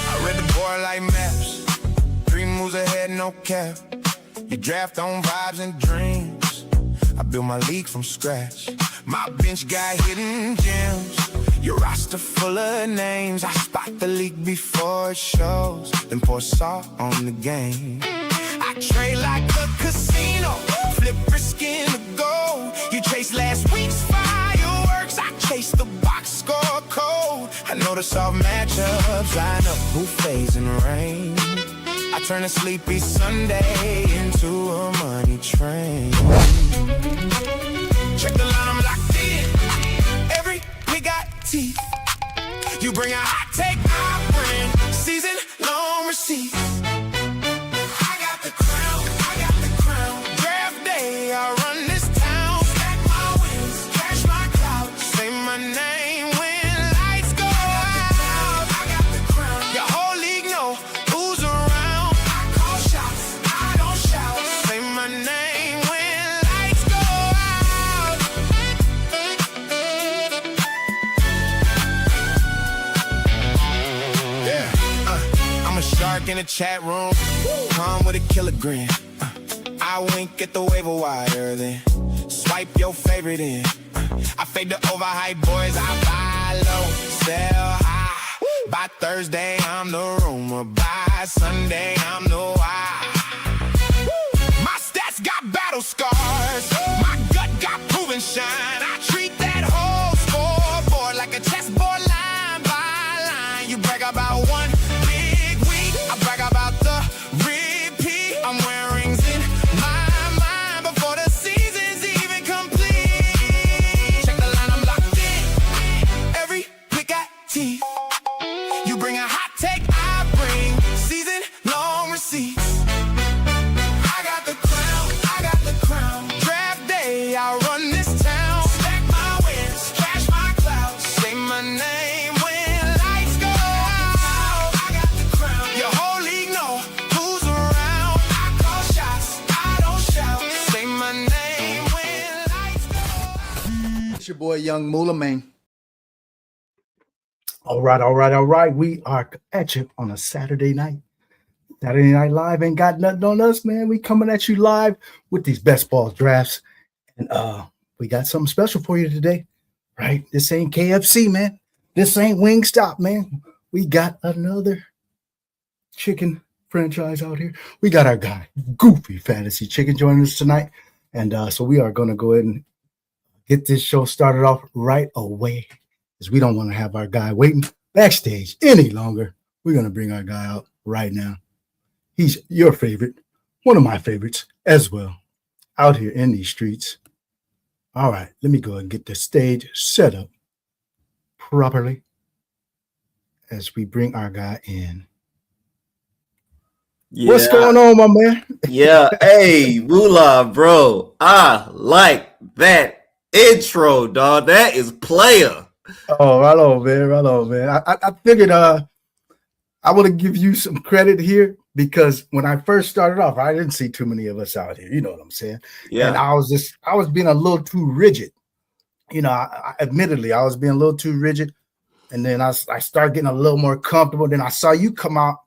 I read the board like maps, 3 moves ahead, no cap. You draft on vibes and dreams. I build my league from scratch. My bench got hidden gems. Your roster full of names. I spot the league before it shows, then pour salt on the game. I trade like a casino, flip risk in the gold. You chase last week's fireworks, I chase the box score code. I know the soft matchups, line up buffets and rain. I turn a sleepy Sunday into a money train. Check the line, I'm locked in. Every we got teeth. You bring a hot take, I bring season-long receipts. I got the crown, I got the crown. Draft day, I run this town. Stack my wins, cash my clout. Say my name when lights go out. I got the crown. Your whole league know who's around. I call shots, I don't shout. Say my name when lights go out. Yeah, I'm a shark in a chat room. Come with a kilogram. I wink at the waiver wire, then swipe your favorite in. I fade the overhyped boys, I buy low, sell high. By Thursday, I'm the rumor. By Sunday, I'm the why. My stats got battle scars. My gut got proven shine. I treat that whole scoreboard like a chessboard, line by line. You brag about one big week, I brag about the repeat. I'm wearing rings in my mind before the season's even complete. Check the line, I'm locked in. Every pick got teeth. You bring a hot take, I bring season-long receipts. I got the crown, I got the crown. Draft day, I run this town. Stack my wins, cash my clout. Say my name when lights go out. I got the crown. Your whole league know who's around. I call shots, I don't shout. Say my name when lights go out. It's your boy YUUNGMOOLAHH, man. All right. We are at you on a Saturday night. Saturday Night Live ain't got nothing on us, man. We coming at you live with these best ball drafts. And we got something special for you today, right? This ain't KFC, man. This ain't Wingstop, man. We got another chicken franchise out here. We got our guy, Goofy Fantasy Chicken, joining us tonight. And so we are going to go ahead and get this show started off right away, because we don't want to have our guy waiting backstage any longer. We're going to bring our guy out right now. He's your favorite, one of my favorites as well, out here in these streets. All right, let me go ahead and get the stage set up properly as we bring our guy in. Yeah. What's going on, my man? Yeah, hey, Moolah, bro. I like that intro, dog. That is player. Oh, right on, man. I figured I want to give you some credit here, because when I first started off, I didn't see too many of us out here. You know what I'm saying? Yeah. And I was being a little too rigid. You know, admittedly, I was being a little too rigid. And then I started getting a little more comfortable. Then I saw you come out,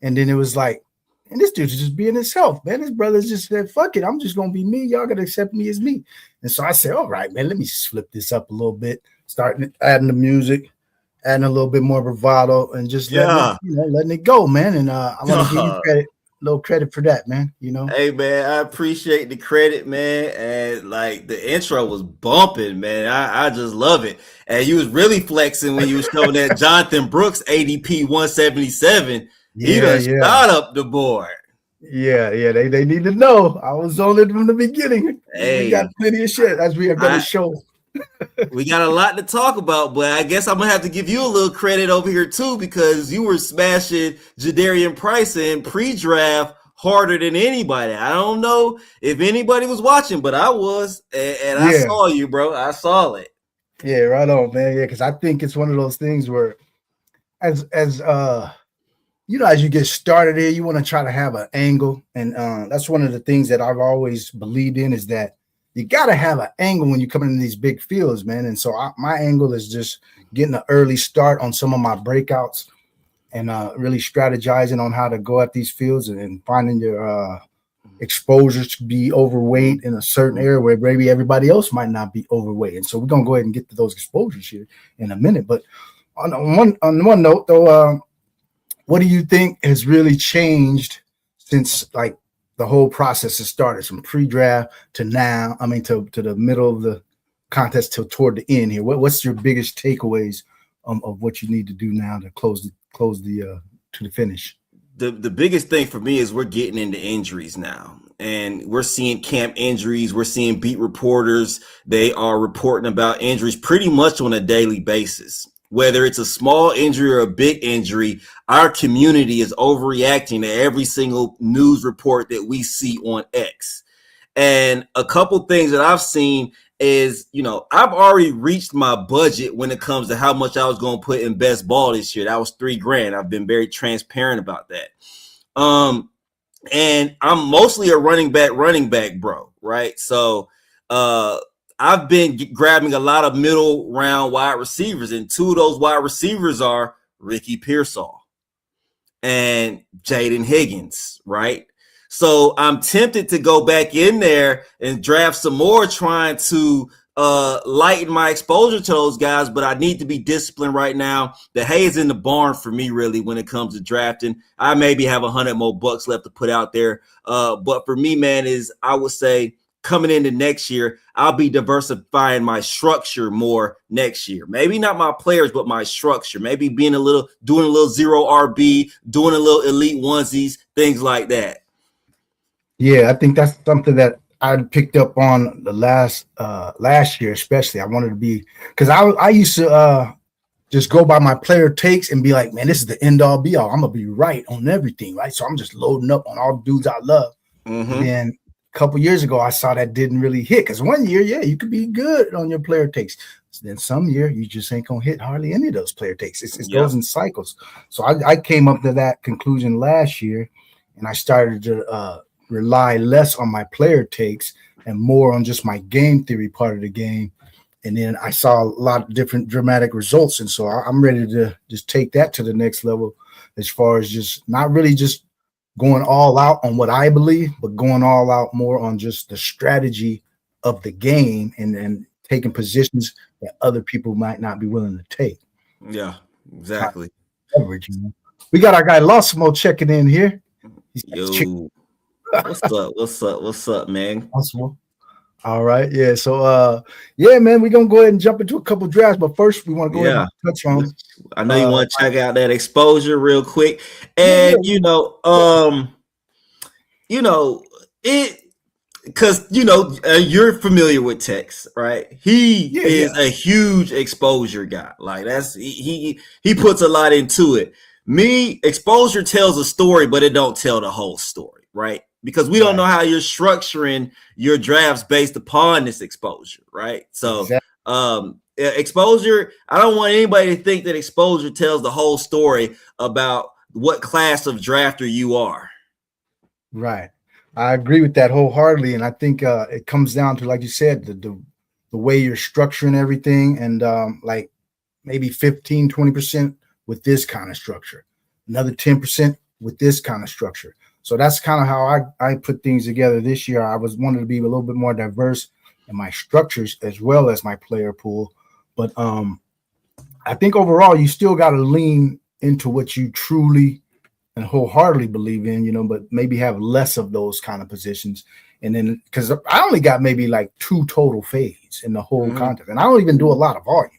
and then it was like, and this dude's just being himself, man. His brothers just said, fuck it, I'm just going to be me. Y'all got to accept me as me. And so I said, all right, man, let me flip this up a little bit. Starting adding the music, adding a little bit more bravado, and just letting it go, man. And I want to give you credit, a little credit for that, man. You know, hey, man, I appreciate the credit, man. And like the intro was bumping, man. I just love it. And you was really flexing when you was showing that Jonathan Brooks ADP 177. He done shot up the board. Yeah. They need to know I was on it from the beginning. Hey, we got plenty of shit as we are going to show. We got a lot to talk about, but I guess I'm gonna have to give you a little credit over here too, because you were smashing Jadarian Price in pre-draft harder than anybody. I don't know if anybody was watching, but I was, and I saw you, bro. I saw it. Yeah, right on, man. Yeah, because I think it's one of those things where, as you know, as you get started here, you want to try to have an angle, and that's one of the things that I've always believed in, is that you got to have an angle when you come into these big fields, man. And so my angle is just getting an early start on some of my breakouts and really strategizing on how to go at these fields and finding your exposures to be overweight in a certain area where maybe everybody else might not be overweight. And so we're going to go ahead and get to those exposures here in a minute. But on one note, though, what do you think has really changed since like the whole process has started from pre-draft to now? I mean, to the middle of the contest till toward the end here. What's your biggest takeaways of what you need to do now to close the to the finish? The biggest thing for me is we're getting into injuries now, and we're seeing camp injuries. We're seeing beat reporters. They are reporting about injuries pretty much on a daily basis. Whether it's a small injury or a big injury, our community is overreacting to every single news report that we see on X. And a couple things that I've seen is, I've already reached my budget when it comes to how much I was going to put in best ball this year. That was $3,000. I've been very transparent about that. And I'm mostly a running back, bro. Right. So, I've been grabbing a lot of middle round wide receivers, and two of those wide receivers are Ricky Pearsall and Jaden Higgins. Right. So I'm tempted to go back in there and draft some more, trying to lighten my exposure to those guys. But I need to be disciplined right now. The hay is in the barn for me, really, when it comes to drafting. I maybe have $100 more bucks left to put out there. But for me, man, I would say coming into next year, I'll be diversifying my structure more next year. Maybe not my players, but my structure. Maybe doing a little zero RB, doing a little elite onesies, things like that. Yeah, I think that's something that I picked up on the last year, especially. I wanted to be, because I used to just go by my player takes and be like, man, this is the end all be all. I'm gonna be right on everything, right? So I'm just loading up on all the dudes I love. Mm-hmm. And then a couple years ago, I saw that didn't really hit. Because one year, yeah, you could be good on your player takes. Then some year, you just ain't gonna hit hardly any of those player takes. It goes in cycles. So I came up to that conclusion last year, and I started to rely less on my player takes and more on just my game theory part of the game. And then I saw a lot of different dramatic results. And so I'm ready to just take that to the next level, as far as just not really just going all out on what I believe, but going all out more on just the strategy of the game and taking positions that other people might not be willing to take. Yeah, exactly. Coverage, We got our guy Losimo checking in here. Yo. What's up, man? Possible. All right. Yeah. So yeah, man, we're gonna go ahead and jump into a couple drafts, but first we want to go ahead and touch on. I know you want to check out that exposure real quick. And it because you're familiar with Tex, right? He is a huge exposure guy. Like he puts a lot into it. Me, exposure tells a story, but it don't tell the whole story, right? Because we don't know how you're structuring your drafts based upon this exposure, right? So exposure, I don't want anybody to think that exposure tells the whole story about what class of drafter you are. Right. I agree with that wholeheartedly. And I think it comes down to, like you said, the way you're structuring everything, and like maybe 15, 20% with this kind of structure, another 10% with this kind of structure. So that's kind of how I put things together this year. I wanted to be a little bit more diverse in my structures as well as my player pool. But I think overall you still got to lean into what you truly and wholeheartedly believe in, but maybe have less of those kind of positions. And then, because I only got maybe like 2 total fades in the whole contest, and I don't even do a lot of volume,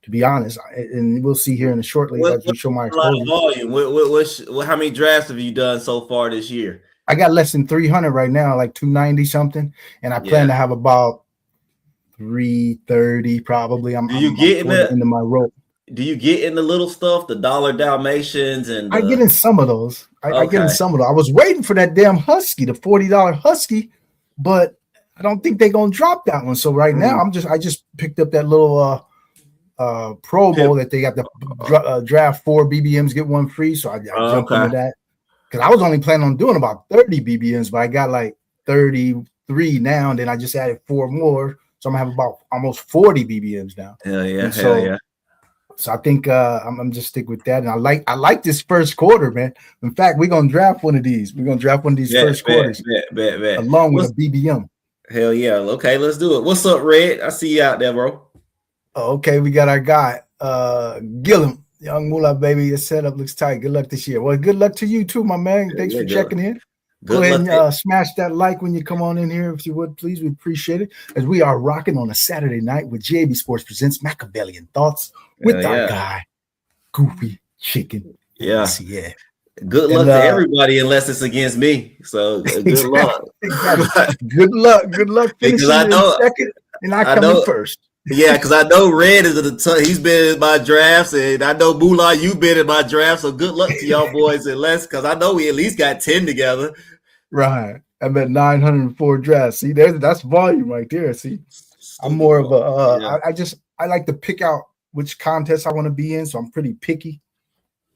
to be honest. And we'll see here in a shortly as we show my exposure. Volume. How many drafts have you done so far this year? I got less than 300 right now, like 290 something, and I plan to have about 330 probably. I'm into my rope. Do you get in the little stuff, the dollar Dalmatians, and I get in some of those. I get in some of those. I was waiting for that damn Husky, the $40 Husky, but I don't think they're gonna drop that one. So right now, I just picked up that little Pro Bowl that they got the draft 4 BBMs get 1 free. So I jumped into that because I was only planning on doing about 30 BBMs, but I got like 30 3 now, and then I just added 4 more. So I'm gonna have about almost 40 BBMs now. Hell yeah, and hell yeah. So I think I'm just stick with that. And I like this first quarter, man. In fact, we're gonna draft one of these. We're gonna draft one of these first quarters along with a BBM. Hell yeah. Okay, let's do it. What's up, Red? I see you out there, bro. Oh, okay, we got our guy, Gillum. YUUNGMOOLAHH, baby. Your setup looks tight. Good luck this year. Well, good luck to you too, my man. Thanks for checking in. Go ahead and smash that like when you come on in here, if you would, please. We appreciate it. As we are rocking on a Saturday night with GAB Sports presents Machiavellian Thoughts with our guy, Goofy Chicken. Yeah. Yeah. Good luck to everybody unless it's against me. So good luck. Good luck. Good luck finishing in second, and I come in first. Yeah, because I know Red he's been in my drafts, and I know Moolah, you've been in my drafts. So good luck to y'all boys, because I know we at least got 10 together. Right. I'm at 904 drafts. See, that's volume right there. See, I'm more of a I like to pick out which contest I want to be in, so I'm pretty picky.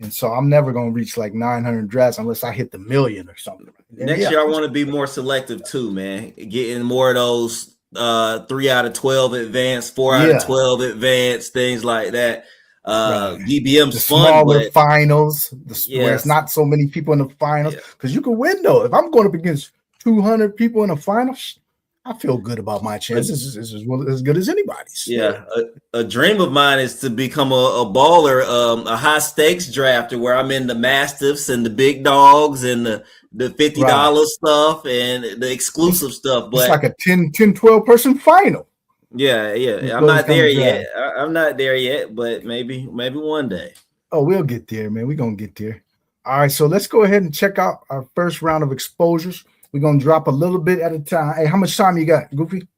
And so I'm never gonna reach like 900 drafts unless I hit the million or something. Next year I want to be more selective too, man. Getting more of those 3 out of 12 advanced, 4 out of 12 advanced, things like that. BBM's the fun, smaller finals, where it's not so many people in the finals, because you can win though. If I'm going up against 200 people in the finals, I feel good about my chances. This is as good as anybody's. Yeah, a dream of mine is to become a baller, a high stakes drafter where I'm in the mastiffs and the big dogs and the $50 stuff and the exclusive stuff. But it's like a 10-12 person final. Yeah. I'm not there yet. I'm not there yet, but maybe one day. Oh, we'll get there, man. We're gonna get there. All right, so let's go ahead and check out our first round of exposures. We're gonna drop a little bit at a time. Hey, how much time you got, Goofy?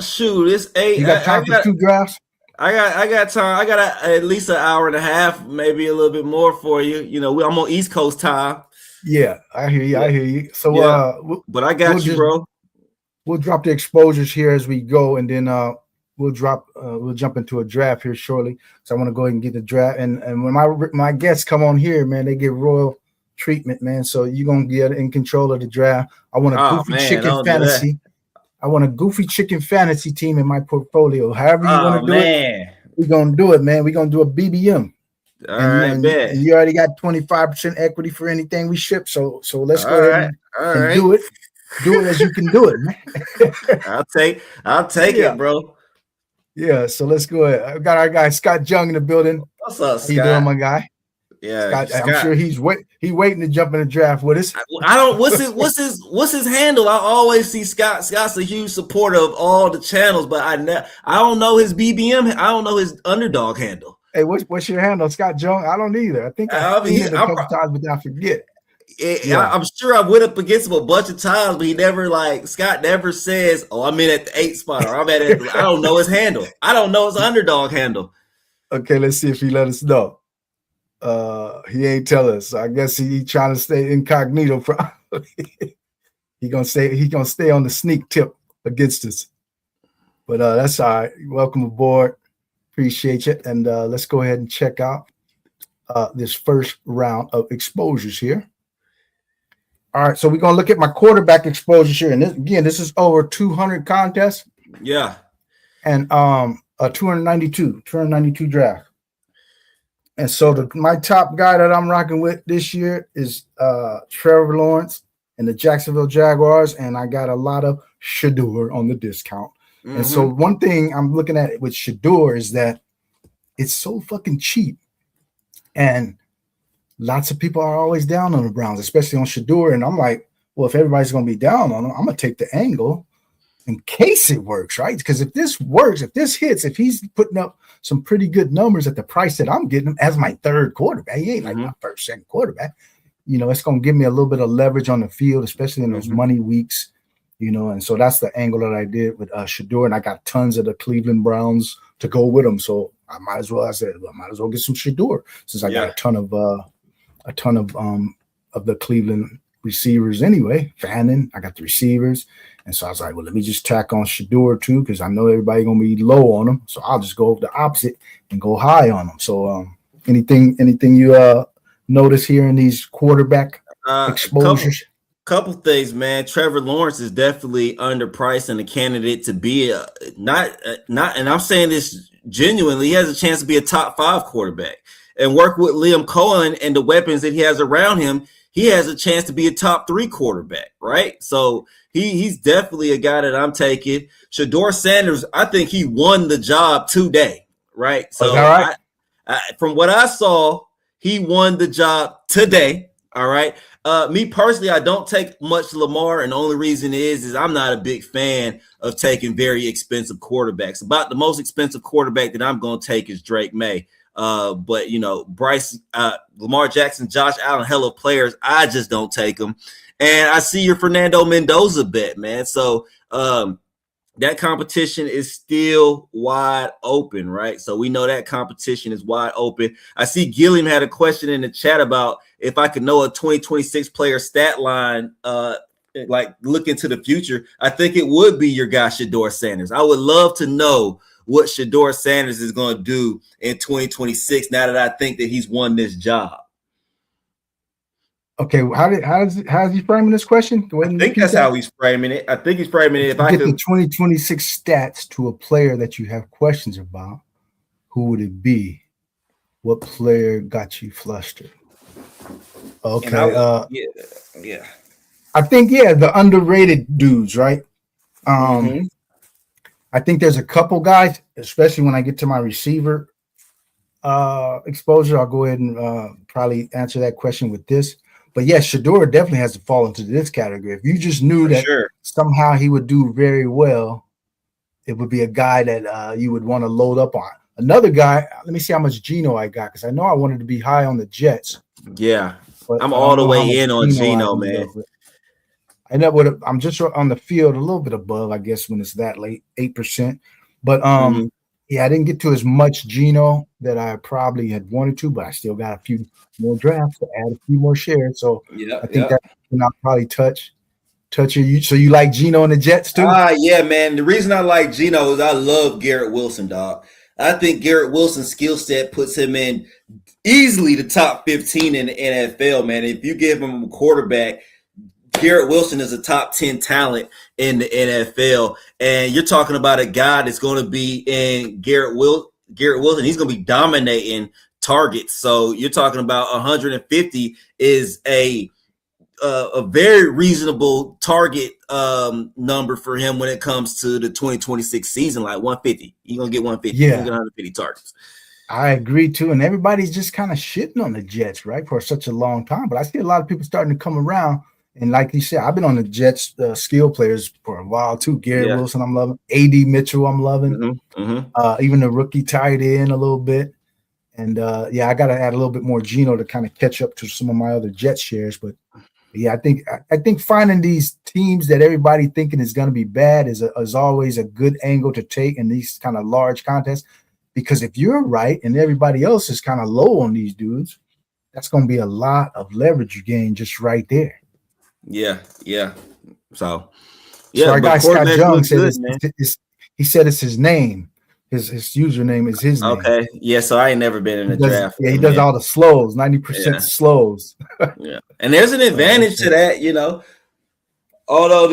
Shoot, it's 8. You got time for 2 drafts? I got time. I got at least an hour and a half, maybe a little bit more for you. You know, I'm on East Coast time. Yeah, I hear you. I hear you. So, but I got you, bro. We'll drop the exposures here as we go, and then we'll jump into a draft here shortly. So I want to go ahead and get the draft. And when my guests come on here, man, they get royal treatment, man. So you're gonna get in control of the draft. I want a Goofy Chicken fantasy. I want a Goofy Chicken fantasy team in my portfolio. However you want to do it, we're gonna do it, man. We're gonna do a BBM. All right, bet. You already got 25% equity for anything we ship. So let's go ahead and do it. Do it as you can do it, man. I'll take it, bro. Yeah, so let's go ahead. I got our guy Scott Jung in the building. What's up, Scott? How you doing, my guy? Yeah, Scott. I'm sure he's waiting to jump in the draft with us. I don't. What's his handle? I always see Scott. Scott's a huge supporter of all the channels, but I don't know his BBM. I don't know his Underdog handle. Hey, what's your handle, Scott Jung? I don't either. I think I've seen it a couple times, but I forget. I'm sure I went up against him a bunch of times, but he never Scott never says, "Oh, I'm in at the 8 spot," or "I'm at it." I don't know his handle. I don't know his Underdog handle. Okay, let's see if he let us know. He ain't tell us. So I guess he trying to stay incognito. Probably he gonna stay on the sneak tip against us. But that's all right. Welcome aboard. Appreciate you. And let's go ahead and check out this first round of exposures here. All right, so we're gonna look at my quarterback exposures here, and this is over 200 contests. Yeah, and 292 draft. And so my top guy that I'm rocking with this year is Trevor Lawrence and the Jacksonville Jaguars, and I got a lot of Shador on the discount. Mm-hmm. And so one thing I'm looking at with Shador is that it's so fucking cheap, and lots of people are always down on the Browns, especially on Shador. And I'm like, well, if everybody's going to be down on him, I'm going to take the angle in case it works, right? Because if this works, if this hits, if he's putting up some pretty good numbers at the price that I'm getting him as my third quarterback, he ain't like my first, second quarterback. You know, it's going to give me a little bit of leverage on the field, especially in those money weeks, you know. And so that's the angle that I did with Shador. And I got tons of the Cleveland Browns to go with him. So I might as well get some Shador since I got a ton of the Cleveland receivers anyway. Fannin, I got the receivers. And so I was like, well, let me just tack on Shador too, because I know everybody going to be low on him. So I'll just go the opposite and go high on him. So anything you notice here in these quarterback exposures? Couple things, man. Trevor Lawrence is definitely underpriced and a candidate to be not, and I'm saying this genuinely. He has a chance to be a top 5 quarterback and work with Liam Cohen and the weapons that he has around him. He has a chance to be a top 3 quarterback, right? So he's definitely a guy that I'm taking. Shedeur Sanders, I think he won the job today, right? So right? From what I saw, he won the job today. All right. Me personally, I don't take much Lamar, and the only reason is I'm not a big fan of taking very expensive quarterbacks. About the most expensive quarterback that I'm going to take is Drake May. But Bryce, Lamar Jackson, Josh Allen, hell of players. I just don't take them. And I see your Fernando Mendoza bet, man. So that competition is still wide open, right? So we know that competition is wide open. I see Gilliam had a question in the chat about if I could know a 2026 player stat line, like look into the future. I think it would be your guy, Shedeur Sanders. I would love to know what Shedeur Sanders is going to do in 2026 now that I think that he's won this job. Okay, how's he framing this question? I think that's how he's framing it. I think he's framing it. If I get could the 2026 stats to a player that you have questions about, who would it be? What player got you flustered? Okay, yeah. I think the underrated dudes, right? I think there's a couple guys, especially when I get to my receiver exposure. I'll go ahead and probably answer that question with this. But yes, Shedeur definitely has to fall into this category. If you just knew that somehow he would do very well, it would be a guy that you would want to load up on. Another guy, let me see how much Geno I got, because I know I wanted to be high on the Jets. Yeah, I'm all the way in on Geno, man. I know I'm just on the field a little bit above, I guess, when it's that late, 8%. But I didn't get to as much Geno that I probably had wanted to, but I still got a few more drafts to add a few more shares. So I think that I'll probably touch you. So you like Geno and the Jets too? Yeah, man. The reason I like Geno is I love Garrett Wilson, dog. I think Garrett Wilson's skill set puts him in easily the top 15 in the NFL, man. If you give him a quarterback, Garrett Wilson is a top 10 talent in the NFL. And you're talking about a guy that's going to be in Garrett Wilson. He's going to be dominating targets. So you're talking about 150 is a very reasonable target number for him when it comes to the 2026 season, like 150. You're going to get 150. You're going to get 150 targets. I agree too. And everybody's just kind of shitting on the Jets, right, for such a long time. But I see a lot of people starting to come around. And like you said, I've been on the Jets skill players for a while too. Garrett Wilson, I'm loving. A.D. Mitchell, I'm loving. Even the rookie tied in a little bit. And I got to add a little bit more Geno to kind of catch up to some of my other Jets shares. But I think finding these teams that everybody thinking is going to be bad is always a good angle to take in these kind of large contests. Because if you're right and everybody else is kind of low on these dudes, that's going to be a lot of leverage you gain just right there. Yeah. So our guy Scott Young said he said it's his name. His username is his name. Okay. Yeah, so I ain't never been in a draft. Yeah, he does all the slows, 90% slows. Yeah. And there's an advantage to that, Although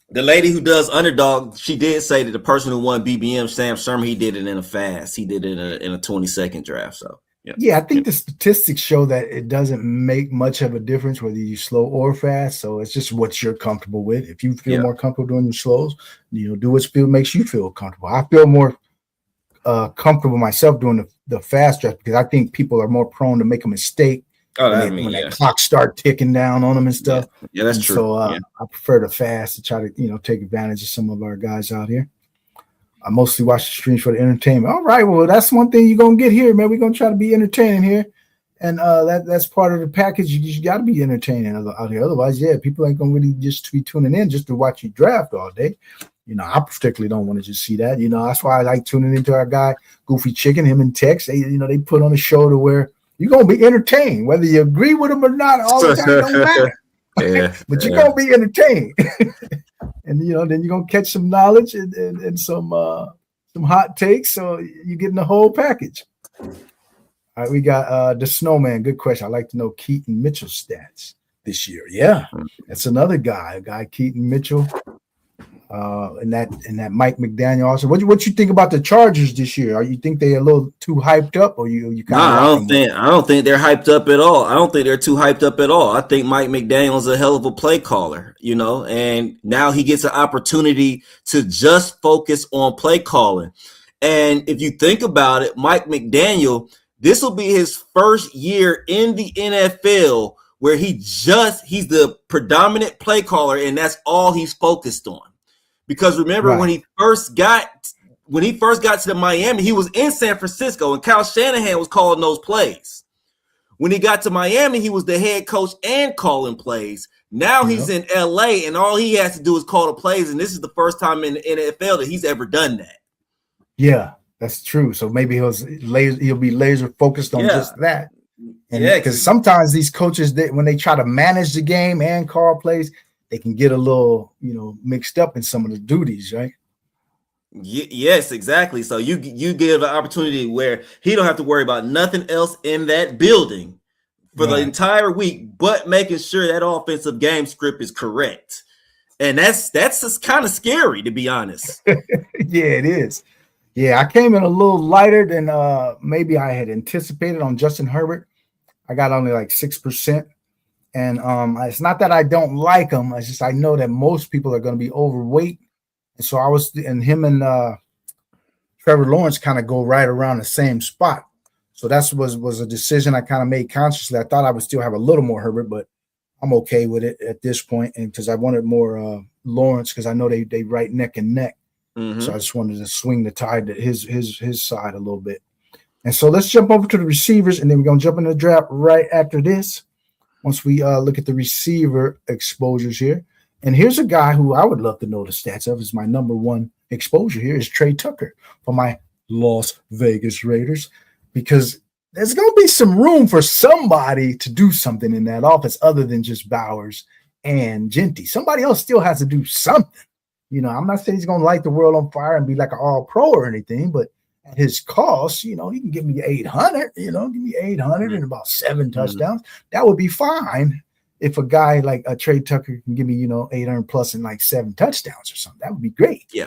the lady who does Underdog, she did say that the person who won BBM, Sam Sherman, he did it in a fast. He did it in a 20-second draft. So I think the statistics show that it doesn't make much of a difference whether you slow or fast. So it's just what you're comfortable with. If you feel more comfortable doing your slows, do what makes you feel comfortable. I feel more comfortable myself doing the fast draft because I think people are more prone to make a mistake when that clock start ticking down on them and stuff. Yeah, that's true. So I prefer the fast to try to take advantage of some of our guys out here. I mostly watch the streams for the entertainment. All right, well, that's one thing you're going to get here, man. We're going to try to be entertaining here. And that's part of the package. You got to be entertaining out here. Otherwise, people ain't going to really just be tuning in just to watch you draft all day. I particularly don't want to just see that. That's why I like tuning into our guy, Goofy Chicken, him and Tex. They put on a show to where you're going to be entertained. Whether you agree with them or not all the time, don't matter. But you're going to be entertained. And then you're gonna catch some knowledge and some hot takes, so you're getting the whole package. All right, we got the Snowman. Good question. I'd like to know Keaton Mitchell stats. this year. Yeah, that's another guy, Keaton Mitchell, and that Mike McDaniel also. What you think about the Chargers this year? Are you think they a little too hyped up, or you kind of? I don't think they're hyped up at all. I don't think they're too hyped up at all. I think Mike McDaniel's a hell of a play caller, and now he gets an opportunity to just focus on play calling. And if you think about it, Mike McDaniel, this will be his first year in the NFL where he's the predominant play caller, and that's all he's focused on. Because remember, when he first got to the Miami, he was in San Francisco, and Kyle Shanahan was calling those plays. When he got to Miami, he was the head coach and calling plays. Now he's in LA, and all he has to do is call the plays, and this is the first time in the NFL that he's ever done that. Yeah, that's true. So maybe he'll be laser focused on just that. And because sometimes these coaches, when they try to manage the game and call plays, they can get a little, mixed up in some of the duties, right? Yes, exactly. So you give an opportunity where he don't have to worry about nothing else in that building for the entire week, but making sure that offensive game script is correct. And that's just kind of scary, to be honest. Yeah, it is. Yeah, I came in a little lighter than maybe I had anticipated on Justin Herbert. I got only like 6%. And it's not that I don't like him. It's just I know that most people are going to be overweight. And so him and Trevor Lawrence kind of go right around the same spot. So that was a decision I kind of made consciously. I thought I would still have a little more Herbert, but I'm okay with it at this point. And because I wanted more Lawrence, because I know they right neck and neck. Mm-hmm. So I just wanted to swing the tide to his side a little bit. And so let's jump over to the receivers, and then we're going to jump into the draft right after this. Once we look at the receiver exposures here. And here's a guy who I would love to know the stats of. Is my number one exposure here is Trey Tucker for my Las Vegas Raiders, because there's going to be some room for somebody to do something in that offense other than just Bowers and Genty. Somebody else still has to do something. I'm not saying he's going to light the world on fire and be like an all-pro or anything, but at his cost, he can give me 800, give me 800 and about 7 touchdowns. That would be fine if a guy like a Trey Tucker can give me, 800 plus and like 7 touchdowns or something. That would be great. Yeah.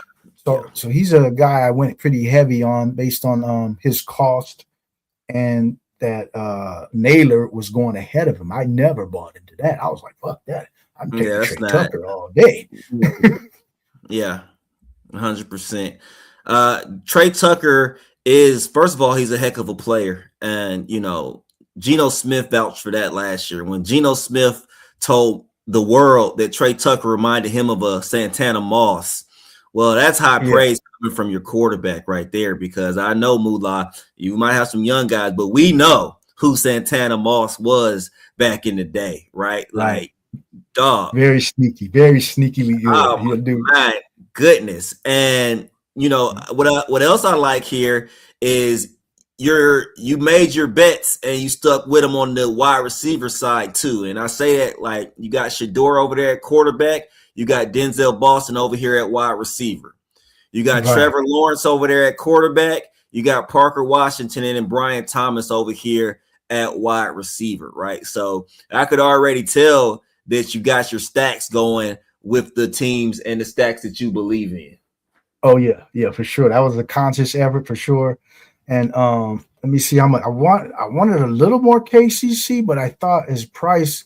So he's a guy I went pretty heavy on based on his cost, and that Naylor was going ahead of him. I never bought into that. I was like, fuck that. I'm taking Trey Tucker all day. Yeah, 100%. Trey Tucker is, first of all, he's a heck of a player. And, Geno Smith vouched for that last year. When Geno Smith told the world that Trey Tucker reminded him of a Santana Moss, well, that's high praise coming from your quarterback right there, because I know, Moolah, you might have some young guys, but we know who Santana Moss was back in the day, right? Like, dog. Very sneaky. He'll do. My goodness. And what else I like here is you made your bets and you stuck with them on the wide receiver side too. And I say that, like, you got Shador over there at quarterback, you got Denzel Boston over here at wide receiver, you got Trevor Lawrence over there at quarterback, you got Parker Washington and Brian Thomas over here at wide receiver, right? So I could already tell that you got your stacks going with the teams and the stacks that you believe in. Oh yeah, for sure. That was a conscious effort for sure. And let me see how much I wanted a little more KCC, but I thought his price.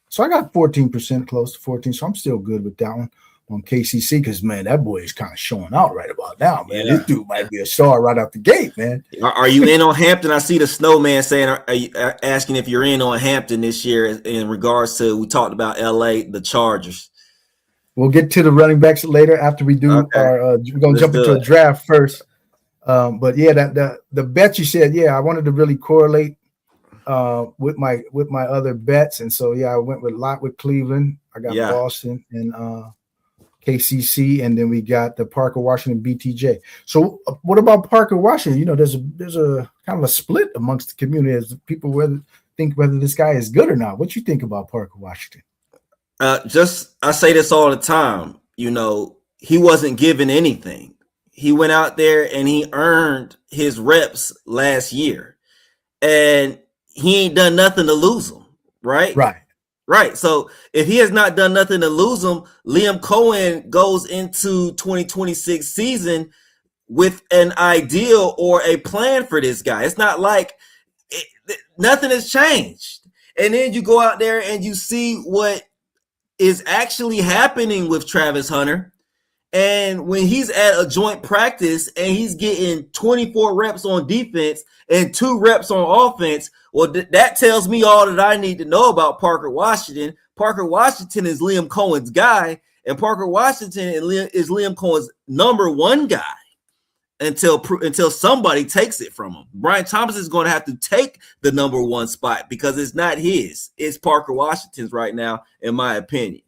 So I got 14%, close to 14. So I'm still good with that one on KCC, because man, that boy is kind of showing out right about now, man. This dude might be a star right out the gate, man. Are you in on Hampton? I see the Snowman saying, are you asking if you're in on Hampton this year in regards to, we talked about LA, the Chargers. We'll get to the running backs later after we do our. We're gonna jump into a draft first. But yeah, the bet you said, I wanted to really correlate with my other bets, and so I went with Cleveland. I got Boston and KCC, and then we got the Parker Washington BTJ. So what about Parker Washington? There's a kind of a split amongst the community as people think whether this guy is good or not. What you think about Parker Washington? I say this all the time. He wasn't given anything. He went out there and he earned his reps last year, and he ain't done nothing to lose them, right? Right. Right. So if he has not done nothing to lose him, Liam Cohen goes into 2026 season with an ideal or a plan for this guy. It's not like nothing has changed. And then you go out there and you see what is actually happening with Travis Hunter. And when he's at a joint practice and he's getting 24 reps on defense and 2 reps on offense, well, that tells me all that I need to know about Parker Washington. Parker Washington is Liam Cohen's guy, and Parker Washington is Liam Cohen's number 1 guy until somebody takes it from him. Brian Thomas is going to have to take the number 1 spot because it's not his. It's Parker Washington's right now, in my opinion.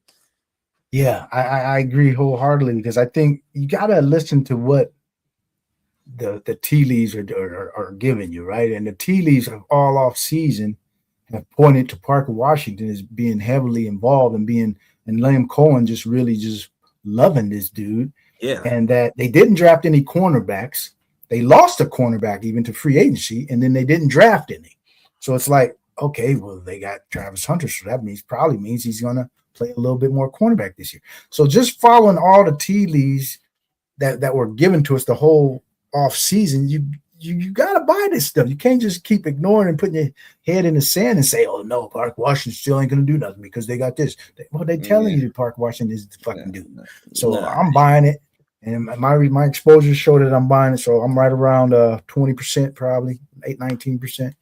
Yeah, I agree wholeheartedly because I think you got to listen to what the tea leaves are giving you, right? And the tea leaves of all off season have pointed to Parker Washington as being heavily involved and Liam Cohen just really just loving this dude. Yeah. And that they didn't draft any cornerbacks. They lost a cornerback even to free agency, and then they didn't draft any. So it's like, okay, well, they got Travis Hunter, so that probably means he's going to play a little bit more cornerback this year. So just following all the tea leaves that were given to us the whole off season, you got to buy this stuff. You can't just keep ignoring and putting your head in the sand and say, oh, no, Park Washington still ain't going to do nothing because they got this. Well, they're telling you that Park Washington is the fucking dude. So I'm buying it. And my exposure show that I'm buying it. So I'm right around 20%, probably 19%.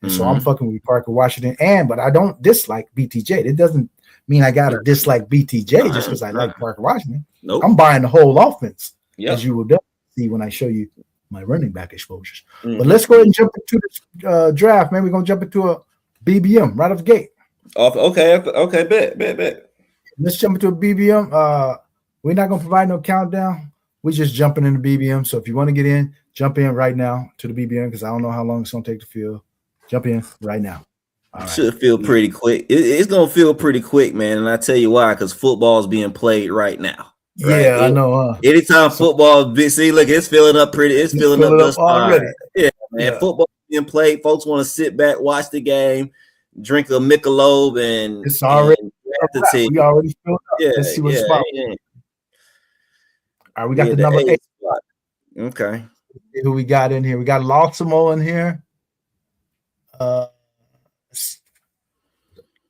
And so I'm fucking with Parker Washington. But I don't dislike BTJ. It doesn't mean I got to dislike BTJ just because I like Parker Washington. Nope. I'm buying the whole offense, as you will definitely see when I show you my running back exposures. But let's go ahead and jump into this draft, man. We're going to jump into a BBM right off the gate. Okay, bet. Let's jump into a BBM. We're not going to provide no countdown. We're just jumping into BBM. So if you want to get in, jump in right now to the BBM because I don't know how long it's going to take to fill. Jump in right now. Right. Should feel pretty quick. It's going to feel pretty quick, man. And I tell you why, because football is being played right now. Right? Yeah, I know. Anytime football, see, look, it's filling up pretty. It's filling up already. Yeah, man. Yeah. Football being played. Folks want to sit back, watch the game, drink a Michelob, and it's already. We already filled up. Yeah, let's see what's about. Yeah. All right, we got the number 8 spot. Okay. Who we got in here? We got Lawsimo in here.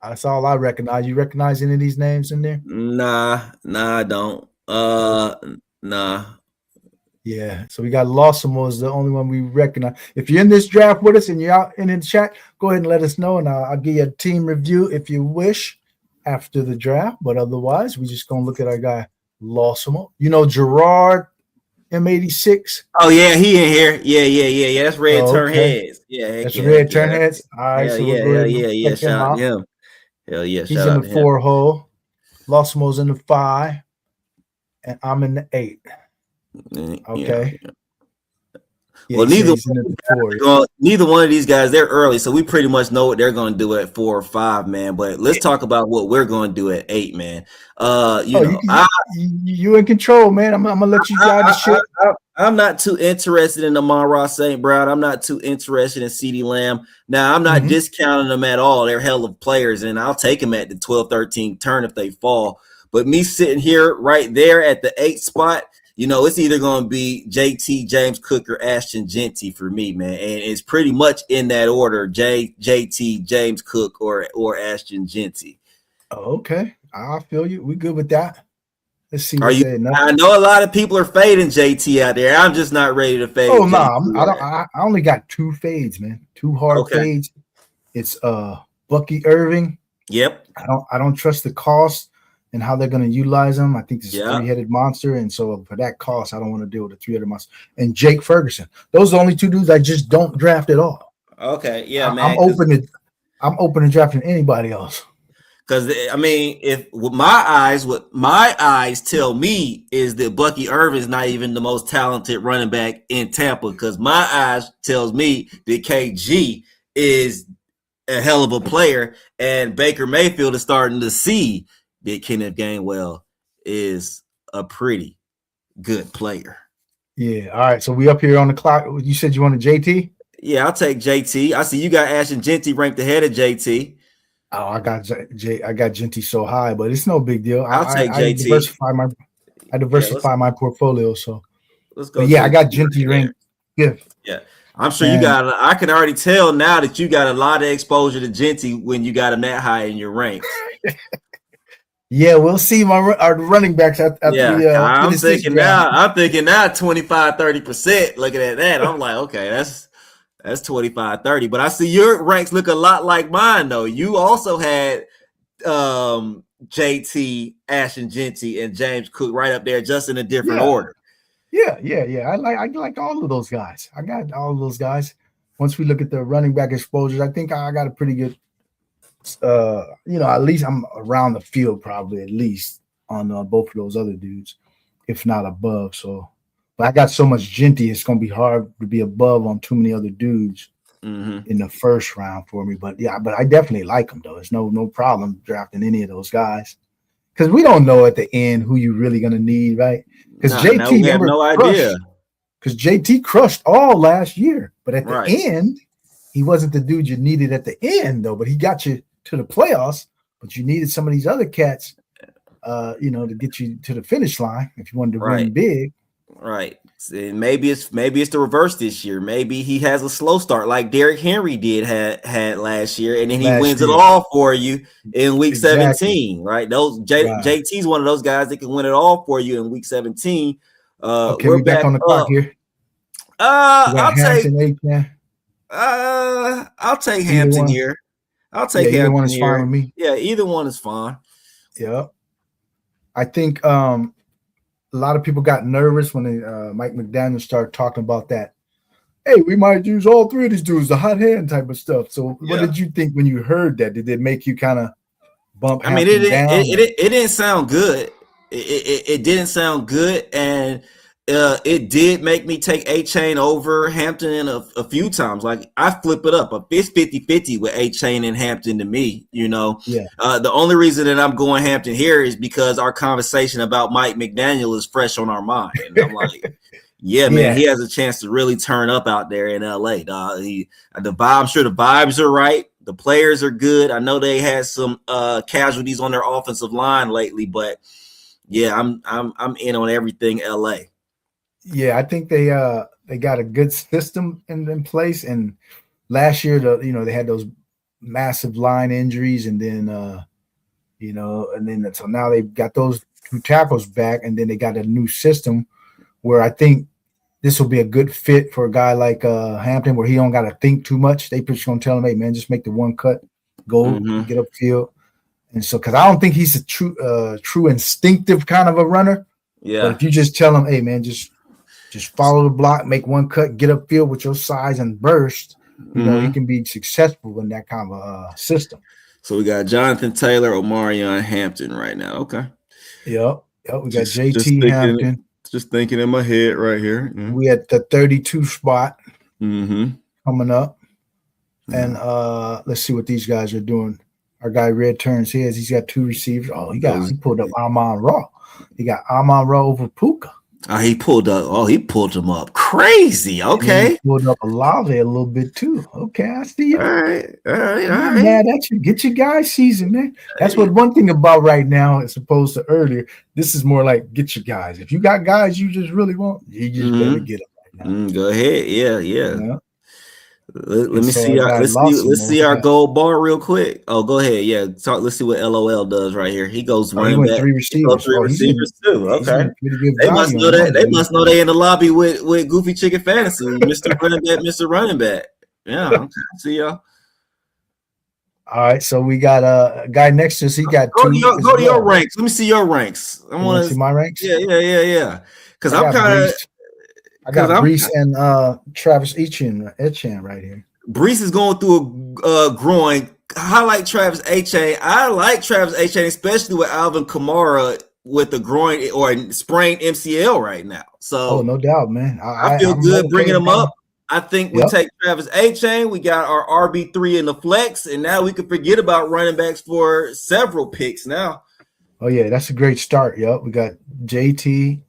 That's all I recognize. You recognize any of these names in there? Nah, I don't. Nah. Yeah. So we got Lawsimo is the only one we recognize. If you're in this draft with us and you're out in the chat, go ahead and let us know, and I'll give you a team review if you wish after the draft. But otherwise, we're just gonna look at our guy Lawsimo. You know Gerard M86. Oh yeah, he in here. Yeah. That's Red Turn Heads. Yeah, that's Red Turn Heads. All right. Yeah. Shout out to him. Hell yeah, he's in the 4 hole. Lawsimo's in the 5, and I'm in the 8. Okay. Yeah, well, neither one of these guys, they're early, so we pretty much know what they're going to do at 4 or 5, man. But let's talk about what we're going to do at 8, man. You in control, man. I'm gonna let you guide the shit. I'm not too interested in Amon-Ra St. Brown. I'm not too interested in CeeDee Lamb. Now, I'm not discounting them at all. They're hell of players, and I'll take them at the 12-13 turn if they fall. But me sitting here right there at the 8 spot, it's either going to be JT, James Cook, or Ashton Genty for me, man. And it's pretty much in that order, JT, James Cook, or Ashton Genty. Oh, okay. I feel you. We good with that. Let's see. I know a lot of people are fading JT out there. I'm just not ready to fade. Oh, no. I only got 2 fades, man. 2 hard fades. It's Bucky Irving. Yep. I don't trust the cost and how they're going to utilize them. I think this is a 3-headed monster, and so for that cost, I don't want to deal with a 3-headed monster. And Jake Ferguson. Those are the only 2 dudes I just don't draft at all. Okay, yeah, man. I'm open to drafting anybody else. Because if what my eyes tell me is that Bucky Irving is not even the most talented running back in Tampa. Because my eyes tells me that KG is a hell of a player, and Baker Mayfield is starting to see that Kenneth Gainwell is a pretty good player. Yeah. All right. So we up here on the clock. You said you wanted JT? Yeah, I'll take JT. I see you got Ashton Genty ranked ahead of JT. Oh, I got I got Genty so high, but it's no big deal. I'll take I JT. diversify my portfolio. So, Let's go but yeah, I got JT Genty right there. ranked fifth. Yeah. I'm sure you And got. I can already tell now that you got a lot of exposure to Genty when you got him that high in your ranks. yeah, we'll see our running backs after Yeah, we I'm finish this thinking draft. now. I'm thinking now 25-30%. Looking at that, I'm like, okay, that's 25-30. But I see your ranks look a lot like mine though. You also had JT, Ashton Genty, and James Cook right up there, just in a different order. Yeah. I like all of those guys. I got all of those guys. Once we look at the running back exposures, I think I got a pretty good. At least I'm around the field, probably at least on both of those other dudes, if not above. So, but I got so much Genty, it's gonna be hard to be above on too many other dudes in the first round for me. But yeah, but I definitely like them though. There's no problem drafting any of those guys because we don't know at the end who you're really gonna need, right? Because JT, we have no idea. Because JT crushed all last year, but at the Right. end, he wasn't the dude you needed at the end though. But he got you to the playoffs. But you needed some of these other cats, to get you to the finish line if you wanted to win big. Right. And maybe it's the reverse this year. Maybe he has a slow start like Derrick Henry had last year, and then he wins it all for you in week 17. Right. JT's one of those guys that can win it all for you in week 17. Okay, we're back on the clock here. I'll take Hampton here. I'll take Hampton either one is here. fine with me. Yeah, either one is fine. Yeah. I think a lot of people got nervous when Mike McDaniel started talking about that. Hey, we might use all three of these dudes, the hot hand type of stuff. So what did you think when you heard that? Did it make you kind of bump Hampton down? It didn't sound good. It didn't sound good, and it did make me take A-Chain over Hampton a few times. Like I flip it up. It's 50-50 with A-Chain and Hampton to me, Yeah. The only reason that I'm going Hampton here is because our conversation about Mike McDaniel is fresh on our mind. And I'm like, yeah, man, he has a chance to really turn up out there in LA. I'm sure the vibes are right. The players are good. I know they had some casualties on their offensive line lately, but yeah, I'm in on everything LA. Yeah, I think they got a good system in place. And last year, they had those massive line injuries, and then so now they've got those two tackles back, and then they got a new system where I think this will be a good fit for a guy like Hampton, where he don't got to think too much. They just gonna tell him, hey man, just make the one cut, go get upfield. And so, because I don't think he's a true instinctive kind of a runner. Yeah. But if you just tell him, hey man, just follow the block, make one cut, get upfield with your size and burst, he can be successful in that kind of system. So we got Jonathan Taylor, Omarion Hampton right now. Okay. Yep. We got JT Hampton. Just thinking in my head right here. Mm-hmm. We at the 32 spot coming up. And let's see what these guys are doing. Our guy Red turns heads. He's got two receivers. Oh, he pulled up Amon-Ra. He got Amon-Ra over Puka. He pulled him up crazy. Okay. He pulled up Olave a little bit too. Okay, I see you. All right. Man, that's you. Get your guys season, man. That's what one thing about right now as opposed to earlier. This is more like get your guys. If you got guys you just really want, you just better get them right now. Go ahead. Yeah. Let me see. Let's see our gold bar real quick. Oh, go ahead. Yeah, let's see what LOL does right here. He goes running back. Three receivers Too. Okay. They must know that. They must know they in the lobby with Goofy Chicken Fantasy, Mr. Running Back. Yeah. Okay. See y'all. All right, so we got a guy next to us. He got go to your ranks. Let me see your ranks. I want to see my ranks. Yeah. Because I'm kind of. I got Brees and Travis Etienne right here. Brees is going through a growing. I like Travis Etienne. I like Travis Etienne, especially with Alvin Kamara with the groin or sprained MCL right now. So, no doubt, man. I feel good bringing him up. I think we take Travis Etienne. We got our RB3 in the flex, and now we can forget about running backs for several picks now. Oh, yeah, that's a great start. Yep, we got JT,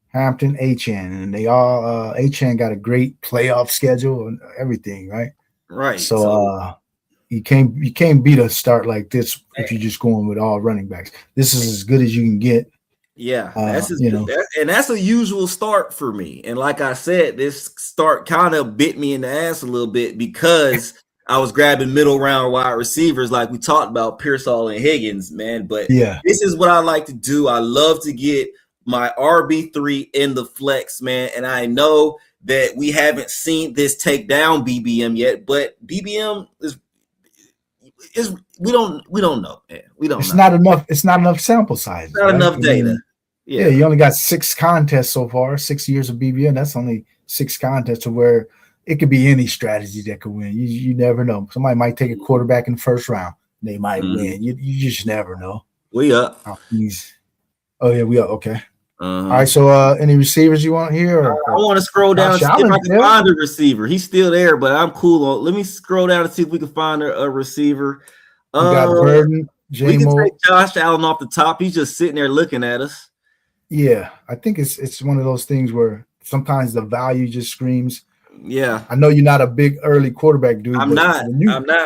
Hampton, Etienne, and they all Etienne got a great playoff schedule and everything, right? Right. So You can't beat a start like this if you're just going with all running backs. This is as good as you can get. Yeah, that's a usual start for me. And like I said, this start kind of bit me in the ass a little bit because I was grabbing middle round wide receivers like we talked about, Pearsall and Higgins, man. But this is what I like to do. I love to get my RB3 in the flex, man. And I know that we haven't seen this take down BBM yet, but BBM is we don't know, man. We don't know. It's not enough sample size. Not enough data. Yeah, you only got 6 contests so far, 6 years of BBM. That's only 6 contests to where it could be any strategy that could win. You never know. Somebody might take a quarterback in the first round. They might win. You just never know. We up. Oh yeah, we up. Okay. All right. So any receivers you want here? Or I want to scroll down and see if I can find a receiver. He's still there, but I'm cool. Let me scroll down and see if we can find a receiver. We got Burden. We can take Josh Allen off the top. He's just sitting there looking at us. Yeah, I think it's one of those things where sometimes the value just screams. Yeah, I know you're not a big early quarterback dude. I'm not.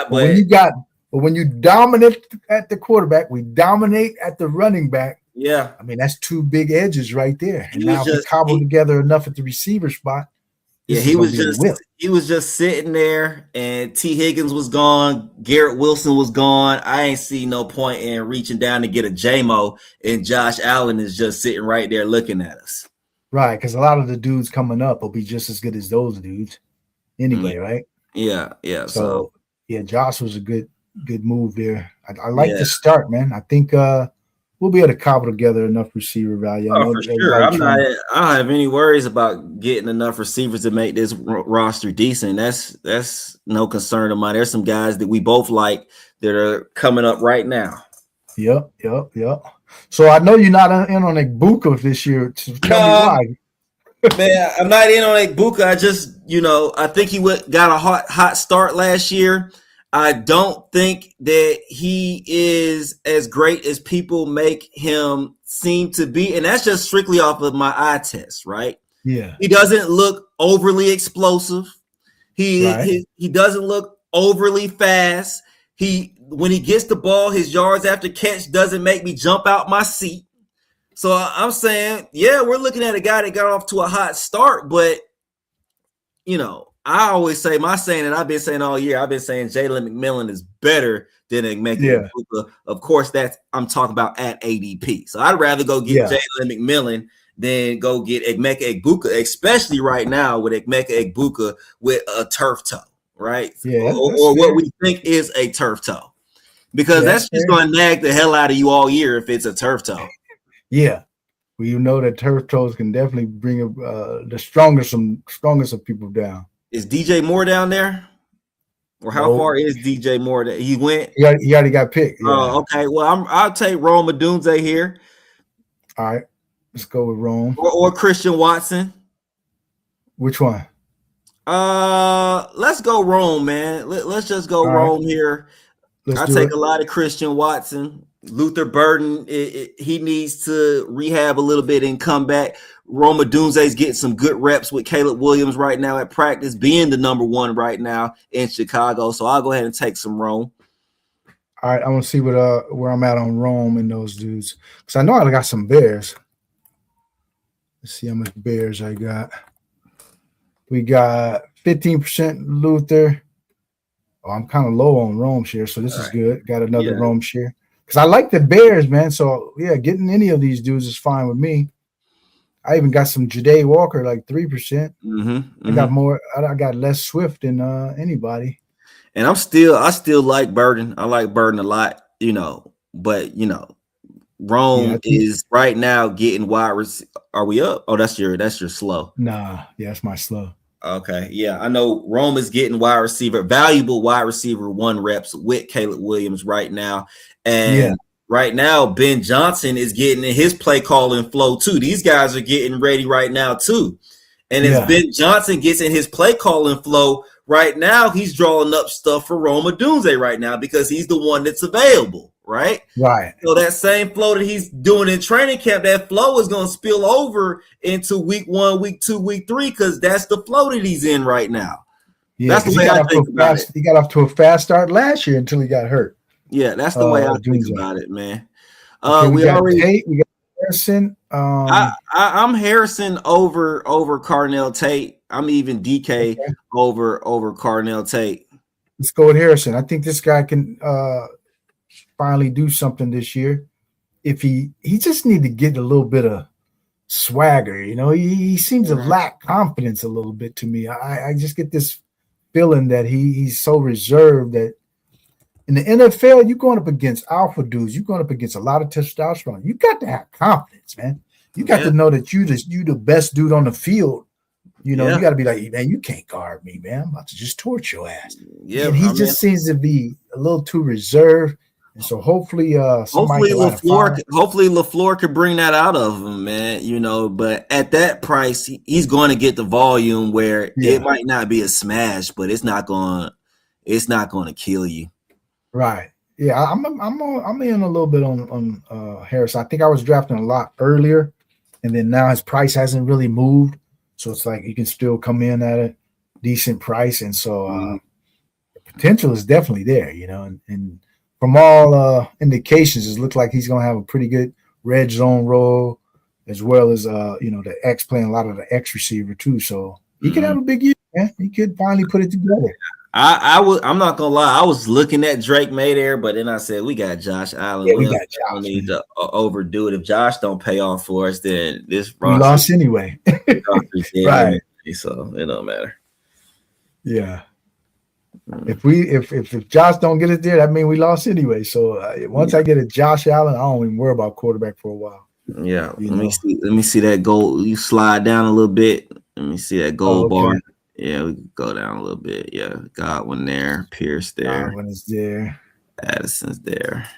But when you dominate at the quarterback, we dominate at the running back. Yeah, I mean that's 2 big edges right there. And now if we cobble together enough at the receiver spot. Yeah, he was just sitting there, and T. Higgins was gone. Garrett Wilson was gone. I ain't see no point in reaching down to get a JMO, and Josh Allen is just sitting right there looking at us. Right, because a lot of the dudes coming up will be just as good as those dudes anyway, right? Yeah. So yeah, Josh was a good move there. I like the start, man. I think we'll be able to cobble together enough receiver value. For sure. I don't have any worries about getting enough receivers to make this roster decent. That's no concern of mine. There's some guys that we both like that are coming up right now. Yep. So I know you're not in on Egbuka this year. Tell me why. Man, I'm not in on Egbuka. I just, I think he got a hot start last year. I don't think that he is as great as people make him seem to be. And that's just strictly off of my eye test, right? Yeah. He doesn't look overly explosive. He doesn't look overly fast. When he gets the ball, his yards after catch doesn't make me jump out my seat. So I'm saying, yeah, we're looking at a guy that got off to a hot start, but I always say my saying that I've been saying all year. I've been saying Jalen McMillan is better than Emeka Egbuka. Of course, I'm talking about at ADP. So I'd rather go get Jalen McMillan than go get Emeka Egbuka, especially right now with Emeka Egbuka with a turf toe, right? Yeah, or what we think is a turf toe, because that's just going to nag the hell out of you all year if it's a turf toe. Yeah. Well, that turf toes can definitely bring the strongest of people down. Is DJ Moore down there? Or how far is DJ Moore that he went? He already got picked. Yeah. Oh, okay. Well, I'll take Rome Odunze here. All right. Let's go with Rome. Or Christian Watson. Which one? Let's go Rome, man. Let's just go Rome here. I take a lot of Christian Watson. Luther Burden, he needs to rehab a little bit and come back. Rome Odunze's getting some good reps with Caleb Williams right now at practice, being the number 1 right now in Chicago. So I'll go ahead and take some Rome. All right, I want to see where I'm at on Rome and those dudes, because I know I got some Bears. Let's see how much Bears I got. We got 15% Luther. Oh, I'm kind of low on Rome share, so this is good. Got another Rome share. Because I like the Bears, man. So, yeah, getting any of these dudes is fine with me. I even got some Ja'Day Walker, like 3%. I got more. I got less Swift than anybody. And I still like Burden. I like Burden a lot, But, Rome is right now getting wide receiver. Are we up? Oh, that's your slow. Nah, yeah, that's my slow. Okay, yeah, I know Rome is getting valuable wide receiver 1 reps with Caleb Williams right now. And right now, Ben Johnson is getting in his play calling flow too. These guys are getting ready right now too. And as Ben Johnson gets in his play calling flow right now, he's drawing up stuff for Rome Odunze right now because he's the one that's available, right? Right. So that same flow that he's doing in training camp, that flow is going to spill over into week 1, week 2, week 3, because that's the flow that he's in right now. Yeah, That's the because way I think about it. he got off to a fast start last year until he got hurt. Yeah, that's the way I think about it, man. Okay, we got already Tate, we got Harrison. I'm Harrison over Carnell Tate. I'm even DK over Carnell Tate. Let's go with Harrison. I think this guy can finally do something this year. If he just need to get a little bit of swagger, you know, he seems to lack confidence a little bit to me. I just get this feeling that he's so reserved that in the NFL, you're going up against alpha dudes, you're going up against a lot of testosterone. You got to have confidence, man. You got to know that you the best dude on the field. You know, you got to be like, man, you can't guard me, man. I'm about to just torch your ass. Yeah, and he just seems to be a little too reserved. And so hopefully LaFleur could bring that out of him, man. You know, but at that price, he's going to get the volume where it might not be a smash, but it's not going to kill you. Right. Yeah, I'm in a little bit on Harris. I think I was drafting a lot earlier, and then now his price hasn't really moved. So it's like you can still come in at a decent price. And so the potential is definitely there, you know, and from all indications, it looks like he's going to have a pretty good red zone role, as well as, you know, the X playing a lot of the X receiver too. So he could have a big year, man. He could finally put it together. I'm not gonna lie. I was looking at Drake Mayweather, but then I said we got Josh Allen. Yeah, we got Josh. Don't need to overdo it. If Josh don't pay off for us, then this we lost anyway. Right. So it don't matter. Yeah. If Josh don't get it there, that means we lost anyway. So once I get a Josh Allen, I don't even worry about quarterback for a while. Yeah. Let me see that goal. You slide down a little bit. Let me see that goal bar. Yeah, we can go down a little bit. Yeah, Godwin there, Pierce there. Godwin is there. Addison's there.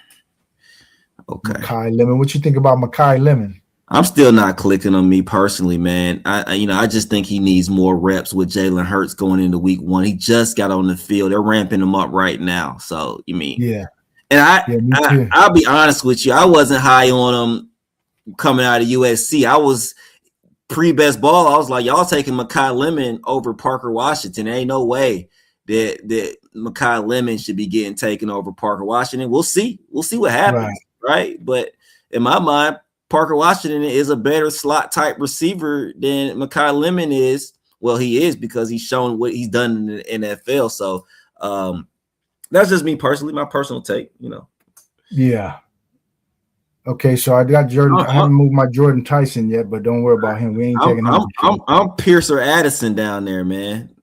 Okay. Makai Lemon. What you think about Makai Lemon? I'm still not clicking on me personally, man. I just think he needs more reps with Jalen Hurts going into week 1. He just got on the field. They're ramping him up right now. So and I'll be honest with you, I wasn't high on him coming out of USC. I was pre-best ball. I was like, y'all taking Makai Lemon over Parker Washington. There ain't no way that Makai Lemon should be getting taken over Parker Washington. We'll see what happens, right? But in my mind, Parker Washington is a better slot type receiver than Makai Lemon is. Well, he is because he's shown what he's done in the NFL. So that's just me personally, my personal take, you know. Yeah. Okay, so I got Jordan. I haven't moved my Jordan Tyson yet, but don't worry about him. We ain't taking him. I'm Pierce or Addison down there, man.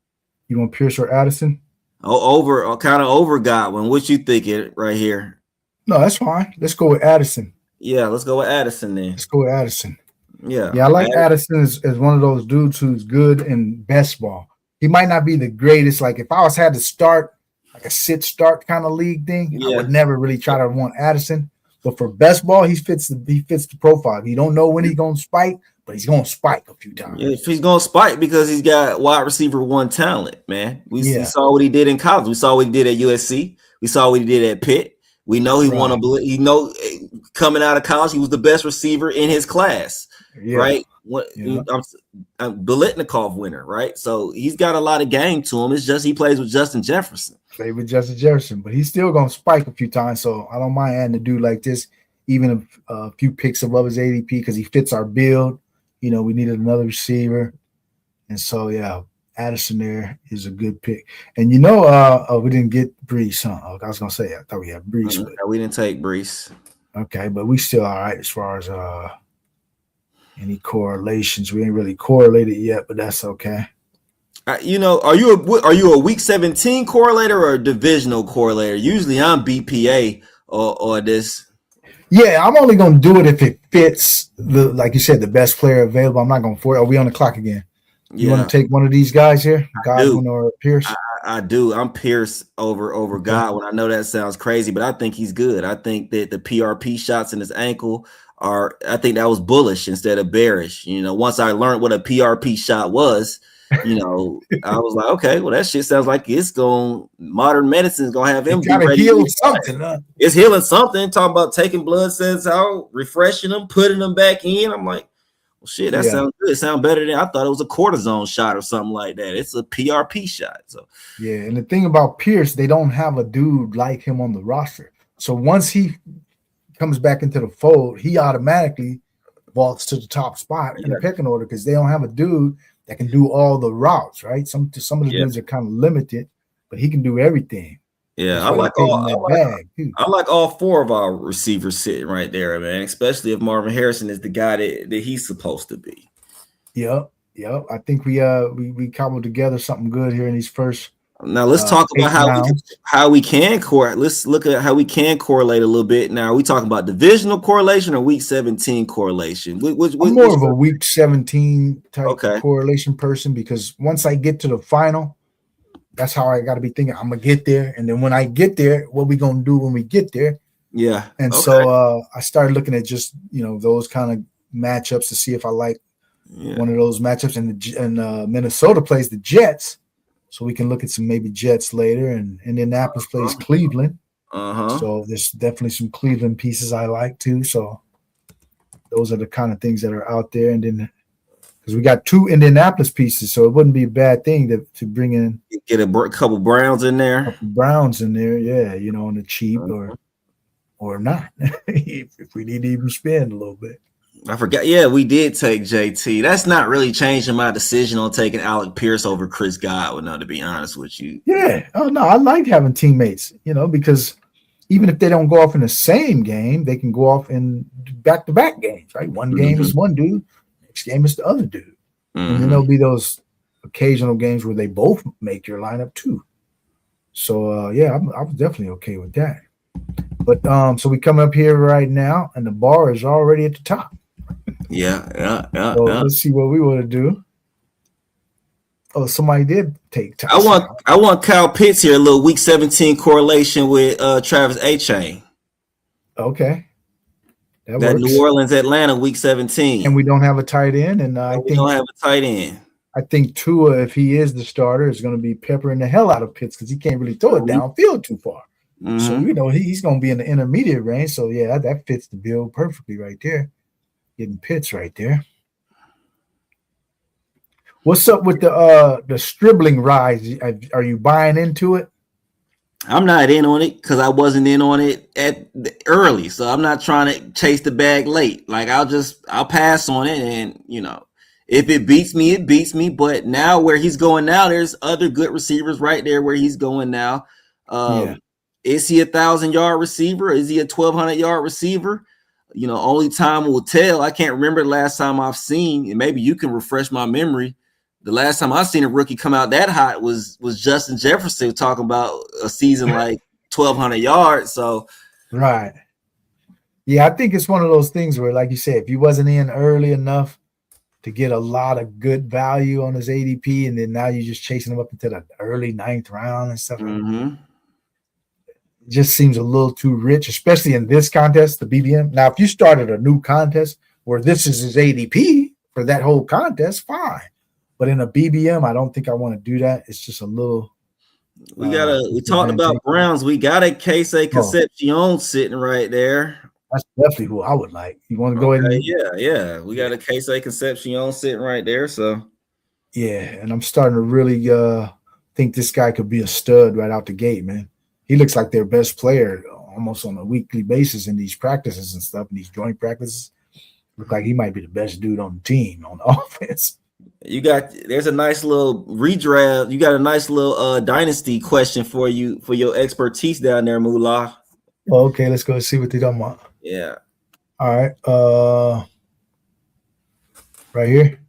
You want Pierce or Addison? Kind of over Godwin. What you thinking right here? No, that's fine. Let's go with Addison. Yeah, let's go with Addison then. Let's go with Addison. Yeah, I like Addison as one of those dudes who's good in best ball. He might not be the greatest. Like if I had to start like a sit start kind of league thing, I would never really try to want Addison. But for best ball, he fits the profile. You don't know when he's gonna spike, but he's gonna spike a few times. Yeah, he's gonna spike because he's got wide receiver 1 talent, man. We saw what he did in college. We saw what he did at USC. We saw what he did at Pitt. We know he won coming out of college, he was the best receiver in his class, right? I'm Biletnikoff winner, right? So he's got a lot of game to him. It's just he plays with Justin Jefferson. But he's still gonna spike a few times. So I don't mind adding a dude like this, even a few picks above his ADP because he fits our build. You know, we needed another receiver, and so Addison there is a good pick. And we didn't get Brees, huh? I was gonna say I thought we had Brees. But we didn't take Brees. Okay, but we still all right as far as any correlations. We ain't really correlated yet, but that's okay. Are you a week 17 correlator or a divisional correlator? Usually I'm BPA or this. Yeah, I'm only gonna do it if it fits like you said, the best player available. I'm not gonna force. Are we on the clock again? You want to take one of these guys here, Godwin or Pierce? I do. I'm Pierce over Godwin. I know that sounds crazy, but I think he's good. I think that the PRP shots in his ankle I think that was bullish instead of bearish. You know, once I learned what a PRP shot was, I was like, okay, well, that shit sounds like modern medicine is going to have him be ready. Heal something, huh? It's healing something. Talking about taking blood cells out, refreshing them, putting them back in. I'm like, Well, shit, that sounds good. It sounds better than I thought it was a cortisone shot or something like that. It's a PRP shot. So yeah, and the thing about Pierce, they don't have a dude like him on the roster. So once he comes back into the fold, he automatically vaults to the top spot in the pecking order because they don't have a dude that can do all the routes, right? Some of the dudes are kind of limited, but he can do everything. Yeah, I like all four of our receivers sitting right there, man. Especially if Marvin Harrison is the guy that he's supposed to be. Yep. I think we cobbled together something good here in these first. Now let's talk about how we can correlate. Let's look at how we can correlate a little bit. Now, are we talking about divisional correlation or week 17 correlation? I'm more of a week 17 type correlation person because once I get to the final, that's how I got to be thinking. I'm gonna get there, and then when I get there, what we gonna do when we get there? Yeah. And so I started looking at just those kind of matchups to see if I like one of those matchups. And Minnesota plays the Jets, so we can look at some maybe Jets later. And Indianapolis plays Cleveland. So there's definitely some Cleveland pieces I like too. So those are the kind of things that are out there. And then because we got 2 Indianapolis pieces, so it wouldn't be a bad thing to bring in. Get a couple Browns in there. Yeah, on the cheap or not. if we need to even spend a little bit. I forgot. Yeah, we did take JT. That's not really changing my decision on taking Alec Pierce over Chris Godwin, to be honest with you. Yeah. Oh, no, I like having teammates, because even if they don't go off in the same game, they can go off in back-to-back games, right? One game is one dude. Next game is the other dude. And then there'll be those occasional games where they both make your lineup too. So I was definitely okay with that. But so we come up here right now, and the bar is already at the top. So let's see what we want to do. Oh, somebody did take time. I want Kyle Pitts here, a little week 17 correlation with Travis Etienne. Okay. That New Orleans Atlanta week 17. And we don't have a tight end, and we don't have a tight end. I think Tua, if he is the starter, is going to be peppering the hell out of Pitts because he can't really throw it downfield too far. So he's going to be in the intermediate range. So yeah, that fits the bill perfectly right there. Getting Pitts right there. What's up with the Stribling rise? Are you buying into it? I'm not in on it because I wasn't in on it early, so I'm not trying to chase the bag late. Like I'll pass on it, and if it beats me, it beats me. But now where he's going now, there's other good receivers right there where he's going now. Is he 1,000-yard receiver? Is he a 1,200-yard receiver? Only time will tell. I can't remember the last time I've seen, and maybe you can refresh my memory. The last time I seen a rookie come out that hot was Justin Jefferson talking about a season like 1,200 yards. So, right. Yeah, I think it's one of those things where, like you said, if he wasn't in early enough to get a lot of good value on his ADP, and then now you're just chasing him up into the early 9th round and stuff like that. It just seems a little too rich, especially in this contest, the BBM. Now, if you started a new contest where this is his ADP for that whole contest, fine. But in a BBM, I don't think I want to do that. It's just a little. We talked about Browns. We got a Kelce Concepcion sitting right there. That's definitely who I would like. You want to go ahead and yeah. We got a Kelce Concepcion sitting right there. So yeah, and I'm starting to really think this guy could be a stud right out the gate, man. He looks like their best player almost on a weekly basis in these practices and stuff, in these joint practices. Look like he might be the best dude on the team on offense. There's a nice little redraft. You got a nice little dynasty question for you for your expertise down there, Moolah. Okay, let's go see what they talking about. Yeah. All right. Right here.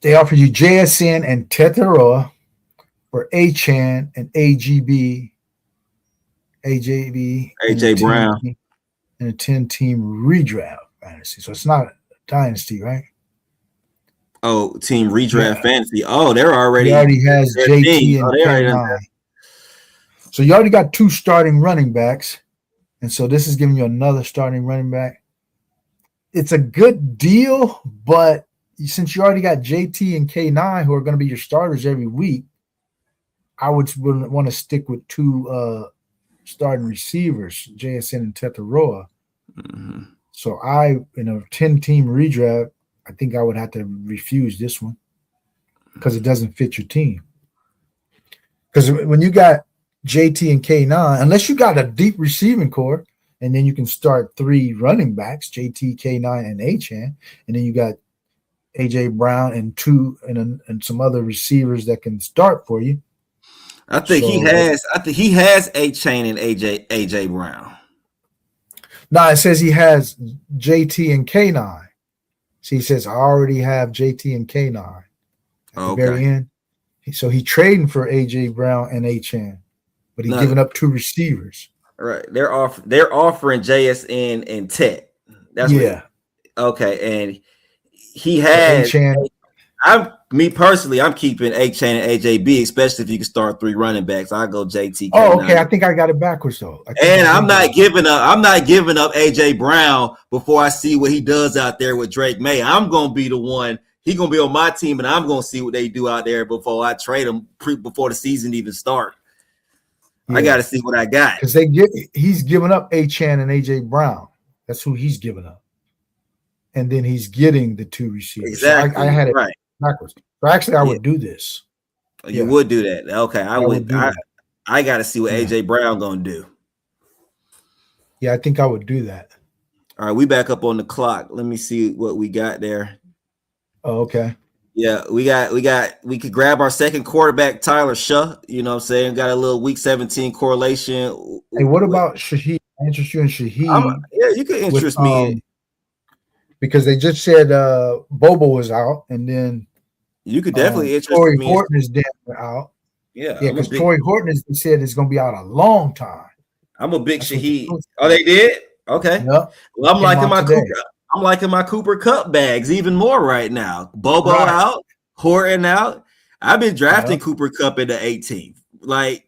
They offered you JSN and Tetaroa for Achan and AJB AJ Brown in a 10-team redraft fantasy. So it's not a dynasty, right? Oh, team redraft fantasy. Oh, he already has JT and K9. So you already got 2 starting running backs, and so this is giving you another starting running back. It's a good deal, but since you already got JT and K9 who are going to be your starters every week, I would want to stick with 2 starting receivers, JSN and Tetaroa. So in a 10-team redraft, I think I would have to refuse this one because it doesn't fit your team. Because when you got JT and K9, unless you got a deep receiving core, and then you can start 3 running backs, JT, K9, and Achane, and then you got AJ Brown and 2 and some other receivers that can start for you. I think he has Achane and AJ Brown. No, it says he has JT and K9. So he says I already have JT and K9 at the very end. So he trading for AJ Brown and Achane, but he's giving up 2 receivers. Right. They're offering JSN and Tet. That's okay. And he has Achane. Me personally, I'm keeping Achane and AJB, especially if you can start 3 running backs. I go JT. Oh, okay. I think I got it backwards though. And I'm not giving up AJ Brown before I see what he does out there with Drake May. I'm gonna be the one. He's gonna be on my team, and I'm gonna see what they do out there before I trade him before the season even starts. Yeah. I got to see what I got because he's giving up Achane and AJ Brown. That's who he's giving up, and then he's getting the 2 receivers. Exactly. So I had it backwards. So actually, I would do this. You would do that. Okay, I would. I got to see what AJ Brown gonna do. Yeah, I think I would do that. All right, we back up on the clock. Let me see what we got there. Oh, okay. Yeah, we could grab our second quarterback, Tyler Shuh. You know what I'm saying? Got a little week 17 correlation. Hey, what about Shaheed? I interest you in Shaheed. Yeah, you can interest me in. Because they just said Bobo was out, and then you could definitely interest Torrey me. Horton is definitely out. Yeah, because Torrey Horton said it's going to be out a long time. I'm a big Shaheed. Oh, they did? Okay. Yep. Well, I'm liking my Cooper. I'm liking my Cooper Cup bags even more right now. Bobo out, Horton out. I've been drafting Cooper Cup in the 18th.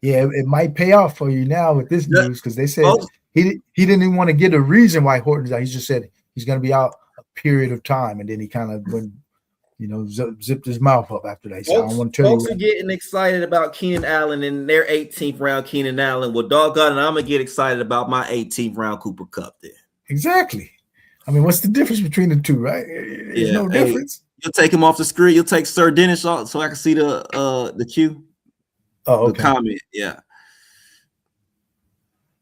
It might pay off for you now with this news because they said he didn't even want to get a reason why Horton's out. He just said he's going to be out a period of time, and then he kind of went, zipped his mouth up after that. So I don't want to tell you. Folks are getting excited about Keenan Allen in their 18th round. Keenan Allen. Well, doggone it, I'm gonna get excited about my 18th round Cooper Cup then. Exactly. I mean, what's the difference between the two, right? There's no difference. You'll take him off the screen. You'll take Sir Dennis off so I can see the cue. Oh, okay. The comment. Yeah.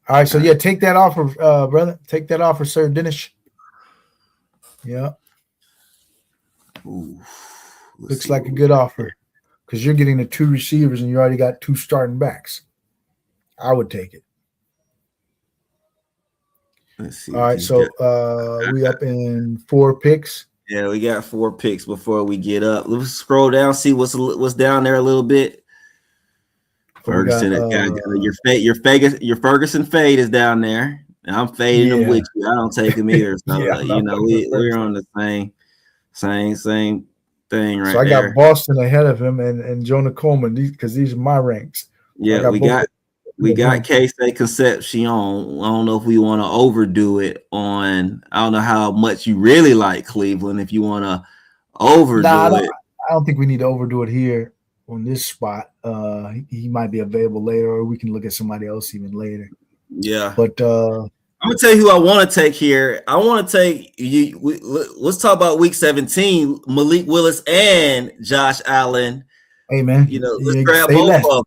All right. So take that offer, brother. Take that offer, Sir Dennis. Yeah. Ooh, looks like a good offer because you're getting the 2 receivers and you already got 2 starting backs. I would take it. Let's see. All right, so we up in 4 picks. Yeah, we got 4 picks before we get up. Let's scroll down, see what's down there a little bit. Ferguson, your Ferguson fade is down there. And I'm fading them with you. I don't take them either. So we're on the same thing right there. So I got Boston ahead of him and Jonah Coleman because these are my ranks. Yeah, we got Kelce Concepcion. I don't know if we want to overdo it on. I don't know how much you really like Cleveland. If you want to overdo it, I don't think we need to overdo it here on this spot. He might be available later, or we can look at somebody else even later. Yeah, but I'm gonna tell you who I want to take here. I want to take you. Let's talk about Week 17. Malik Willis and Josh Allen. Hey man, let's grab both of them.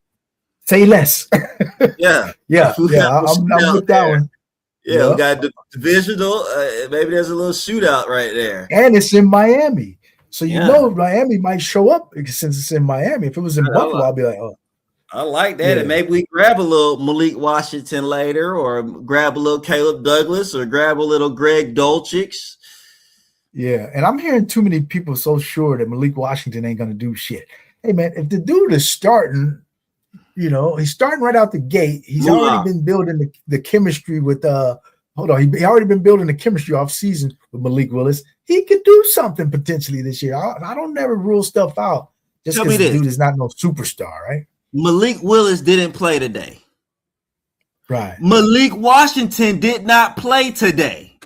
Say less. Yeah. I'm with that one. Yeah, we got the divisional. Maybe there's a little shootout right there. And it's in Miami. So Miami might show up since it's in Miami. If it was in Buffalo, I'll be like, oh. I like that. Yeah. And maybe we grab a little Malik Washington later, or grab a little Caleb Douglas, or grab a little Greg Dulcich. Yeah, and I'm hearing too many people so sure that Malik Washington ain't going to do shit. Hey, man, if the dude is starting, he's starting right out the gate. He's already been building the chemistry with he already been building the chemistry off season with Malik Willis. He could do something potentially this year. I don't never rule stuff out just because the dude is not no superstar, right? Malik Willis didn't play today. Right. Malik Washington did not play today.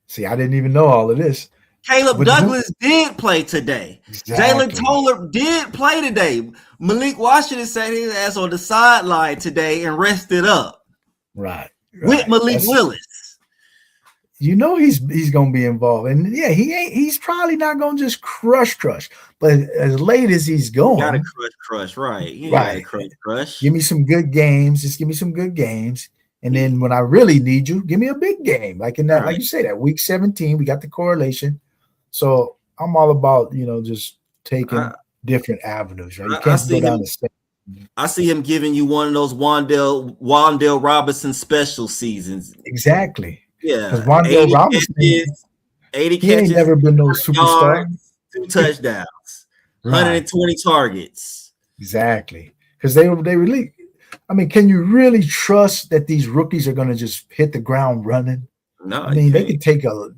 See, I didn't even know all of this. Caleb Douglas did play today. Exactly. Jalen Toller did play today. Malik Washington sat his ass on the sideline today and rested up. Right. With Malik Willis. you know he's gonna be involved, and yeah, he's probably not gonna just crush, but as late as he's going, you gotta crush, right? You right. gotta crush. Give me some good games. Just give me some good games, and then when I really need you, give me a big game, like in that, Right. like you say, that week 17, we got the correlation. So I'm all about just taking different avenues, right? You can't go down the same. I see him giving you one of those Wandale Robinson special seasons. Exactly. Yeah, because Wandale Robinson, 80 he catches, ain't never been no superstar. Yards, 2 touchdowns, Right. 120 targets. Exactly. Because they really, I mean, can you really trust that these rookies are going to just hit the ground running? No, I mean, they could take some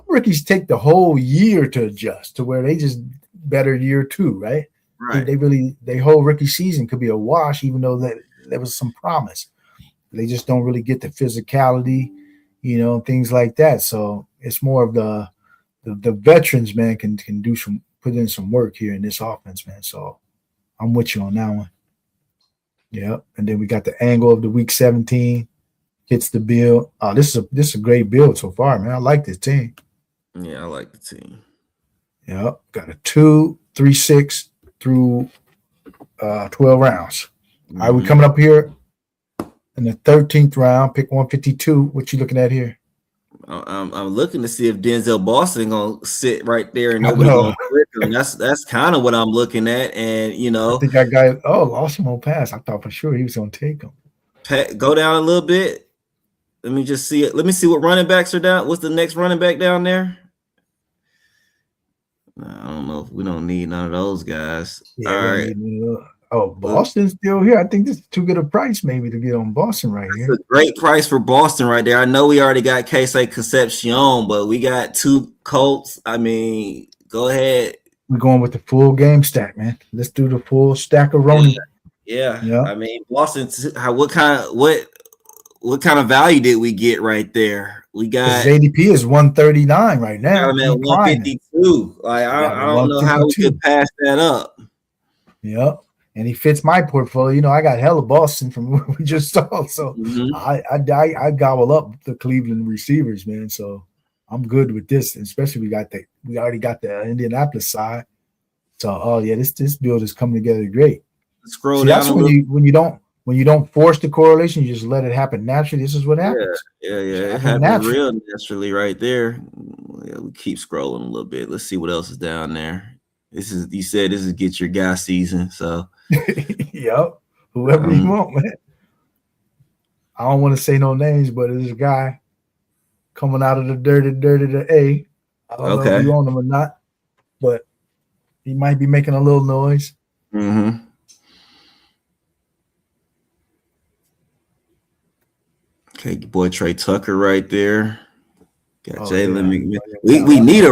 rookies take the whole year to adjust to where they just better year 2, right? Right. They whole rookie season could be a wash, even though there was some promise. They just don't really get the physicality, things like that. So it's more of the veterans, man, can put in some work here in this offense, man. So I'm with you on that one. Yep. And then we got the angle of the week 17 hits the build. This is a great build so far, man. I like this team. Yeah, I like the team. Yep. Got a 2, 3, 6 through 12 rounds. All right, we coming up here in the 13th round, pick 152. What you looking at here? I'm looking to see if Denzel Boston gonna sit right there and nobody gonna click him. That's kind of what I'm looking at, and I think that guy. Lost him on pass. I thought for sure he was gonna take him. Go down a little bit. Let me just see it. Let me see what running backs are down. What's the next running back down there? I don't know if we don't need none of those guys. Yeah, all right. Boston's still here. I think this is too good a price maybe to get on Boston right here. It's a great price for Boston right there. I know we already got Kelce Concepcion, but we got 2 Colts. I mean, go ahead. We're going with the full game stack, man. Let's do the full stack of Roney. Yeah. I mean, Boston. What kind of value did we get right there? We got his ADP is 139 right now. I'm at 152. Like I don't know how we could pass that up. Yep. And he fits my portfolio. I got hella Boston from what we just saw. So I gobble up the Cleveland receivers, man. So I'm good with this. And especially we already got the Indianapolis side. So this build is coming together great. Scroll down. That's when you don't force the correlation, you just let it happen naturally. This is what happens. Yeah. It happens real naturally right there. Yeah, we keep scrolling a little bit. Let's see what else is down there. You said this is get your guy season, so yep. Whoever you want, man. I don't want to say no names, but there's a guy coming out of the dirty to A. I don't know if you own him or not, but he might be making a little noise. Mm-hmm. Okay, boy, Trey Tucker right there. Got Jalen McMillan. We need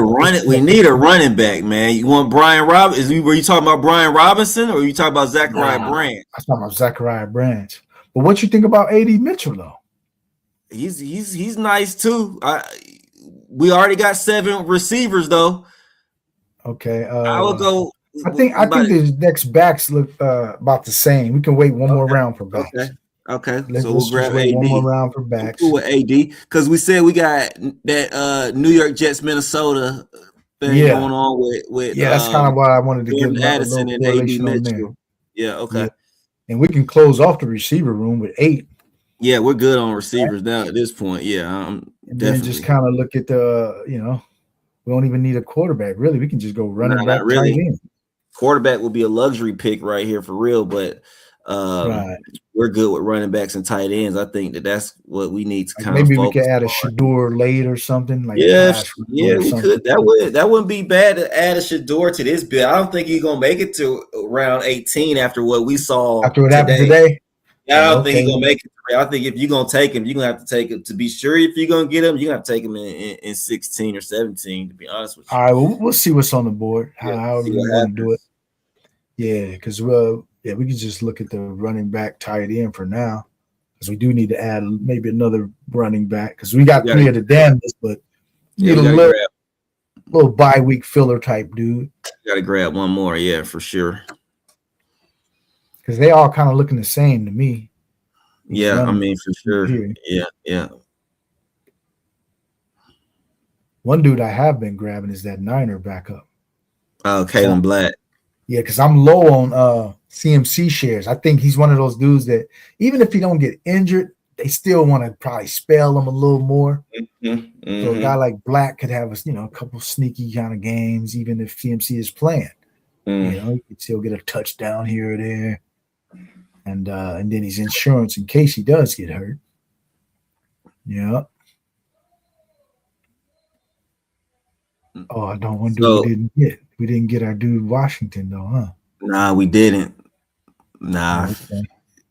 a running back, man. You want Brian Robinson? Were you talking about Brian Robinson, or were you talking about Zachariah Branch? I'm talking about Zachariah Branch. But what you think about AD Mitchell though? He's nice too. We already got 7 receivers though. Okay. I would go. I think the next backs look about the same. We can wait one more round for backs. Okay. So we'll grab AD. One more round for backs. Cool with AD because we said we got that New York Jets Minnesota thing going on with that's kind of why I wanted to get Addison and AD Mitchell. Yeah. Okay. Yeah. And we can close off the receiver room with 8. Yeah, we're good on receivers now at this point. Yeah, and then just kind of look at we don't even need a quarterback really. We can just go running back. Really. Quarterback will be a luxury pick right here for real, but we're good with running backs and tight ends. I think that's what we need to kind of maybe we could add a Shador late or something. We could. That wouldn't be bad to add a Shador to this build. I don't think he's gonna make it to round 18 after what we saw. After what happened today. Yeah, I don't think he's gonna make it. I think if you're gonna take him, you're gonna have to take him to be sure. If you're gonna get him, you're gonna have to take him in 16 or 17. To be honest with you. All right, we'll see what's on the board. However we want to do it. Yeah, because we can just look at the running back tight end for now, because we do need to add maybe another running back because we got 3 of the damnedest, but need a little bye week filler type dude. Got to grab one more, for sure. Because they all kind of looking the same to me. Yeah, I mean for sure. Yeah. One dude I have been grabbing is that Niner backup. Oh, Kalen Black. Yeah, because I'm low on CMC shares. I think he's one of those dudes that even if he don't get injured, they still want to probably spell him a little more. Mm-hmm. So a guy like Black could have a couple sneaky kind of games, even if CMC is playing. He could still get a touchdown here or there, and then he's insurance in case he does get hurt. Yeah. Oh, I don't wonder we didn't get. We didn't get our dude Washington though, huh? Nah, we didn't. Nah. Okay.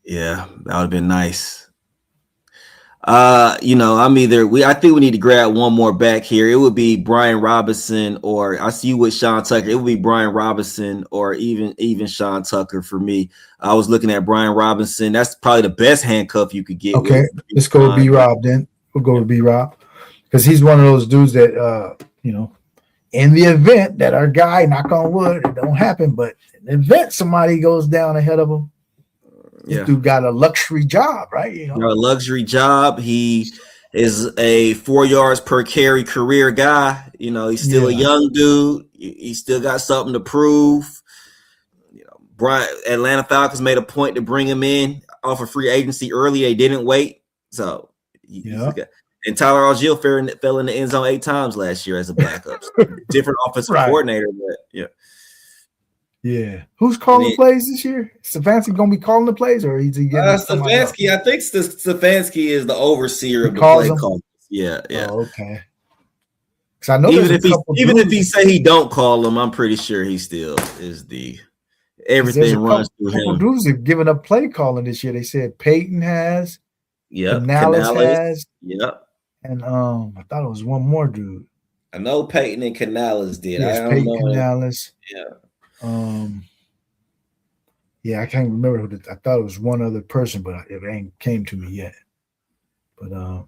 Yeah, that would have been nice. I think we need to grab one more back here. It would be Brian Robinson, or I see you with Sean Tucker. It would be Brian Robinson or even Sean Tucker for me. I was looking at Brian Robinson. That's probably the best handcuff you could get. Okay, let's go with B-Rob then. We'll go with B-Rob because he's one of those dudes that in the event that our guy, knock on wood, it don't happen, but in the event somebody goes down ahead of him, this dude got a luxury job, right? A luxury job. He is a 4 yards per carry career guy. He's still a young dude. He still got something to prove. Atlanta Falcons made a point to bring him in off of free agency early. They didn't wait. So, and Tyler Algier fell in the end zone 8 times last year as a backup. Different offensive coordinator, but yeah. Yeah. Who's calling plays this year? Stefanski going to be calling the plays, or is he getting Stefanski? I think Stefanski is the overseer of the play call. Yeah. Oh, okay. Because I know even if he say he don't call them, I'm pretty sure he still is the everything runs through him. Dudes are giving up play calling this year. They said Peyton has. Canales has. Yep. And I thought it was one more dude. I know Peyton and Canales did. Yes, Peyton Canales. Yeah. I can't remember I thought it was one other person, but it ain't came to me yet. But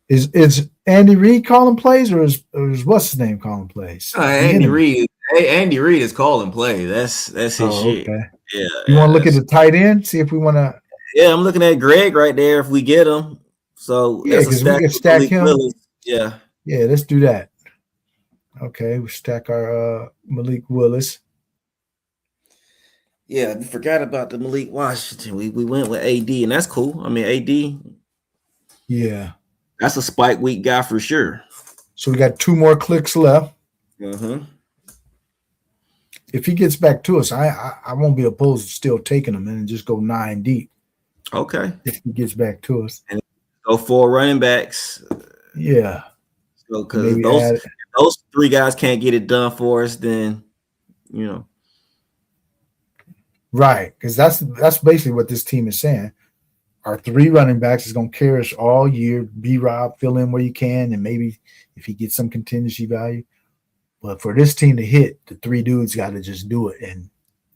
is Andy Reid calling plays, or is what's his name calling plays? Andy Reid. Hey, Andy Reid is calling play. That's his shit. Okay. Yeah. You want to look at the tight end, see if we want to. Yeah, I'm looking at Greg right there. If we get him, so because we can stack him. Willis. Yeah. Let's do that. Okay, we stack our Malik Willis. Yeah, we forgot about the Malik Washington. We went with AD, and that's cool. I mean, AD. Yeah, that's a spike week guy for sure. So we got 2 more clicks left. Mm-hmm. If he gets back to us, I won't be opposed to still taking him and just go 9 deep. Okay. If he gets back to us, and go 4 running backs. Yeah. So because those 3 guys can't get it done for us, then right? Because that's basically what this team is saying. Our 3 running backs is going to carry us all year. B-Rob, fill in where you can, and maybe if he gets some contingency value. But for this team to hit, the 3 dudes got to just do it, and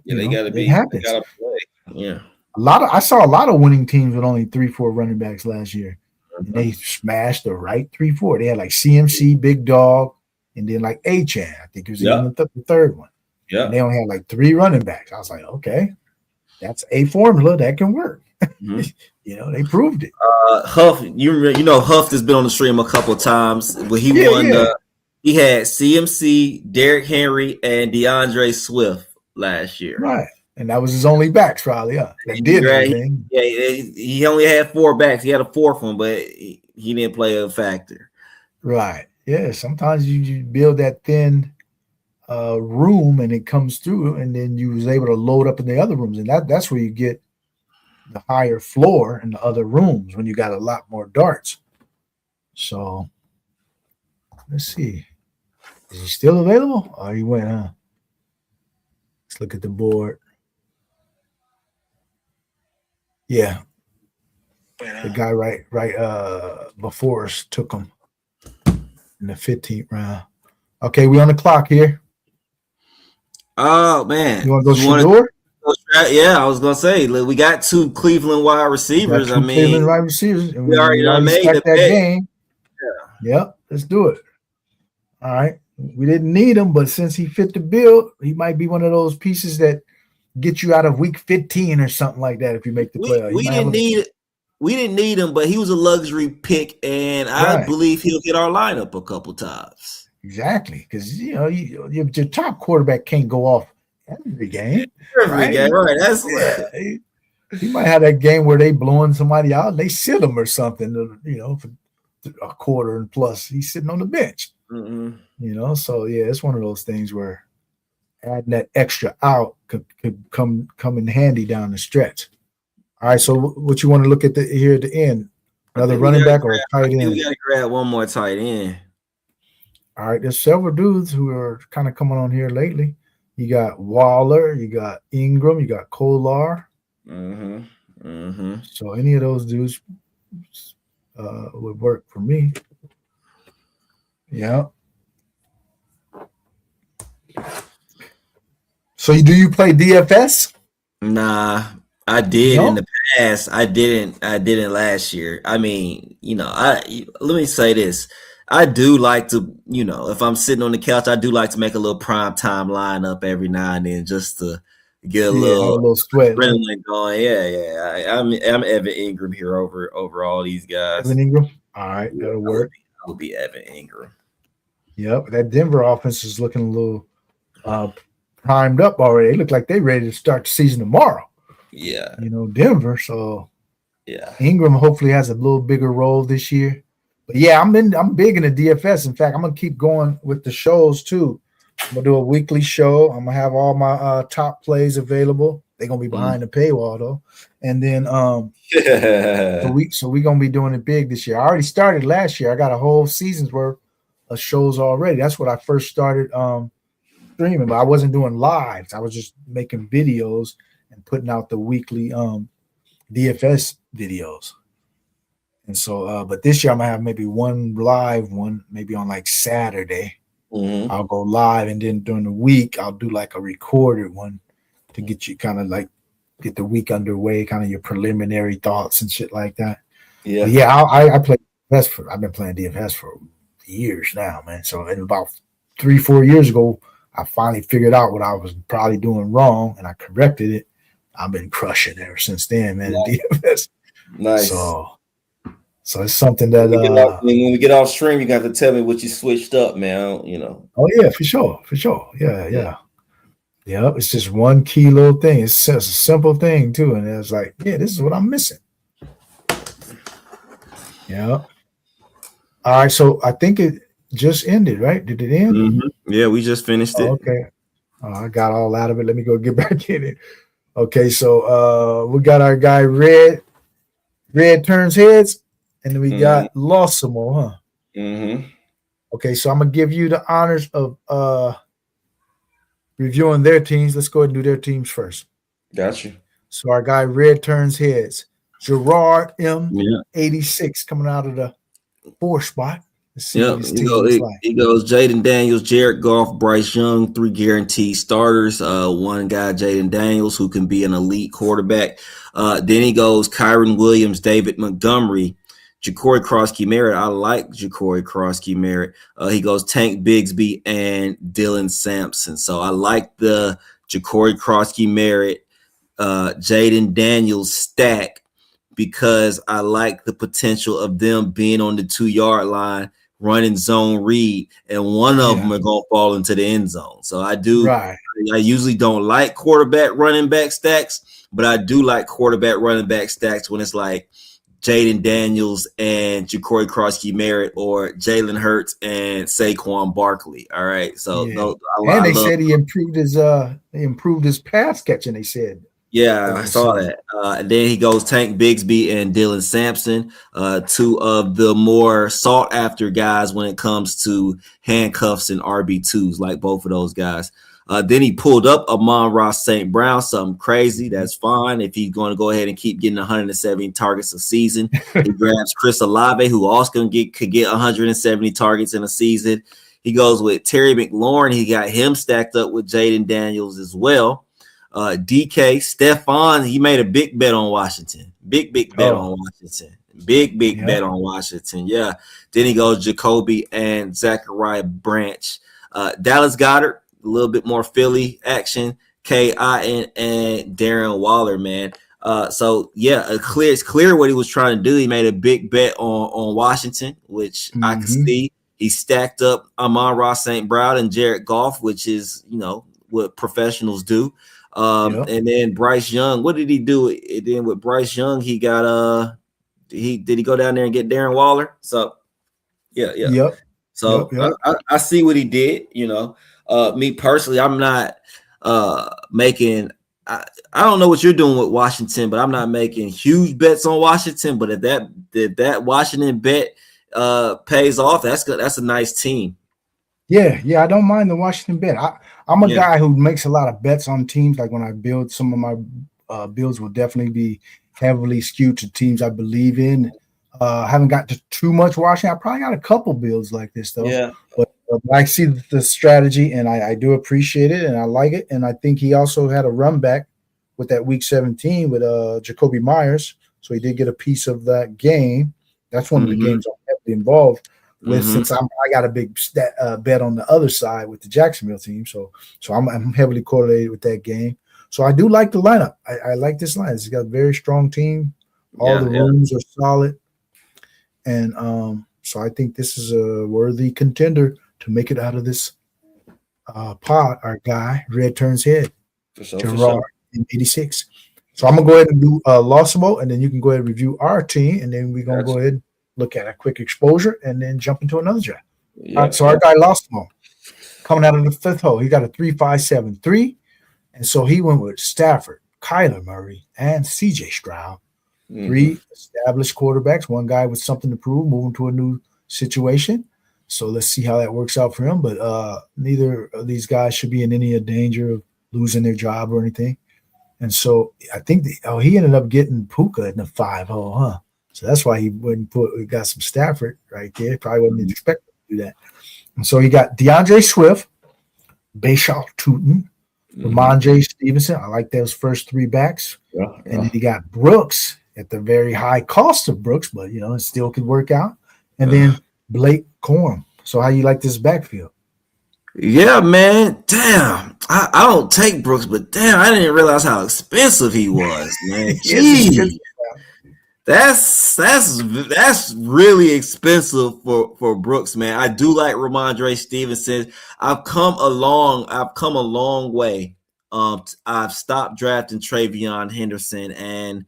they got to be. It happens. They got to play. Yeah. I saw a lot of winning teams with only 3-4 running backs last year. And they smashed the right 3-4. They had like CMC, Big Dog, and then like A-Chan. I think it was the third one. Yeah. And they only had like 3 running backs. I was like, okay, that's a formula that can work. Mm-hmm. They proved it. Huff, Huff has been on the stream a couple of times, but he won. He had CMC, Derrick Henry, and DeAndre Swift last year. Right. And that was his only backs, probably. Yeah. He only had 4 backs. He had a 4th one, but he didn't play a factor. Right. Yeah. Sometimes you build that thin room and it comes through, and then you was able to load up in the other rooms. And that's where you get the higher floor in the other rooms when you got a lot more darts. So let's see. Is he still available? Oh, he went, huh? Let's look at the board. Yeah. The guy right before us took him in the 15th round. Okay, we on the clock here. Oh, man. You want to go Shador? Yeah, I was going to say, we got 2 Cleveland wide receivers. Cleveland wide receivers. And we already made that game. Yeah. Yep, let's do it. All right. We didn't need him, but since he fit the bill, he might be one of those pieces that get you out of week 15 or something like that if you make the playoff. we didn't need him, but he was a luxury pick, and I believe he'll hit our lineup a couple times. Exactly, because your top quarterback can't go off every game. Every game, right? That's he might have that game where they blowing somebody out and they sit him or something, for a quarter and plus. He's sitting on the bench. Mm-hmm. So yeah, it's one of those things where adding that extra out could come in handy down the stretch. All right, so what you want to look at here at the end? Another running back or a tight end? We got to grab one more tight end. All right, there's several dudes who are kind of coming on here lately. You got Waller, you got Ingram, you got Kolar. So any of those dudes would work for me. Yeah. So do you play DFS? Nah, I did in the past. I didn't last year. I mean, let me say this. I do like to, if I'm sitting on the couch, I do like to make a little prime time lineup every now and then just to get a little sweat going. Yeah. I'm Evan Ingram here over all these guys. Evan Ingram? All right, that'll work. I would be Evan Ingram. Yep, that Denver offense is looking a little primed up already. They look like they're ready to start the season tomorrow. Yeah. Denver. So yeah, Ingram hopefully has a little bigger role this year. But yeah, I'm big in the DFS. In fact, I'm gonna keep going with the shows too. I'm gonna do a weekly show. I'm gonna have all my top plays available. They're gonna be behind the paywall though. And then so we're gonna be doing it big this year. I already started last year. I got a whole season's worth of shows already. That's what I first started streaming, but I wasn't doing lives. I was just making videos and putting out the weekly DFS videos. And so, but this year I'm gonna have maybe one live, one maybe on like Saturday. I'll go live, and then during the week I'll do like a recorded one to get you kind of like get the week underway, kind of your preliminary thoughts and shit like that. Yeah, but yeah. I play DFS I've been playing DFS for years now, man. So in about 3-4 years ago, I finally figured out what I was probably doing wrong, and I corrected it. I've been crushing ever since then, man. Nice. DFS. Nice. So it's something that when we get off stream, you got to tell me what you switched up, man. Oh yeah, for sure. Yeah. It's just one key little thing. It's a simple thing too, and it's like, yeah, this is what I'm missing. Yeah. All right, so I think it just ended, right? Did it end? Yeah, we just finished it. Okay. I got all out of it. Let me go get back in it. Okay, so we got our guy Red. Red turns heads. And then we got Lawsimo, huh? Okay, so I'm gonna give you the honors of reviewing their teams. Let's go ahead and do their teams first. Got you. So our guy Red turns heads. Gerard M86 coming out of the 4th spot. Let's see what his team looks like. He goes Jaden Daniels, Jared Goff, Bryce Young, 3 guaranteed starters. One guy, Jaden Daniels, who can be an elite quarterback. Then he goes Kyron Williams, David Montgomery, Ja'Cory Cross-Merritt. I like Ja'Cory Cross-Merritt. He goes Tank Bigsby and Dylan Sampson. So I like the Ja'Cory Cross-Merritt, Jaden Daniels stack because I like the potential of them being on the 2-yard line, running zone read, and one of them are going to fall into the end zone. So I do. Right. I usually don't like quarterback running back stacks, but I do like quarterback running back stacks when it's like Jaden Daniels and Ja'Cory Cross-Merritt or Jalen Hurts and Saquon Barkley. All right. So they said he improved his pass catching, they said. Yeah, I saw that. And then he goes Tank Bigsby and Dylan Sampson, 2 of the more sought after guys when it comes to handcuffs and RB2s, like both of those guys. Then he pulled up Amon-Ra St. Brown, something crazy. That's fine if he's going to go ahead and keep getting 170 targets a season. He grabs Chris Olave, who also could get 170 targets in a season. He goes with Terry McLaurin. He got him stacked up with Jaden Daniels as well. DK Stephon, he made a big bet on Washington. Big bet on Washington. Big bet on Washington. Yeah. Then he goes Jacoby and Zachariah Branch. Dallas Goedert, a little bit more Philly action. K.I. and Darren Waller, man. So yeah, it's clear what he was trying to do. He made a big bet on Washington, which I can see. He stacked up Amon-Ra St. Brown and Jared Goff, which is, you know, what professionals do. And then Bryce Young, what did he do? And then with Bryce Young, he got he go down there and get Darren Waller. So yeah. So I see what he did. You know, me personally, I'm not making. I don't know what you're doing with Washington, but I'm not making huge bets on Washington. But if that Washington bet pays off, that's good. That's a nice team. Yeah, I don't mind the Washington bet. I'm a guy who makes a lot of bets on teams. Like when I build, some of my builds will definitely be heavily skewed to teams I believe in. I haven't got to too much Washington. I probably got a couple builds like this though. Yeah, but I see the strategy and I do appreciate it and I like it. And I think he also had a run back with that week 17 with Jacoby Myers, so he did get a piece of that game. That's one of the games I'm heavily involved with, since I got a big bet on the other side with the Jacksonville team. So I'm heavily correlated with that game. So I do like the lineup. I like this line. It's got a very strong team. All the rooms are solid. And so I think this is a worthy contender to make it out of this pot. Our guy, Red Turns Head, Gerard in 86. So I'm going to go ahead and do Lossable, and then you can go ahead and review our team, and then we're going to go ahead and look at a quick exposure and then jump into another draft. All right, so our guy Lossable, coming out of the fifth hole, he got a 3.573, and so he went with Stafford, Kyler Murray, and C.J. Stroud. 3 established quarterbacks, one guy with something to prove, moving to a new situation. So let's see how that works out for him. But neither of these guys should be in any danger of losing their job or anything. And so I think he ended up getting Puka in the 5 hole, huh? So that's why he got some Stafford right there. Probably wasn't expecting to do that. And so he got DeAndre Swift, Bashaw Tootin, Ramondre Stevenson. I like those first 3 backs. And then he got Brooks at the very high cost of Brooks, but you know, it still could work out. And then Blake Corum. So how you like this backfield? Yeah, man. Damn. I don't take Brooks, but damn, I didn't realize how expensive he was, man. Jeez. That's really expensive for Brooks, man. I do like Ramondre Stevenson. I've come a long way. I've stopped drafting Travion Henderson, and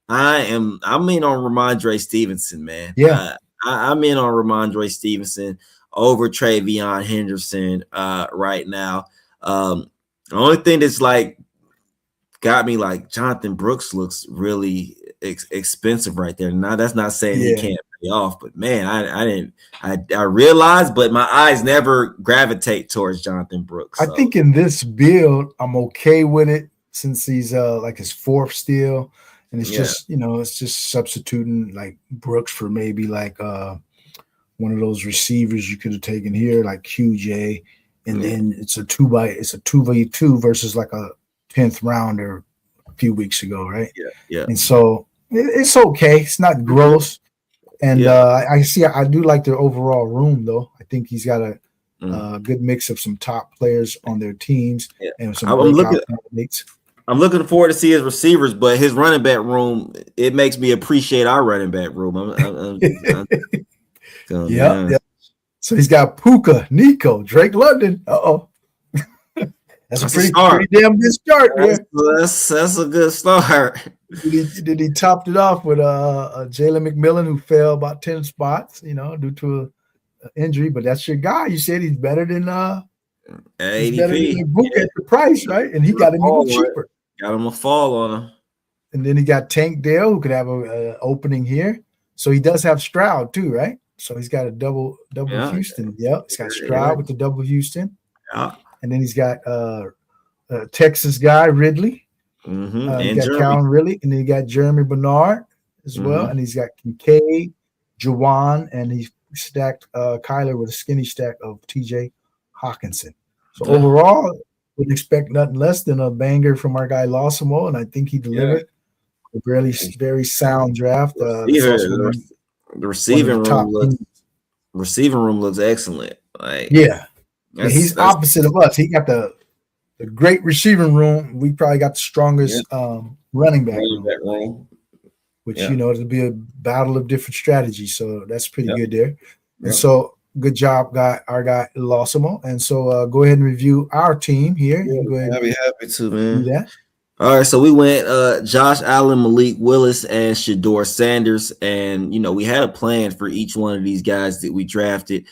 I'm in on Ramondre Stevenson, man. Yeah. I'm in on Ramondre Stevenson over Travion Henderson right now. The only thing that's like got me like Jonathan Brooks looks really expensive right there. Now that's not saying he can't pay off, but man, I realized, but my eyes never gravitate towards Jonathan Brooks. So. I think in this build, I'm okay with it since he's like his 4th steal. And it's just, you know, it's just substituting like Brooks for maybe like one of those receivers you could have taken here, like QJ. And then it's a 2v2 versus like a 10th rounder a few weeks ago, right? Yeah. And so it's okay. It's not gross. And I do like their overall room though. I think he's got a good mix of some top players on their teams and some mates. I'm looking forward to see his receivers, but his running back room, it makes me appreciate our running back room. Yeah. So he's got Puka, Nico, Drake London. That's a pretty damn good start, man. That's a good start. Then he topped it off with Jalen McMillan, who fell about 10 spots, you know, due to an injury. But that's your guy. You said he's better than Puka at the price, right? And he got him even cheaper. Got him a fall on him. And then he got Tank Dell, who could have an opening here. So he does have Stroud too, right? So he's got a double Houston. Yep, he's got Stroud with the double Houston. Yeah. And then he's got Texas guy Ridley. He got Calvin Ridley, and then he got Jeremy Bernard as well. And he's got Kincaid, Jawan, and he stacked Kyler with a skinny stack of TJ Hawkinson. So overall, wouldn't expect nothing less than a banger from our guy Lossimo, and I think he delivered a very sound draft. The receiving room looks excellent. Like he's opposite of us. He got the the great receiving room. We probably got the strongest running back room. Which, it'll be a battle of different strategies. So that's pretty good there. And so good job, our guy Losimo. And so go ahead and review our team here. Go ahead. I'd be happy to, man. Do that. All right, so we went Josh Allen, Malik Willis, and Shador Sanders. And, we had a plan for each one of these guys that we drafted.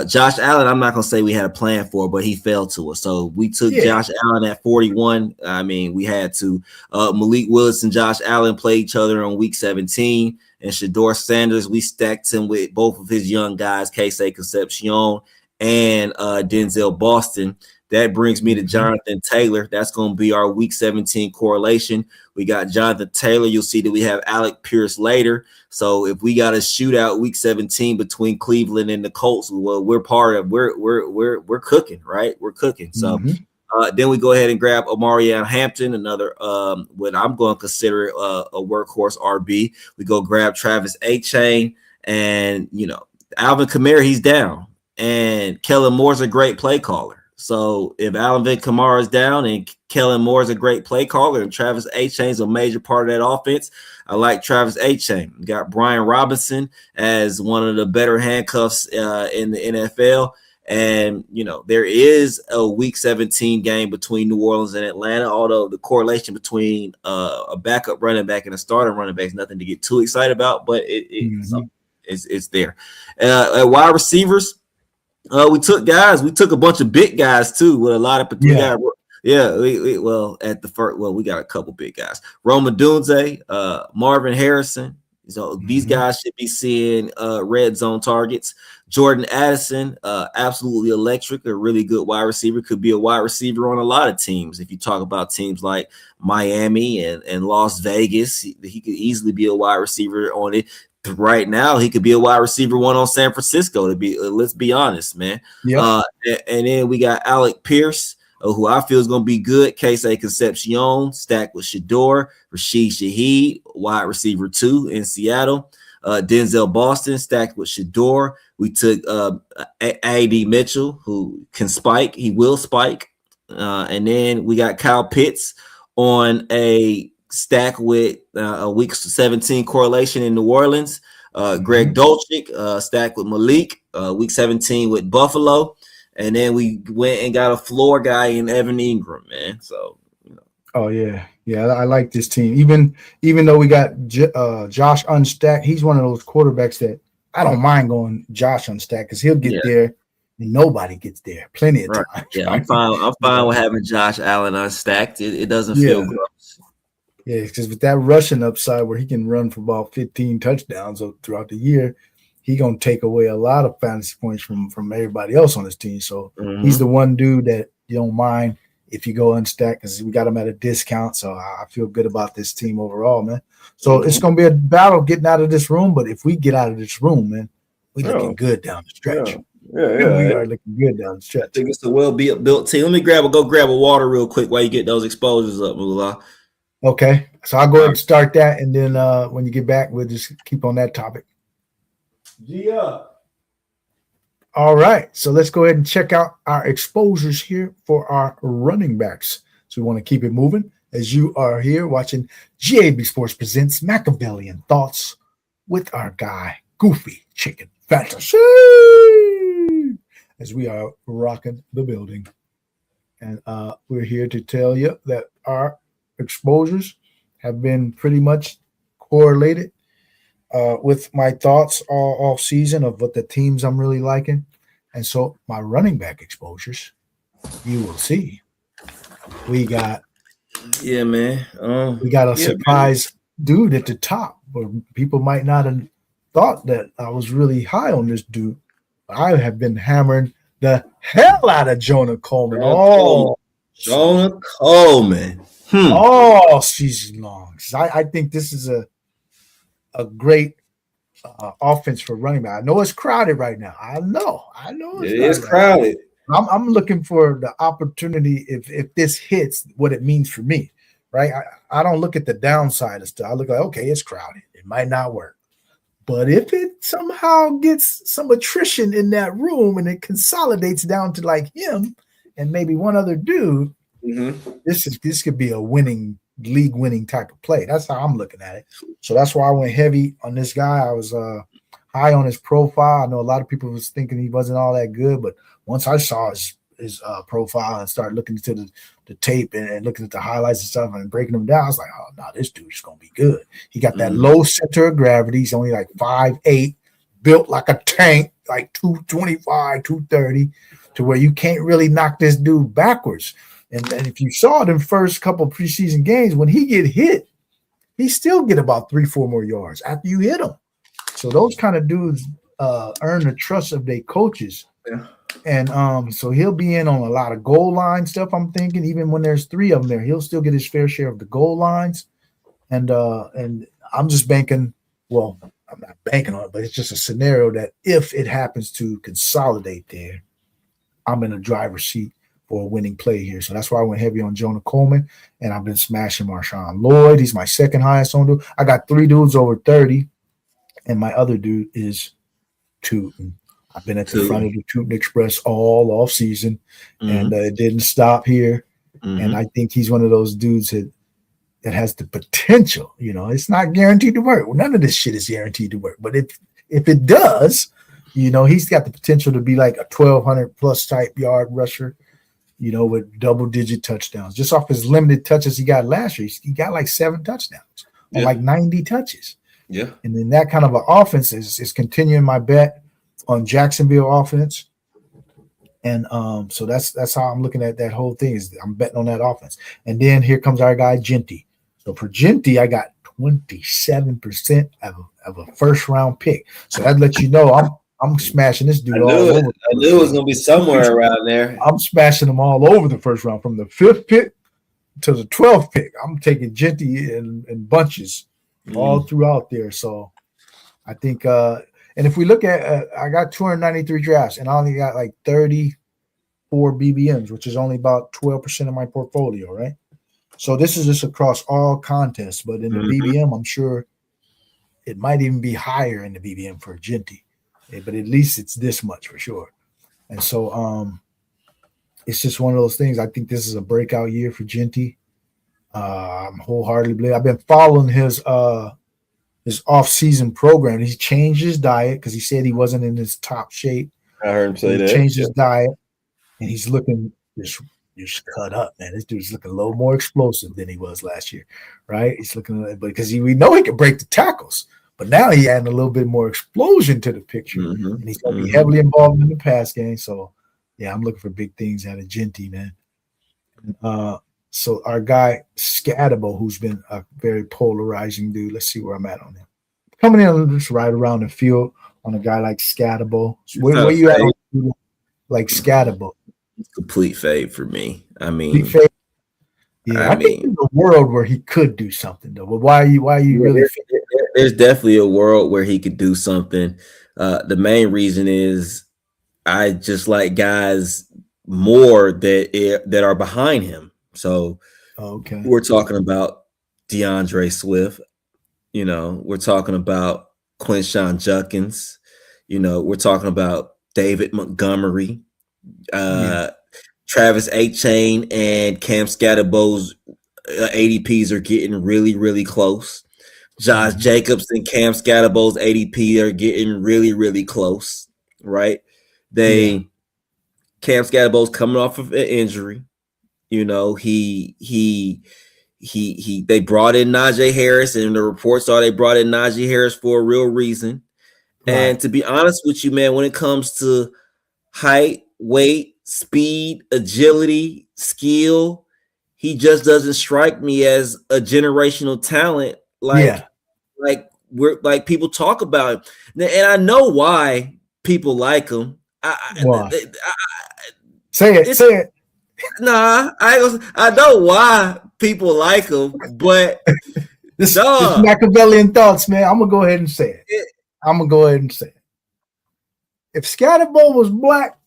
Josh Allen, I'm not going to say we had a plan for, but he fell to us. So we took Josh Allen at 41. I mean, we had to. Malik Willis and Josh Allen play each other on week 17. And Shador Sanders, we stacked him with both of his young guys, Kelce Concepcion and Denzel Boston. That brings me to Jonathan Taylor. That's going to be our week 17 correlation. We got Jonathan Taylor. You'll see that we have Alec Pierce later. So if we got a shootout week 17 between Cleveland and the Colts, well, we're cooking, right? We're cooking. So then we go ahead and grab Omarion Hampton, another what I'm going to consider a workhorse RB. We go grab Travis A-Chain, and Alvin Kamara, he's down, and Kellen Moore's a great play caller. So if Alvin Kamara is down and Kellen Moore is a great play caller and Travis A-Chain's a major part of that offense, I like Travis A-Chain. We got Brian Robinson as one of the better handcuffs in the NFL. And, there is a week 17 game between New Orleans and Atlanta, although the correlation between a backup running back and a starting running back is nothing to get too excited about, but it's there. At wide receivers, we took guys. We took a bunch of big guys too, with a lot of guys. We got a couple big guys. Roma Dunze, Marvin Harrison. So these guys should be seeing red zone targets. Jordan Addison, absolutely electric, a really good wide receiver. Could be a wide receiver on a lot of teams. If you talk about teams like Miami and Las Vegas, he could easily be a wide receiver on it. Right now, he could be a wide receiver one on San Francisco. Let's be honest, man. And then we got Alec Pierce, who I feel is going to be good. Kelce Concepcion stacked with Shador, Rashid Shaheed, wide receiver 2 in Seattle. Denzel Boston stacked with Shador. We took A.D. Mitchell, who can spike. He will spike. And then we got Kyle Pitts on a stack with a week 17 correlation in New Orleans. Greg Dulcich stacked with Malik, week 17 with Buffalo. And then we went and got a floor guy in Evan Ingram, man. So, Oh, yeah. Yeah, I like this team. Even though we got Josh unstacked, he's one of those quarterbacks that I don't mind going Josh unstacked because he'll get there. Nobody gets there. Plenty of time. Yeah, I'm fine with having Josh Allen unstacked. It doesn't feel gross. Yeah, because with that rushing upside where he can run for about 15 touchdowns throughout the year, he's going to take away a lot of fantasy points from everybody else on his team. So he's the one dude that you don't mind if you go unstacked because we got him at a discount. So I feel good about this team overall, man. So it's going to be a battle getting out of this room. But if we get out of this room, man, we looking good down the stretch. We are looking good down the stretch. I think it's a well-built team. Let me go grab a water real quick while you get those exposures up, Moolah. Okay, so I'll go ahead and start that, and then when you get back, we'll just keep on that topic. Yeah. All right, so let's go ahead and check out our exposures here for our running backs. So we want to keep it moving as you are here watching GAB Sports presents Machiavellian Thoughts with our guy, Goofy Chicken Fantasy, as we are rocking the building. And we're here to tell you that our exposures have been pretty much correlated with my thoughts all season of what the teams I'm really liking. And so my running back exposures, you will see. We got we got a surprise dude at the top, but people might not have thought that I was really high on this dude. I have been hammering the hell out of Jonah Coleman. Jonah Coleman. All season long. I think this is a great offense for running back. I know it's crowded right now. I know it's crowded. I'm looking for the opportunity if this hits, what it means for me, right? I don't look at the downside of stuff. I look like, okay, it's crowded. It might not work. But if it somehow gets some attrition in that room and it consolidates down to like him and maybe one other dude, This could be a league winning type of play. That's how I'm looking at it. So that's why I went heavy on this guy. I was high on his profile. I know a lot of people was thinking he wasn't all that good, but once I saw his profile and started looking into the tape and looking at the highlights and stuff and breaking them down, I was like, oh no, this dude's gonna be good. He got that low center of gravity. He's only like 5'8", built like a tank, like 225, 230, to where you can't really knock this dude backwards. And if you saw them first couple of preseason games, when he get hit, he still get about 3-4 more yards after you hit him. So those kind of dudes earn the trust of their coaches. Yeah. And so he'll be in on a lot of goal line stuff, I'm thinking. Even when there's 3 of them there, he'll still get his fair share of the goal lines. And I'm just banking, well, I'm not banking on it, but it's just a scenario that if it happens to consolidate there, I'm in a driver's seat for a winning play here. So that's why I went heavy on Jonah Coleman, and I've been smashing Marshawn Lloyd. He's my second highest on dude. I got 3 dudes over 30, and my other dude is Tootin. I've been at the front of the Tootin Express all off season, and it didn't stop here. And I think he's one of those dudes that has the potential. You know, it's not guaranteed to work. Well, none of this shit is guaranteed to work. But if it does, you know, he's got the potential to be like a 1,200 plus type yard rusher, you know, with double-digit touchdowns. Just off his limited touches he got last year, he got like 7 touchdowns on like 90 touches. Yeah. And then that kind of an offense is continuing my bet on Jacksonville offense. And so that's how I'm looking at that whole thing, is I'm betting on that offense. And then here comes our guy Genty. So for Genty, I got 27% of a first round pick. So that lets you know I'm smashing this dude all over. I knew it was gonna be somewhere around there. I'm smashing them all over the first round, from the 5th pick to the 12th pick. I'm taking Genty in bunches all throughout there. So I think and if we look at I got 293 drafts, and I only got like 34 BBMs, which is only about 12% of my portfolio, right? So this is just across all contests, but in the BBM, I'm sure it might even be higher in the BBM for Genty, but at least it's this much for sure. And so it's just one of those things. I think this is a breakout year for Genty. I'm wholeheartedly believe. I've been following his off-season program. He changed his diet because he said he wasn't in his top shape. I heard him say that. He changed his diet, and he's looking just cut up, man. This dude's looking a little more explosive than he was last year, right? He's looking, because we know he can break the tackles, but now he adding a little bit more explosion to the picture, and he's going to be heavily involved in the pass game. So, yeah, I'm looking for big things out of Genty, man. So our guy Scatabo, who's been a very polarizing dude. Let's see where I'm at on him. Coming in just right around the field on a guy like Scatabo. Where you at on like Scatabo? Complete fade for me. I mean, yeah, I think there's a world where he could do something though. But why are you really? There's definitely a world where he could do something. The main reason is I just like guys more that are behind him. So we're talking about DeAndre Swift. You know, we're talking about Quinshon Judkins. You know, we're talking about David Montgomery. Travis Etienne and Cam Scatterbo's ADPs are getting really, really close. Josh Jacobs and Cam Scatterbo's ADP are getting really, really close, right? Cam Scatterbo's coming off of an injury. You know, they brought in Najee Harris, and the reports are they brought in Najee Harris for a real reason. Right. And to be honest with you, man, when it comes to height, weight, speed, agility, skill, he just doesn't strike me as a generational talent like people talk about him. And I know why people like him. Say it. Nah, I know why people like him, but this Machiavellian thoughts, man. I'm gonna go ahead and say it. If Scatterbo was black,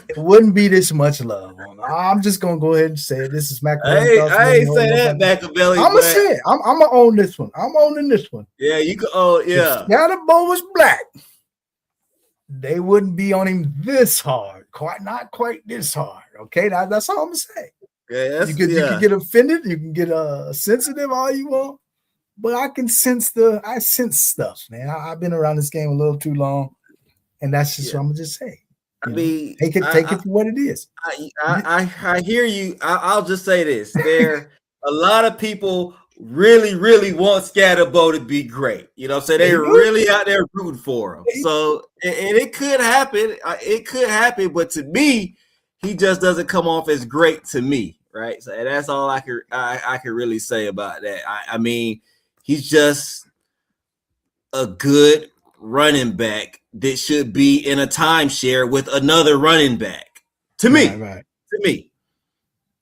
it wouldn't be this much love on him. I'm just gonna go ahead and say it. This is Machiavellian thoughts. I ain't saying that, Machiavelli. I'm gonna say it. I'm gonna own this one. I'm owning this one. Yeah, you can own. Yeah, if Scatterbo was black, they wouldn't be on him this hard. Not quite this hard. Okay, that's all I'm gonna say. You can get offended, you can get sensitive all you want, but I sense stuff, man. I've been around this game a little too long, and that's just what I'm gonna just say. I mean, take it for what it is. I hear you. I'll just say this: there a lot of people really, really want Scatterbo to be great. You know what I'm saying? They're really out there rooting for him. So, and it could happen. It could happen, but to me, he just doesn't come off as great to me, right? So that's all I could really say about that. I mean, he's just a good running back that should be in a timeshare with another running back. To me. Right. To me.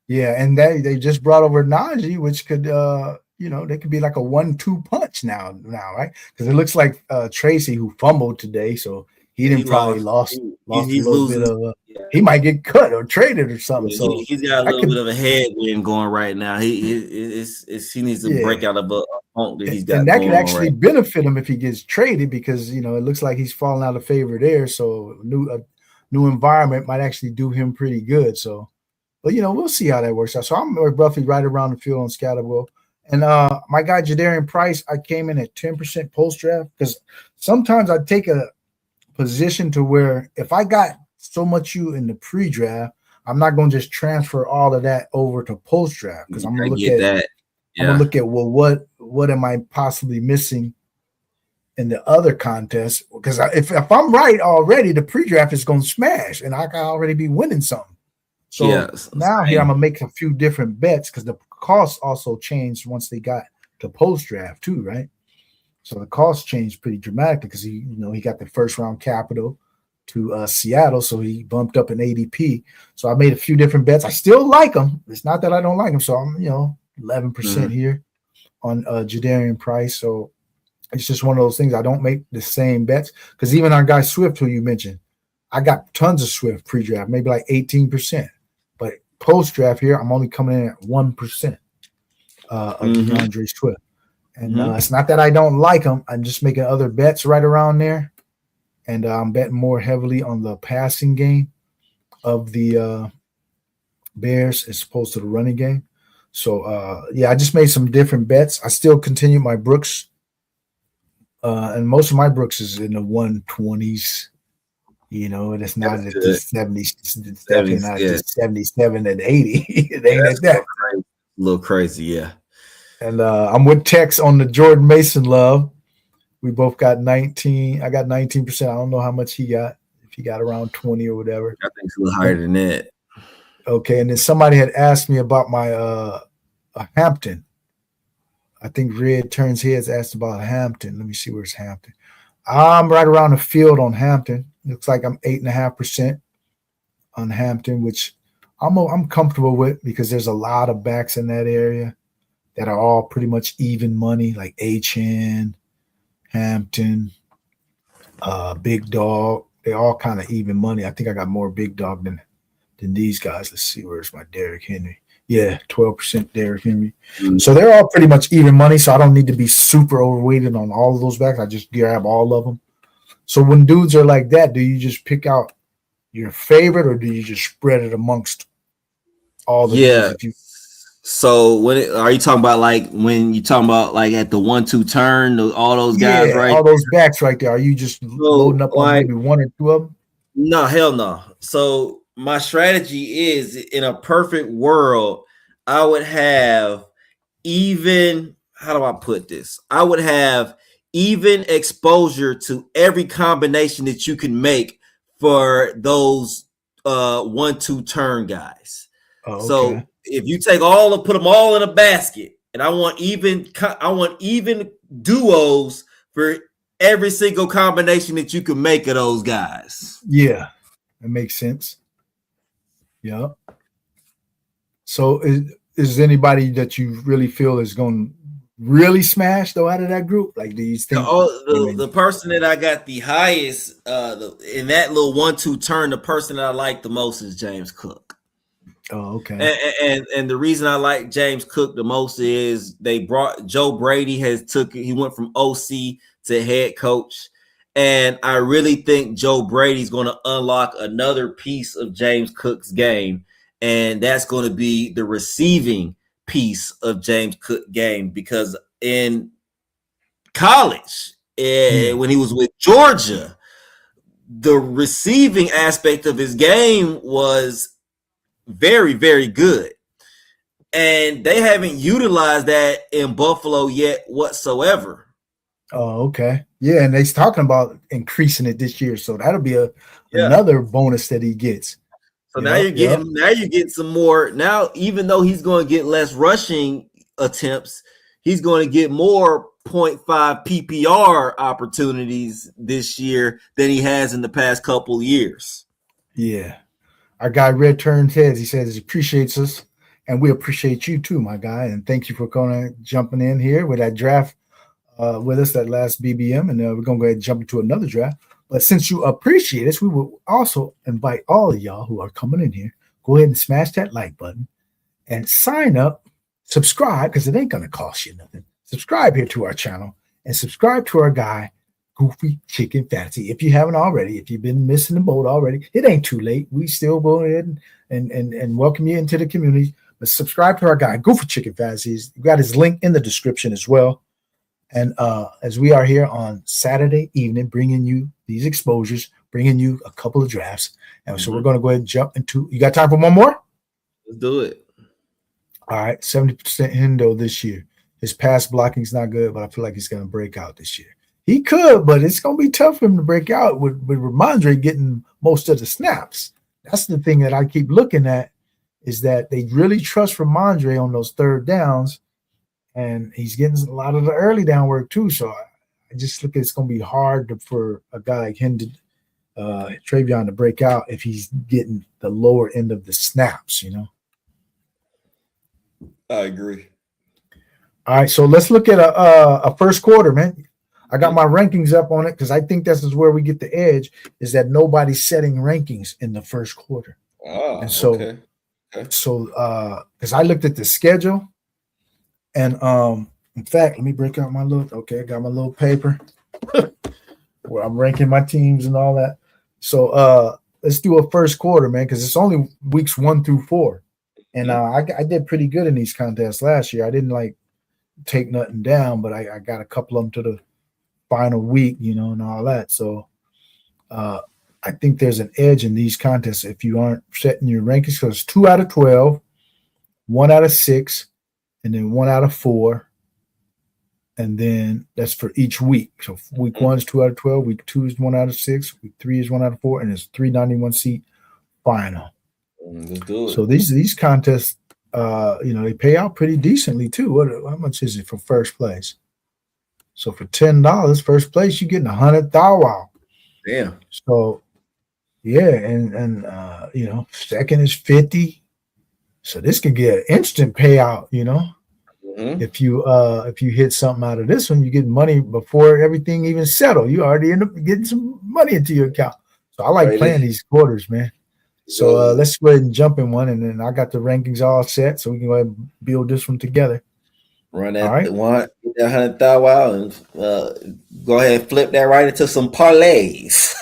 Yeah, and they just brought over Najee, which could they could be like a 1-2 punch now, right? Because it looks like Tracy, who fumbled today, so he probably lost a little bit of he might get cut or traded or something. So he's got a little bit of a headwind going right now. He needs to break out of a funk that he's got. And that could actually benefit him if he gets traded, because it looks like he's falling out of favor there. So a new environment might actually do him pretty good. So, but we'll see how that works out. So I'm roughly right around the field on Scatterbo. And my guy Jadarian Price, I came in at 10% post draft, because sometimes I take a position to where if I got so much in the pre-draft, I'm not going to just transfer all of that over to post draft, because I'm going to look at that. I'm going to look at what am I possibly missing in the other contests? Because if I'm right already, the pre-draft is going to smash, and I can already be winning something. So now here I'm gonna make a few different bets, because the costs also changed once they got to post draft too, right? So the cost changed pretty dramatically, because he got the first round capital to Seattle, so he bumped up an ADP. So I made a few different bets. I still like him. It's not that I don't like him. So I'm 11% here on Jadarian Price. So it's just one of those things. I don't make the same bets, because even our guy Swift, who you mentioned, I got tons of Swift pre-draft, maybe like 18%. But post-draft here, I'm only coming in at 1% of DeAndre Swift. And it's not that I don't like him. I'm just making other bets right around there. And I'm betting more heavily on the passing game of the Bears as opposed to the running game. So, I just made some different bets. I still continue my Brooks. And most of my Brooks is in the 120s. It's not at the 70s. It's definitely not at the 77 and 80. It ain't at that. A little crazy, yeah. And I'm with Tex on the Jordan Mason love. We both got 19. I got 19%. I don't know how much he got. If he got around 20 or whatever. I think it's a little higher than that. Okay, and then somebody had asked me about my Hampton. I think Red Turns Heads asked about Hampton. Let me see, where's Hampton. I'm right around the field on Hampton. Looks like I'm 8.5% on Hampton, which I'm comfortable with, because there's a lot of backs in that area that are all pretty much even money, like H.N., Hampton, Big Dog. They're all kind of even money. I think I got more Big Dog than these guys. Let's see, where's my Derrick Henry? Yeah, 12% Derrick Henry. So they're all pretty much even money, so I don't need to be super overweighted on all of those backs. I just grab all of them. So when dudes are like that, do you just pick out your favorite, or do you just spread it amongst all the dudes? So are you talking about like when you talking about like at the 1-2 turn, all those guys, right? All those backs right there. Are you just loading up on maybe one or two of them? No, hell no. So my strategy is, in a perfect world, I would have even, how do I put this? I would have even exposure to every combination that you can make for those 1-2 turn guys. Oh, okay. So if you take put them all in a basket, and I want even duos for every single combination that you can make of those guys. Yeah, that makes sense. Yeah. So is anybody that you really feel is going to really smash though out of that group? Like, do you think the person that I got the highest in that little 1-2 turn, the person that I like the most is James Cook. Oh, okay. And the reason I like James Cook the most is they brought Joe Brady he went from OC to head coach. And I really think Joe Brady's going to unlock another piece of James Cook's game. and that's going to be the receiving piece of James Cook game, because in college, when he was with Georgia, the receiving aspect of his game was very, very good. And they haven't utilized that in Buffalo yet whatsoever. Oh, okay. Yeah, and they're talking about increasing it this year, so that'll be another bonus that he gets. So now you're getting some more. Now, even though he's going to get less rushing attempts, he's going to get more 0.5 PPR opportunities this year than he has in the past couple of years. Yeah. Our guy Red Turns Heads, he says he appreciates us, and we appreciate you too, my guy. And thank you for jumping in here with that draft with us, that last BBM. And we're going to go ahead and jump into another draft. But since you appreciate us, we will also invite all of y'all who are coming in here, go ahead and smash that like button and sign up, subscribe, because it ain't going to cost you nothing. Subscribe here to our channel and subscribe to our guy, Goofy Chicken Fantasy. If you haven't already, if you've been missing the boat already, it ain't too late. We still go ahead and welcome you into the community. But subscribe to our guy, Goofy Chicken Fantasy. We got his link in the description as well. And as we are here on Saturday evening, bringing you these exposures, bringing you a couple of drafts. And so we're going to go ahead and jump into – you got time for one more? Let's do it. All right, 70% Hendo this year. His pass blocking is not good, but I feel like he's going to break out this year. He could, but it's going to be tough for him to break out with Ramondre getting most of the snaps. That's the thing that I keep looking at, is that they really trust Ramondre on those third downs, and he's getting a lot of the early down work too. So I just look at it's going to be hard for a guy like him to Travion to break out if he's getting the lower end of the snaps, you know. I agree. All right, so let's look at a first quarter, man. I got my rankings up on it because I think this is where we get the edge, is that nobody's setting rankings in the first quarter. Oh, and so, okay. Because I looked at the schedule, and in fact, let me break out my little. Okay, I got my little paper where I'm ranking my teams and all that. So let's do a first quarter, man, because it's only weeks 1 through 4, and I did pretty good in these contests last year. I didn't take nothing down, but I got a couple of them to the final week, you know, and all that. So I think there's an edge in these contests if you aren't setting your rankings, because 2 out of 12, 1 out of 6, and then 1 out of 4. And then that's for each week. So week 1 is 2 out of 12, week 2 is 1 out of 6, week 3 is 1 out of 4, and it's 391 seat final. Let's do it. So these contests, they pay out pretty decently too. How much is it for first place? So for $10, first place, you're getting 100 thou. Damn. So yeah, and second is 50. So this could get an instant payout, you know. Mm-hmm. If you hit something out of this one, you get money before everything even settle. You already end up getting some money into your account. So I like playing these quarters, man. So let's go ahead and jump in one, and then I got the rankings all set, so we can go ahead and build this one together. Run that 100 thou wow, and go ahead and flip that right into some parlays.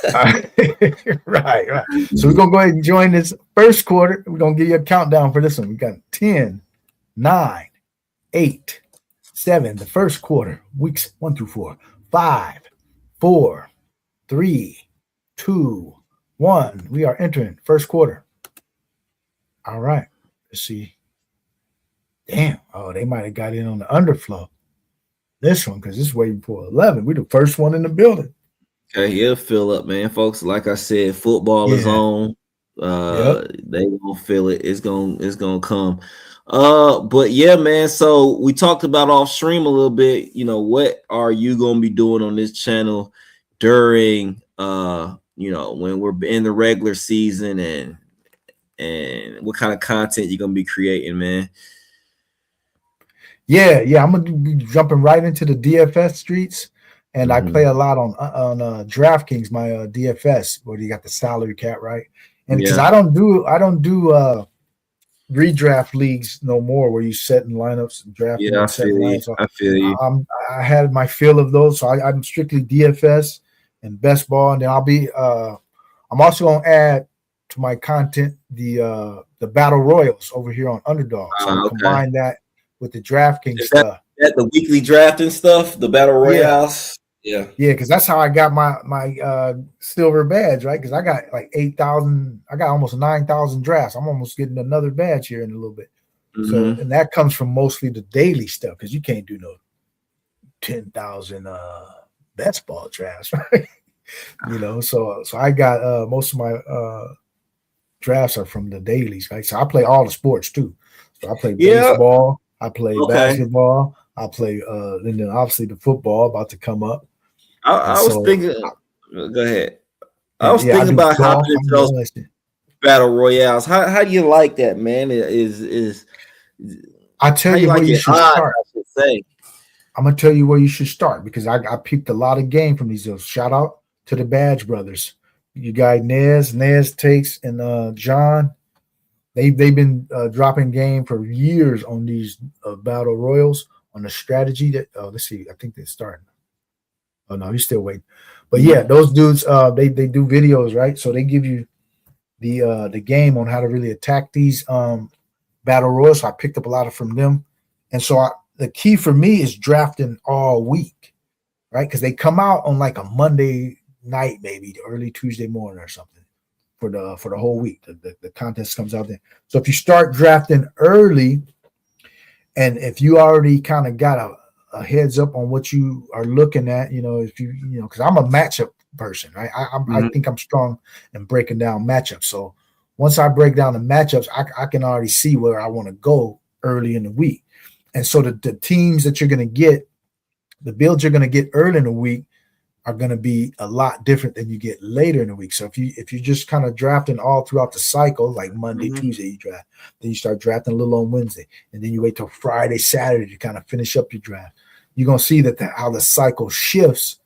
Right. So we're gonna go ahead and join this first quarter. We're gonna give you a countdown for this one. We got 10, 9, 8, 7. The first quarter, weeks 1 through 4. 5, 4, 3, 2, 1. We are entering first quarter. All right. Let's see. Damn. Oh, they might have got in on the underflow. This one, because it's waiting for 11. We're the first one in the building. Okay, it'll fill up, man. Folks, like I said, football is on. They won't feel it. It's gonna come. But yeah, man. So we talked about off stream a little bit. You know, what are you gonna be doing on this channel during when we're in the regular season, and what kind of content you're gonna be creating, man? Yeah, I'm gonna be jumping right into the DFS streets, and I play a lot on DraftKings, my DFS, where you got the salary cap, right? And because I don't do redraft leagues no more, where you set in lineups and draft. Yeah, I feel you. So I feel you. I had my fill of those, so I'm strictly DFS and best ball, and then I'll be. I'm also gonna add to my content the battle royals over here on Underdog. So I combine that with the DraftKings stuff. That the weekly drafting stuff, the battle royales. Yeah, because that's how I got my silver badge, right? Because I got like 8,000. I got almost 9,000 drafts. I'm almost getting another badge here in a little bit. So, and that comes from mostly the daily stuff because you can't do no 10,000 best ball drafts, right? So I got most of my drafts are from the dailies, right? So I play all the sports too. So I play baseball, I play basketball, I play and then obviously the football about to come up. I was thinking. Go ahead. I was thinking about hopping into those battle royales. How do you like that, man? I tell you where you should start. I'm gonna tell you where you should start because I peeped a lot of game from these deals. Shout out to the Badge brothers. You got Nez Takes, and John. They've been dropping game for years on these battle royals on the strategy that. Let's see. I think they're starting. Oh no, he's still waiting. But yeah, those dudes. They do videos, right? So they give you the game on how to really attack these battle royals. So I picked up a lot from them, and so the key for me is drafting all week, right? Because they come out on like a Monday night, maybe early Tuesday morning or something for the whole week. The contest comes out then. So if you start drafting early, and if you already kind of got a heads up on what you are looking at, if you because I'm a matchup person, right? I think I'm strong in breaking down matchups. So once I break down the matchups, I can already see where I want to go early in the week. And so the teams that you're going to get, the builds you're going to get early in the week are going to be a lot different than you get later in the week. So if you're just kind of drafting all throughout the cycle, like Monday, Tuesday, you draft, then you start drafting a little on Wednesday, and then you wait till Friday, Saturday to kind of finish up your draft. You're going to see that how the cycle shifts.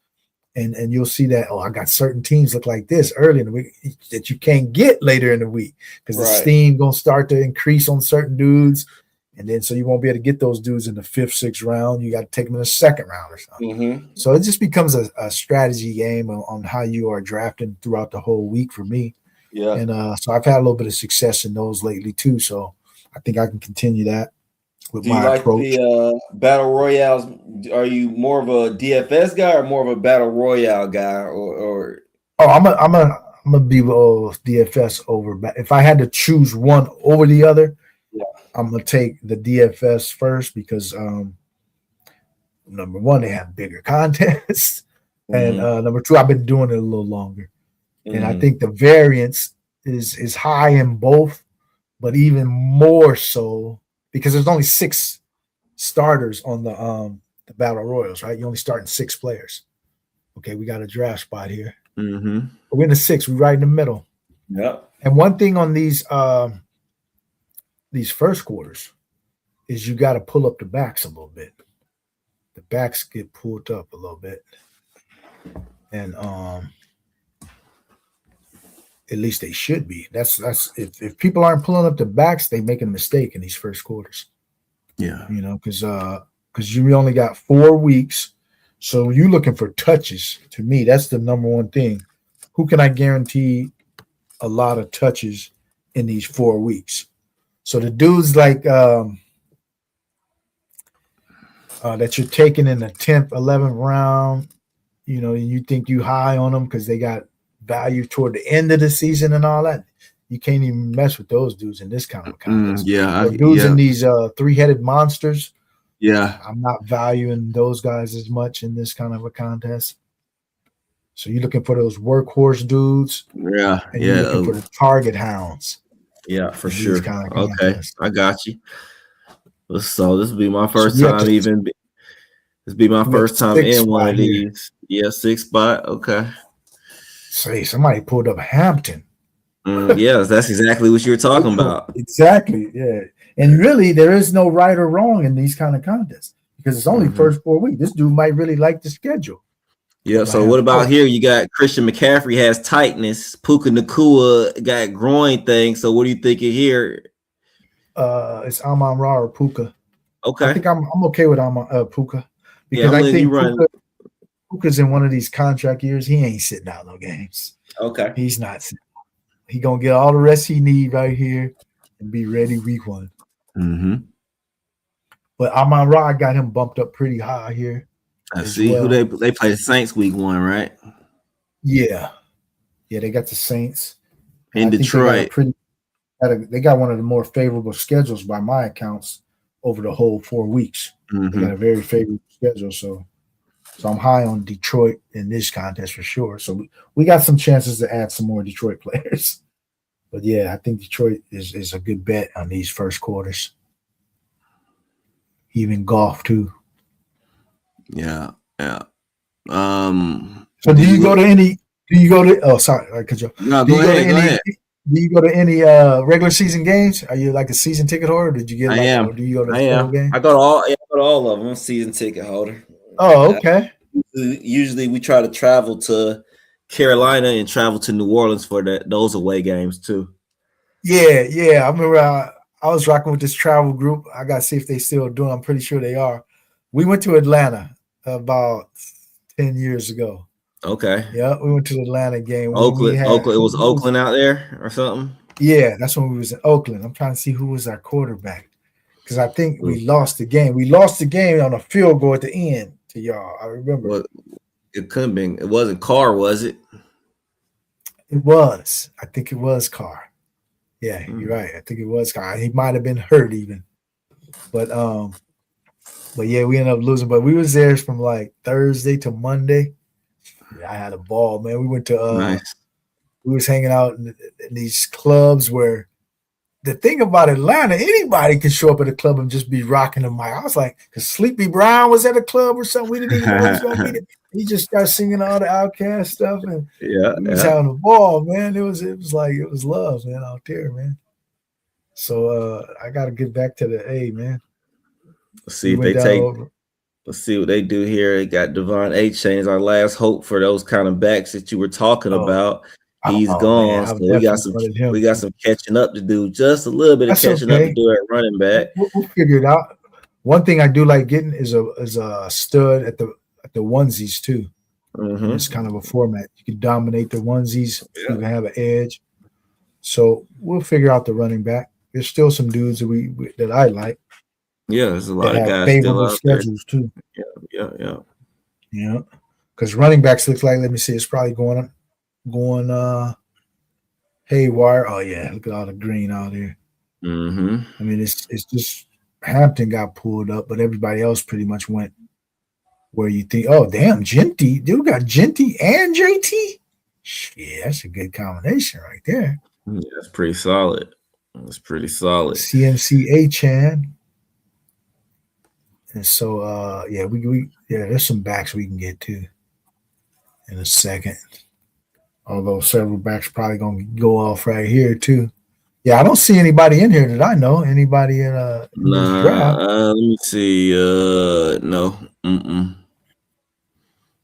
And you'll see that, I got certain teams look like this early in the week that you can't get later in the week because the steam going to start to increase on certain dudes. And then so you won't be able to get those dudes in the 5th, 6th round. You got to take them in the 2nd round or something. So it just becomes a strategy game on how you are drafting throughout the whole week for me. Yeah. And so I've had a little bit of success in those lately too. So I think I can continue that. Do you like approach. The battle royales? Are you more of a DFS guy or more of a battle royale guy? Or I'm gonna be DFS over. If I had to choose one over the other, I'm gonna take the DFS first because number one, they have bigger contests, and number two, I've been doing it a little longer, and I think the variance is high in both, but even more so. Because there's only 6 starters on the battle royals, right? You only starting 6 players. Okay, we got a draft spot here. We're in the 6. We're right in the middle. Yep. And one thing on these first quarters is you got to pull up the backs a little bit. The backs get pulled up a little bit, and at least they should be. That's if people aren't pulling up the backs, they making a mistake in these first quarters. Yeah, because you only got 4 weeks, so you're looking for touches. To me, that's the number one thing. Who can I guarantee a lot of touches in these 4 weeks? So the dudes like that you're taking in the 10th, 11th round, and you think you high on them because they got value toward the end of the season and all that. You can't even mess with those dudes in this kind of a contest. Dudes in these 3-headed monsters. Yeah, I'm not valuing those guys as much in this kind of a contest. So you're looking for those workhorse dudes. Yeah, and you're looking for the target hounds. Yeah, for sure. Kind of okay, I got you. So this will be my first time even. This will be my first time in one of these. Yeah, 6th spot. Okay. Say somebody pulled up Hampton. Yes, that's exactly what you were talking about. Exactly, yeah. And really, there is no right or wrong in these kind of contests because it's only first 4 weeks. This dude might really like the schedule. Yeah. So what about here? You got Christian McCaffrey has tightness. Puka Nacua got groin thing. So what do you think of here? It's Amon-Ra or Puka. Okay. I think I'm okay with Puka because I think Puka's in one of these contract years. He ain't sitting out no games. Okay. He's not sitting. He gonna get all the rest he need right here and be ready week 1. Mm-hmm. But Amon-Ra got him bumped up pretty high here. I see who they play the Saints week 1, right? Yeah, they got the Saints In Detroit. They got one of the more favorable schedules by my accounts over the whole 4 weeks. Mm-hmm. They got a very favorable schedule, so I'm high on Detroit in this contest for sure. So we got some chances to add some more Detroit players. But yeah, I think Detroit is a good bet on these first quarters. Even golf too. Yeah. So do you go to any? Do you go to? Oh, sorry, could you? No, go ahead. Do you go to any regular season games? Are you like a season ticket holder? Or did you get? I am. Or do you go to I am. game? I go to all of them. I'm a season ticket holder. Oh, okay. Usually we try to travel to Carolina and travel to New Orleans for those away games too. Yeah. I remember I was rocking with this travel group. I got to see if they still doing. I'm pretty sure they are. We went to Atlanta about 10 years ago. Okay. Yeah, we went to the Atlanta game. Oakland. It was Oakland out there or something. Yeah, that's when we was in Oakland. I'm trying to see who was our quarterback because I think we lost the game. We lost the game on a field goal at the end to y'all. I remember. Well, it couldn't be. It wasn't Carr, was it? It was. I think it was Carr. Yeah, you're right. I think it was Carr. He might have been hurt even. But yeah, we ended up losing. But we was there from like Thursday to Monday. Yeah, I had a ball, man. We went to nice. We was hanging out in these clubs where the thing about Atlanta, anybody can show up at a club and just be rocking the mic. I was like, because Sleepy Brown was at a club or something. We didn't even know he was gonna be there. He just started singing all the Outkast stuff, and he was having a ball, man. It was like it was love, man, out there, man. So I got to get back to the A, man. Let's see if they take. Let's see what they do here. They got Devon Achane as our last hope for those kind of backs that you were talking about. He's gone, so we got some catching up to do. Just a little bit of catching up to do at running back. We'll figure it out. One thing I do like getting is a stud at the onesies too. Mm-hmm. It's kind of a format. You can dominate the onesies. Yeah. You can have an edge. So we'll figure out the running back. There's still some dudes that I like. Yeah, there's a lot of guys favorable still out schedules too. Yeah. Because running backs looks like, let me see, it's probably going haywire. Oh yeah, look at all the green out here. Mm-hmm. I mean, it's just Hampton got pulled up, but everybody else pretty much went where you think, oh damn, Genty, dude got Genty and JT. Yeah, that's a good combination right there. Yeah, that's pretty solid. That's pretty solid. CMC Achane. And so, there's some backs we can get to in a second. Although several backs probably going to go off right here too. Yeah, I don't see anybody in here that I know. Anybody in this draft? Let me see. No.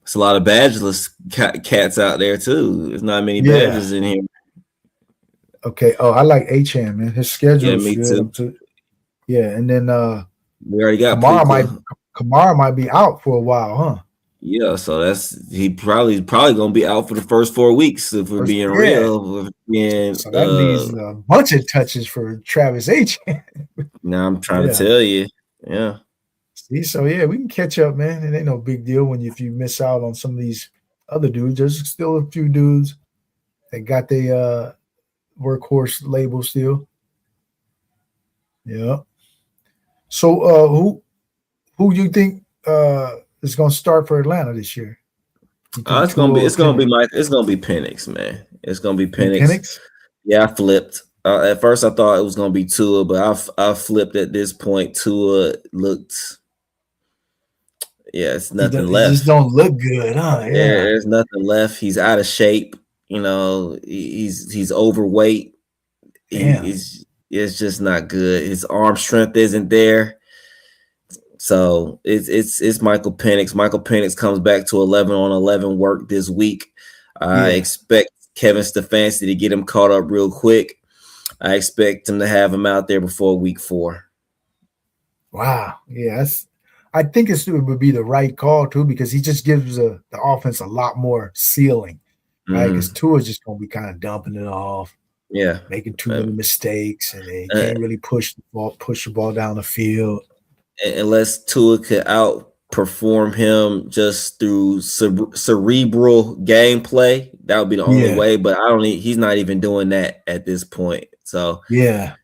It's a lot of badgeless cats out there too. There's not many badges in here. Okay. Oh, I like Achane, man. His schedule is me good too. Yeah, and then we already got Kamara might be out for a while, huh? Yeah, so he probably gonna be out for the first 4 weeks if we're being real. So that leaves a bunch of touches for Travis Achane. Now I'm trying to tell you, yeah. See, so we can catch up, man. It ain't no big deal if you miss out on some of these other dudes. There's still a few dudes that got the workhorse label still. Yeah. So who do you think is going to start for Atlanta this year? It's gonna be Penix, man. It's gonna be Penix. Yeah, I flipped. At first, I thought it was gonna be Tua, but I flipped at this point. Tua looked. Yeah, it's nothing left. He just don't look good, huh? Yeah, there's nothing left. He's out of shape. He's overweight. It's just not good. His arm strength isn't there. So it's Michael Penix. Michael Penix comes back to 11-on-11 work this week. I expect Kevin Stefanski to get him caught up real quick. I expect him to have him out there before week 4. Wow. Yeah, I think it would be the right call too, because he just gives the offense a lot more ceiling, right? Because Tua's just going to be kind of dumping it off. Yeah. making too many mistakes, and they can't really push the ball down the field. Unless Tua could outperform him just through cerebral gameplay, that would be the only way. But he's not even doing that at this point. So yeah,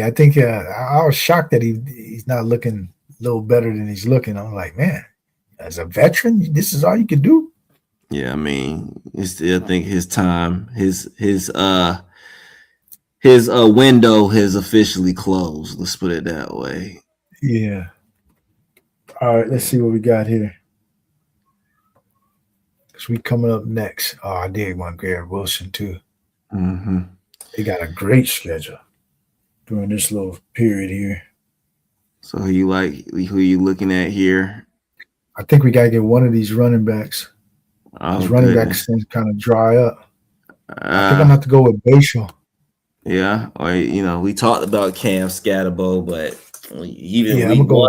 I think I was shocked that he's not looking a little better than he's looking. I'm like, man, as a veteran, this is all you can do. Yeah, I mean, I think his time, his window has officially closed. Let's put it that way. Yeah. All right, let's see what we got here. Because we coming up next. Oh, I did want Garrett Wilson too. Mm-hmm. They got a great schedule during this little period here. So who you looking at here? I think we gotta get one of these running backs. These running backs things kind of dry up. I think I'm gonna have to go with Bayshore. Yeah, or we talked about Cam Scatterbo, but even I'm gonna go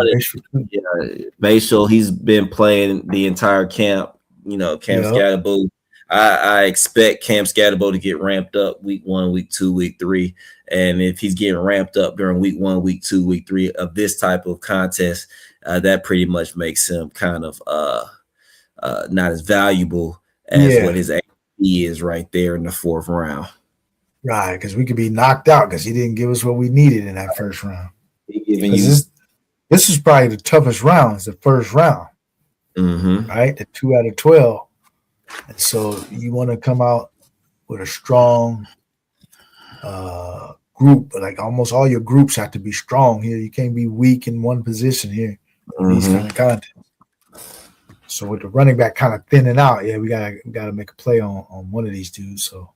with Bayshore, he's been playing the entire camp. Cam Scatterbo. I expect Cam Scatterbo to get ramped up week 1, week 2, week 3. And if he's getting ramped up during week 1, week 2, week 3 of this type of contest, that pretty much makes him kind of not as valuable as what his ADP is right there in the 4th round. Right, because we could be knocked out because he didn't give us what we needed in that first round. This is probably the toughest round, is the first round. Mm-hmm. Right? The 2 out of 12. And so you want to come out with a strong group. Like almost all your groups have to be strong here. You can't be weak in one position here. These kind of contests. So with the running back kind of thinning out, we gotta make a play on one of these dudes. So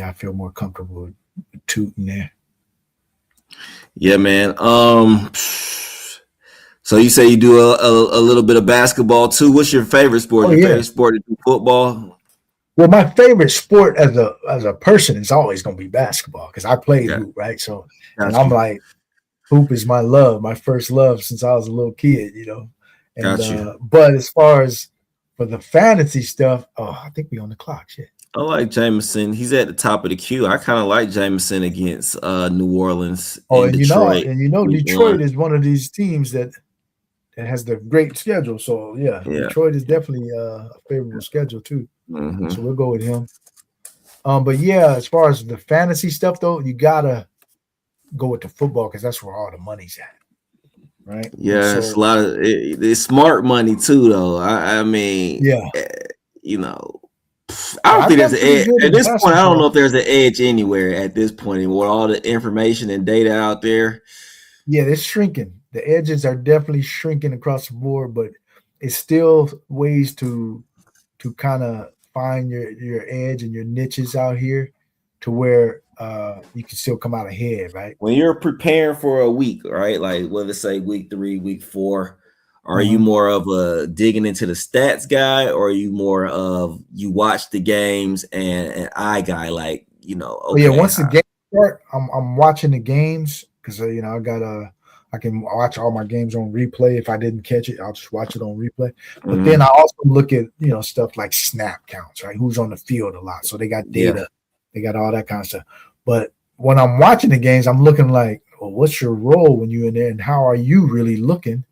I feel more comfortable with Tootin there. Yeah, man. So you say you do a little bit of basketball too. What's your favorite sport? Your favorite sport is football? Well, my favorite sport as a person is always going to be basketball because I played hoop, right? So, and I'm like, hoop is my love, my first love since I was a little kid, And but as far as for the fantasy stuff, I think we on the clock. Shit. I like Jameson. He's at the top of the queue. I kind of like Jameson against New Orleans. And Detroit. Detroit is one of these teams that has the great schedule. So Detroit is definitely a favorable schedule too. Mm-hmm. So we'll go with him. But as far as the fantasy stuff though, you gotta go with the football because that's where all the money's at. Right? Yeah, it's a lot of it's smart money too, though. I mean, I don't think there's an edge at this point. I don't know if there's an edge anywhere at this point with all the information and data out there. Yeah, it's shrinking. The edges are definitely shrinking across the board, but it's still ways to kind of find your edge and your niches out here to where you can still come out ahead, right? When you're preparing for a week, right? Like whether say week 3, week 4, are you more of a digging into the stats guy, or are you more of you watch the games and an eye guy? Like once the game start, I'm watching the games because I can watch all my games on replay. If I didn't catch it, I'll just watch it on replay. But then I also look at stuff like snap counts, right? Who's on the field a lot, so they got data, they got all that kind of stuff. But when I'm watching the games, I'm looking like, well, what's your role when you're in there, and how are you really looking?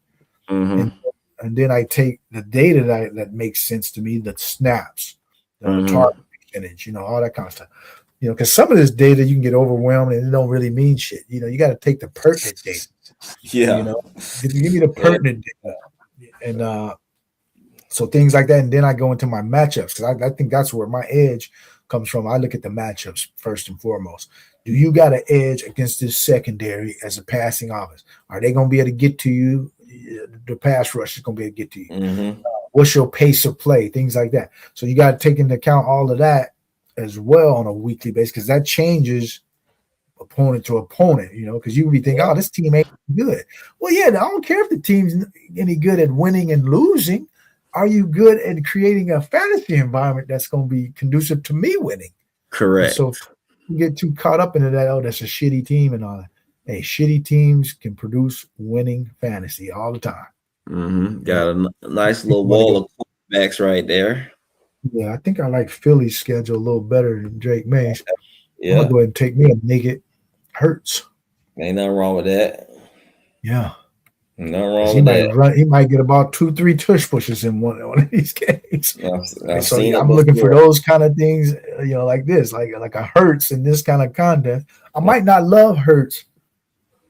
And then I take the data that makes sense to me, the snaps, the target percentage, all that kind of stuff. Because some of this data you can get overwhelmed and it don't really mean shit. You got to take the pertinent data. Yeah. Give me the pertinent data. And so things like that. And then I go into my matchups because I think that's where my edge comes from. I look at the matchups first and foremost. Do you got an edge against this secondary as a passing offense? Are they going to be able to get to you? The pass rush is going to be able to get to you. What's your pace of play? Things like that. So you got to take into account all of that as well on a weekly basis because that changes opponent to opponent, because you would be thinking, oh, this team ain't good. Well, I don't care if the team's any good at winning and losing. Are you good at creating a fantasy environment that's going to be conducive to me winning? Correct. And so you get too caught up into that, that's a shitty team and all that. Hey, shitty teams can produce winning fantasy all the time. Got a nice little wall of quarterbacks right there. Yeah, I think I like Philly's schedule a little better than Drake May's. I'm gonna Yeah, go ahead and take me a naked Hurts. ain't nothing wrong with that. Yeah. Nothing Because wrong he with might that. run, he might get about 2-3 tush pushes in one of these games. I've So seen yeah, it I'm looking for before. those kind of things, like this, like a Hurts in this kind of contest. I might not love Hurts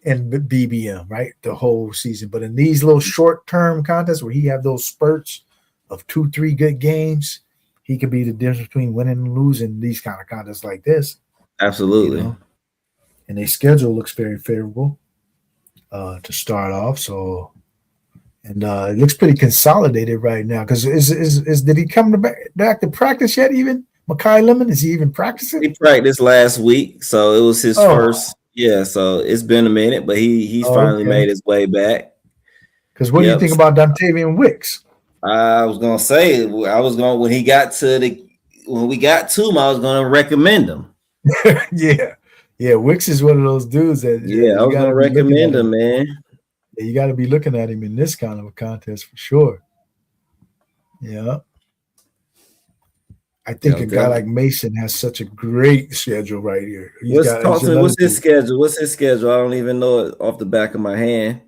in BBM, right, the whole season, but in these little short term contests where he have those spurts of 2-3 good games, he could be the difference between winning and losing these kind of contests like this, Absolutely. And their schedule looks very favorable to start off. So, and it looks pretty consolidated right now. Because is did he come back to practice yet? Even Makai Lemon, is he even practicing? He practiced last week, so it was his Oh, first. Yeah, so it's been a minute, but he's finally okay. made his way back. Because what do you Yep. think about Dontavian Wicks? I was gonna say when we got to him, I was gonna recommend him. Yeah, Wicks is one of those dudes that Yeah, I you was got to gonna be looking at recommend him, him. man. Yeah, you got to be looking at him in this kind of a contest for sure. Yeah. I think Yeah, a guy definitely. like Mason has such a great schedule right here. He's What's another his dude. schedule? What's his schedule? I don't even know it off the back of my hand.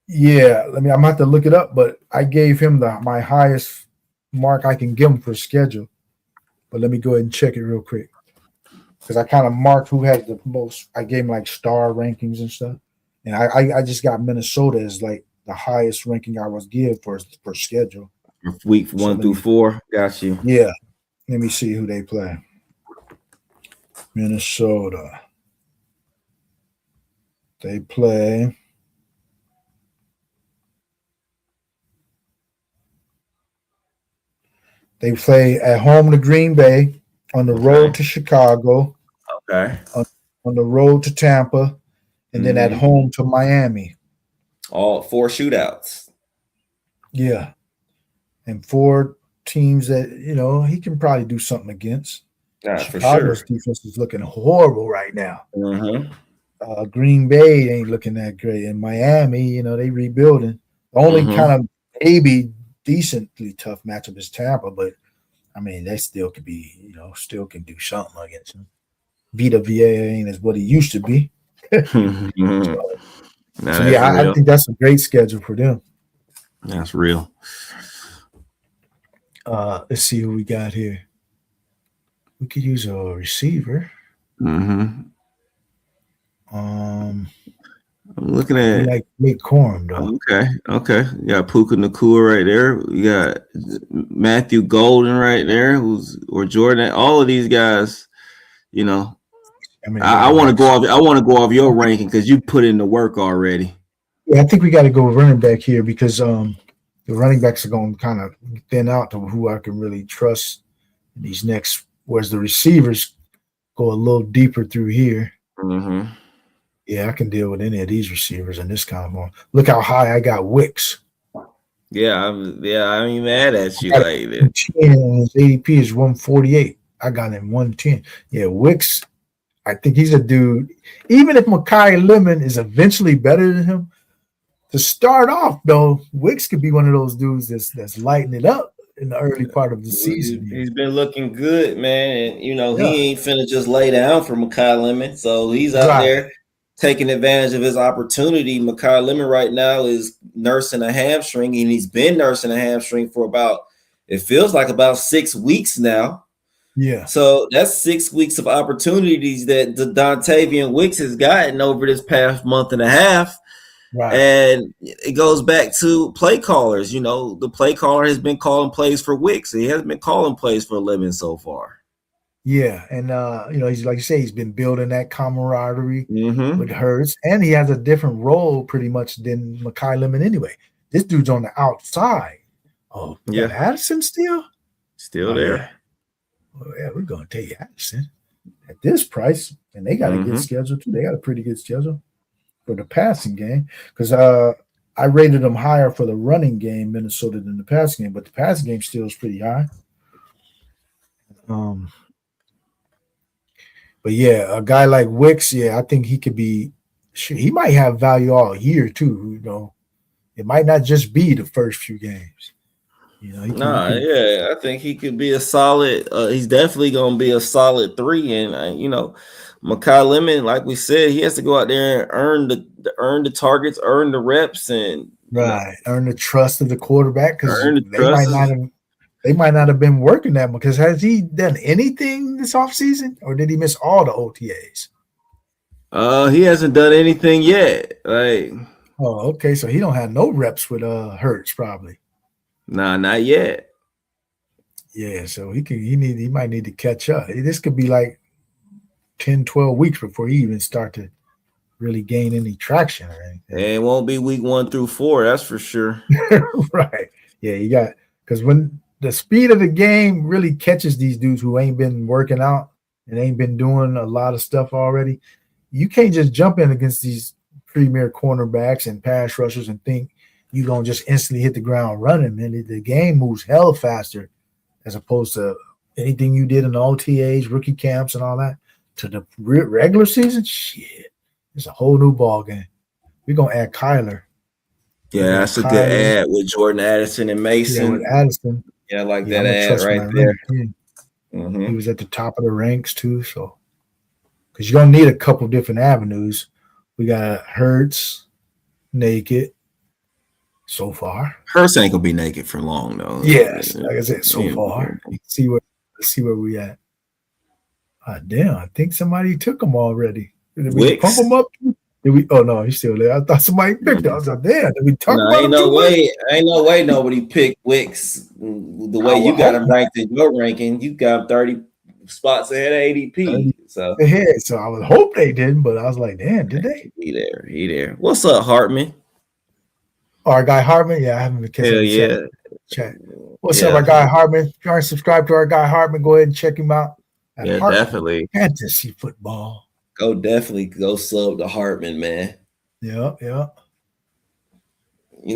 Yeah, I'm gonna have to look it up, but I gave him my highest mark I can give him for schedule. But let me go ahead and check it real quick. Because I kind of marked who has the most. I gave him like star rankings and stuff. And I just got Minnesota as like the highest ranking I was give for schedule. Week So 1 through 4. Got you. yeah, let me see who they play. Minnesota. They play. They play at home to Green Bay, on the road to Chicago, Okay. on the road to Tampa, and then at Mhm. home to Miami. All 4 shootouts. Yeah. And 4 teams that, he can probably do something against. Yeah, for Chicago's sure. defense is looking horrible right now. Mm-hmm. Green Bay ain't looking that great. And Miami, they rebuilding. The only Mm-hmm. kind of maybe decently tough matchup is Tampa, but I mean, they still could be, still can do something against him. Vita Vea ain't as what he used to be. Mm-hmm. So yeah, I think that's a great schedule for them. That's real. Let's see who we got here. We could use a receiver. Mm-hmm. I'm looking at like Nick Corum though. Okay. You got Puka Nakua right there. You got Matthew Golden right there, or Jordan. All of these guys, I want to go off. I want to go off your ranking because you put in the work already. Yeah, I think we got to go running back here because the running backs are going to kind of thin out to who I can really trust in these next. Whereas the receivers go a little deeper through here. Mm-hmm. Yeah, I can deal with any of these receivers in this kind of one. Look how high I got Wicks. Yeah, I ain't mad at you like that. His ADP is 148. I got him 110. Yeah, Wicks. I think he's a dude. Even if Makai Lemon is eventually better than him, to start off though, Wicks could be one of those dudes that's lighting it up in the early part of the season. He's been looking good, man. And he ain't finna just lay down for Makai Lemon. So he's out there taking advantage of his opportunity. Makai Lemon right now is nursing a hamstring, and he's been nursing a hamstring for it feels like about 6 weeks now. Yeah. So that's 6 weeks of opportunities that Dontavian Wicks has gotten over this past month and a half. Right. And it goes back to play callers. The play caller has been calling plays for Wicks. He hasn't been calling plays for Lemon so far. Yeah, and he's like you say, he's been building that camaraderie with Hurts, and he has a different role pretty much than Makai Lemon anyway. This dude's on the outside. Oh, yeah, Addison still there. Yeah. Oh, yeah, we're gonna take Addison at this price, and they got a good schedule too. They got a pretty good schedule for the passing game because I rated them higher for the running game, Minnesota, than the passing game, but the passing game still is pretty high. But yeah, a guy like Wicks, I think he could be. He might have value all year too. It might not just be the first few games. You know, I think he could be a solid. He's definitely going to be a solid 3. And Makai Lemon, like we said, he has to go out there and earn the targets, earn the reps, and earn the trust of the quarterback, because they might not have been working that much. Because has he done anything this offseason, or did he miss all the OTAs? He hasn't done anything yet. Okay, so he don't have no reps with Hurts probably. Nah, not yet. Yeah, so he might need to catch up. This could be like 10, 12 weeks before he even start to really gain any traction or anything. And it won't be week 1 through 4, that's for sure. Right. Yeah, because when the speed of the game really catches these dudes who ain't been working out and ain't been doing a lot of stuff already, you can't just jump in against these premier cornerbacks and pass rushers and think you're going to just instantly hit the ground running, man. The game moves hell faster as opposed to anything you did in the OTAs, rookie camps, and all that. To the regular season, shit, it's a whole new ball game. We're going to add Kyler. Yeah, that's a good ad with Jordan Addison and Mason. Yeah, with Addison. Yeah, I like that ad right there. Mm-hmm. He was at the top of the ranks too, so because you're going to need a couple different avenues. We got Hurts naked so far. Hurts ain't gonna be naked for long though. Yes, like I said, so far. Let's see where we at. Damn, I think somebody took him already. Did we pump him up? Did we? Oh no, he's still there. I thought somebody picked him. I was like, damn, did we talk about him? Ain't no way nobody picked Wicks the way you got him ranked in your ranking. You got him 30 spots ahead of ADP. So I would hope they didn't, but I was like, damn, did they? He there. What's up, Hartman? Our guy Hartman, yeah, I haven't been catching chat. What's up, our guy Hartman? If you aren't subscribed to our guy Hartman, go ahead and check him out. Yeah, definitely. Fantasy football. Go sub to Hartman, man. Yeah. You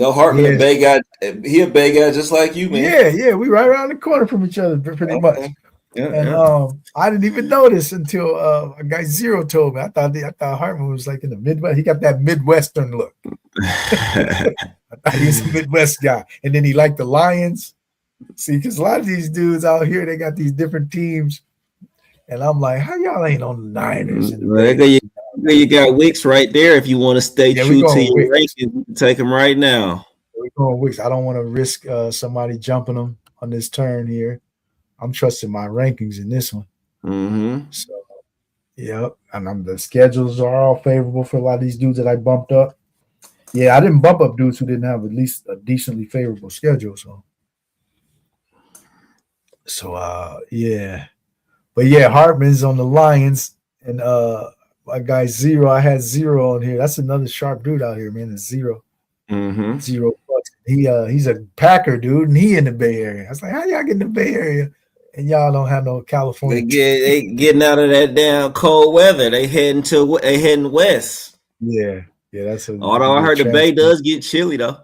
know, Hartman, a big guy. He a big guy just like you, man. Yeah. We right around the corner from each other, pretty much. I didn't even notice until a guy Zero told me. I thought Hartman was like in the Midwest. He got that Midwestern look. I thought he was a Midwest guy, and then he liked the Lions. See, because a lot of these dudes out here, they got these different teams, and I'm like, how y'all ain't on the Niners? You got Wicks right there. If you want to stay true to your rankings, you can take him right now. We're going Wicks. I don't want to risk somebody jumping them on this turn here. I'm trusting my rankings in this one. Mm-hmm. So, and the schedules are all favorable for a lot of these dudes that I bumped up. Yeah, I didn't bump up dudes who didn't have at least a decently favorable schedule. So, yeah. But yeah, Hartman's on the Lions, and my guy Zero. I had Zero on here. That's another sharp dude out here, man. It's Zero. Mm-hmm. $0. He's a Packer dude, and he in the Bay Area. I was like, how y'all get in the Bay Area and y'all don't have no California? They getting out of that damn cold weather. They heading west. Yeah, that's although I heard the Bay does get chilly though.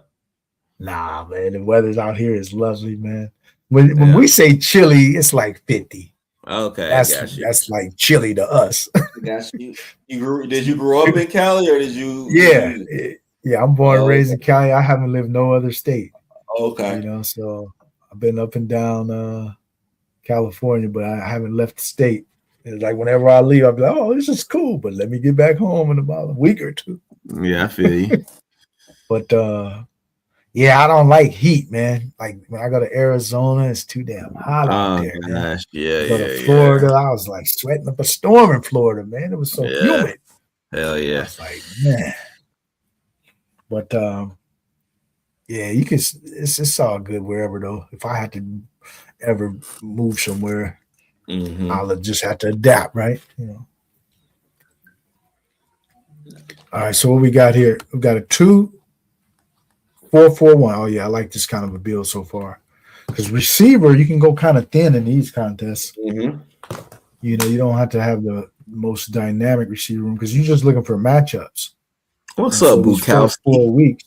Nah, man, the weather's out here is lovely, man. When we say chilly, it's like 50. Okay, that's like chilly to us. Got you. Did you grow up in Cali or did you? Yeah, I'm born and raised in Cali. I haven't lived no other state. Okay. So I've been up and down California, but I haven't left the state. It's like whenever I leave, I'll be like, oh, this is cool, but let me get back home in about a week or two. Yeah, I feel you. But I don't like heat, man. Like when I go to Arizona, it's too damn hot out there. Gosh. Go to Florida, I was like sweating up a storm in Florida, man. It was so humid. Hell yeah. I was like, man. But you can. It's all good wherever though. If I had to ever move somewhere, I'll just have to adapt, right? All right. So what we got here? We got a 2-4-4-1. Oh yeah, I like this kind of a build so far. Because receiver, you can go kind of thin in these contests. Mm-hmm. You don't have to have the most dynamic receiver room because you're just looking for matchups. What's up, Bukowski? 4 weeks.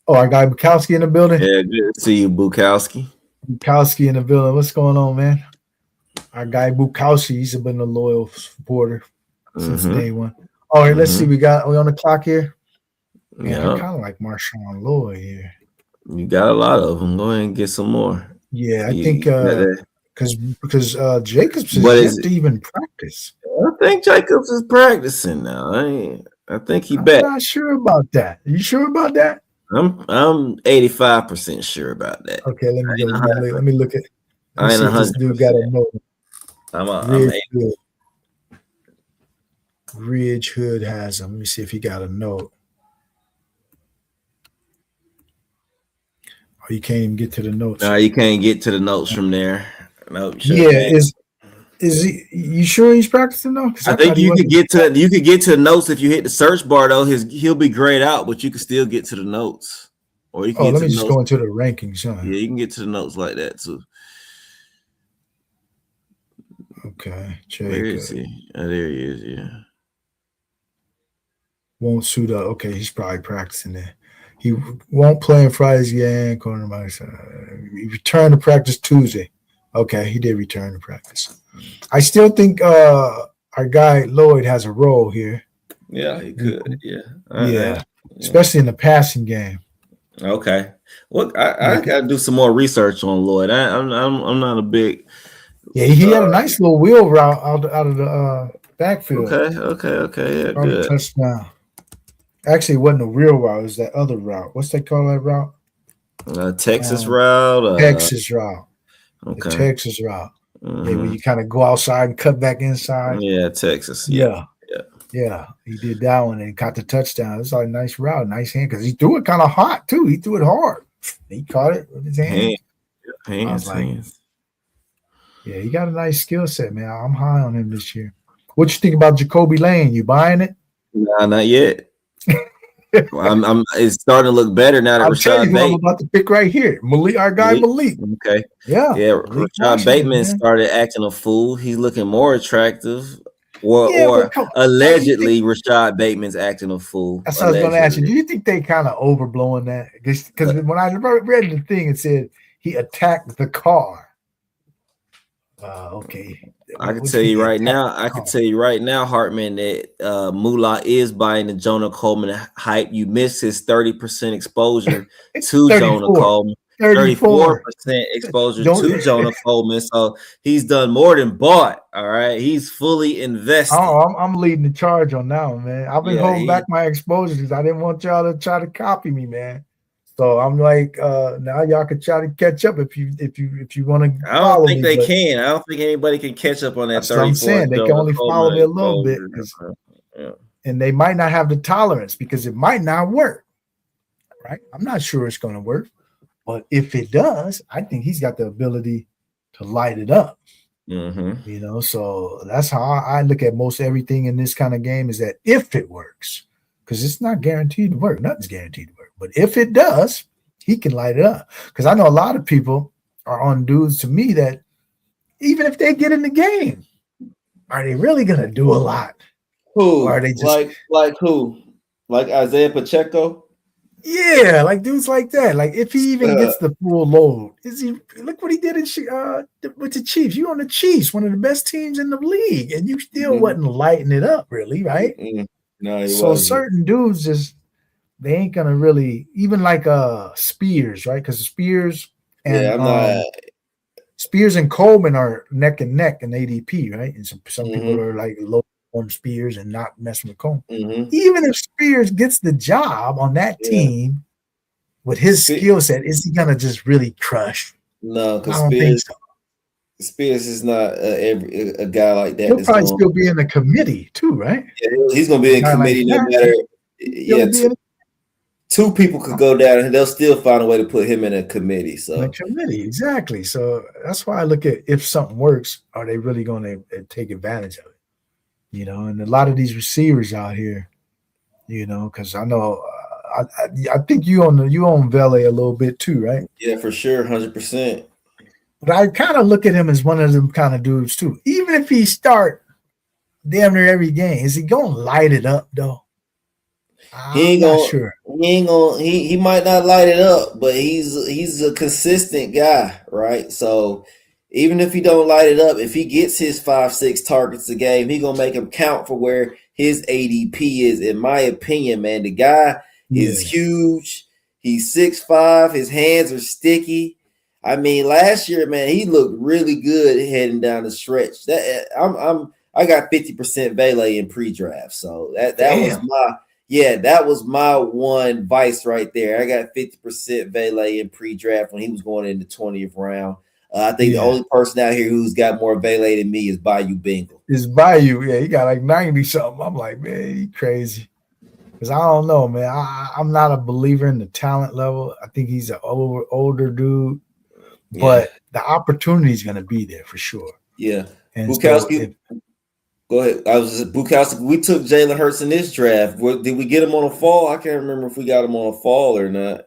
Oh, our guy Bukowski in the building? Yeah, good to see you, Bukowski. Bukowski in the building. What's going on, man? Our guy Bukowski, he's been a loyal supporter since day one. All right, let's see. We on the clock here. Yeah, I kind of like Marshawn Lloyd here. You got a lot of them. Go ahead and get some more. Yeah, I think because Jacobs is But yet to even practice. I think Jacobs is practicing now. I think he I'm back. not sure about that. Are you sure about that? I'm 85% sure about that. Okay, let me go. Let me look at. Let me see if this dude got a note. Ridge Hood has him. Let me see if he got a note. Oh, you can't even get to the notes. No, you can't get to the notes from there. Nope. Yeah, is he? You sure he's practicing though? I think you could get to the notes if you hit the search bar though. He'll be grayed out, but you can still get to the notes. Or you can let me just go into the rankings. Huh? Yeah, you can get to the notes like that too. Okay, where is he? Oh, there he is. Yeah. Won't suit up. Okay, he's probably practicing there. He won't play in Friday's game. He returned to practice Tuesday. Okay, he did return to practice. I still think our guy Lloyd has a role here. Yeah, he could. Yeah. Yeah. Especially in the passing game. Okay. Well, I gotta do some more research on Lloyd. I'm not a big. Yeah, he had a nice little wheel route out of the backfield. Okay. Yeah, good. Touchdown. Actually, it wasn't a real route. It was that other route. What's they call that route? Texas route. Texas route. Okay. The Texas route. Mm-hmm. Yeah, when you kind of go outside and cut back inside. Yeah, Texas. Yeah. He did that one and got the touchdown. It was like a nice route, nice hand because he threw it kind of hot too. He threw it hard. He caught it with his hand. Hands. Yeah, he got a nice skill set, man. I'm high on him this year. What you think about Jacoby Lane? You buying it? Nah, not yet. It's starting to look better now that Rashad Bateman. I'm about to pick right here. Our guy Malik. Okay. Yeah. Rashad Bateman started acting a fool. He's looking more attractive. Or allegedly Rashad Bateman's acting a fool. That's what I was going to ask you. Do you think they kind of overblowing that? Because when I read the thing, it said he attacked the car. Okay. I can tell you right now, Hartman, that Moolah is buying the Jonah Coleman hype. You missed his 30% exposure to Jonah Coleman. 34% exposure to Jonah Coleman. So he's done more than bought. All right. He's fully invested. Oh, I'm leading the charge on that one, man. I've been holding back my exposure because I didn't want y'all to try to copy me, man. So I'm like, now y'all can try to catch up if you want to. I don't think they can. I don't think anybody can catch up on that. That's what I'm saying. They can only follow me a little bit, and they might not have the tolerance because it might not work. Right? I'm not sure it's going to work, but if it does, I think he's got the ability to light it up. Mm-hmm. So that's how I look at most everything in this kind of game is that if it works, because it's not guaranteed to work. Nothing's guaranteed to work. But if it does, he can light it up. Because I know a lot of people are on dudes to me that even if they get in the game, are they really going to do a lot? Who? Or are they just like who? Like Isaiah Pacheco? Yeah, like dudes like that. Like if he even gets the full load, look what he did with the Chiefs. You on the Chiefs, one of the best teams in the league, and you still wasn't lighting it up, really, right? No, so wasn't. Certain dudes just they ain't gonna really even like Spears, right? Because Spears and Spears and Coleman are neck and neck in ADP, right? And some people are like low on Spears and not messing with Coleman. Even if Spears gets the job on that team with his skill set, is he gonna just really crush? No, because Spears is not a guy like that. He'll probably still be in the committee too, right? Yeah, he's gonna be in committee no matter. Yeah, two people could go down and they'll still find a way to put him in a committee. So exactly. So that's why I look at if something works, are they really going to take advantage of it? And a lot of these receivers out here, because I know I think you own Vele a little bit too, right? Yeah, for sure, 100%. But I kind of look at him as one of them kind of dudes too. Even if he start damn near every game, is he going to light it up though? He might not light it up, but he's a consistent guy, right? So even if he don't light it up, if he gets his 5-6 targets a game, he gonna make them count for where his ADP is. In my opinion, man, the guy is huge. He's 6'5". His hands are sticky. I mean, last year, man, he looked really good heading down the stretch. I got 50% Vele in pre-draft, so that was my one vice right there. I got 50% Vele in pre-draft when he was going in the 20th round. I think the only person out here who's got more Vele than me is Bayou Bengal. It's Bayou, yeah. He got like 90 something. I'm like, man, he crazy. Because I don't know, man. I'm not a believer in the talent level. I think he's an older dude. But the opportunity is going to be there for sure. Yeah. And Bukowski, go ahead. Bukowski. We took Jalen Hurts in this draft. Did we get him on a fall? I can't remember if we got him on a fall or not.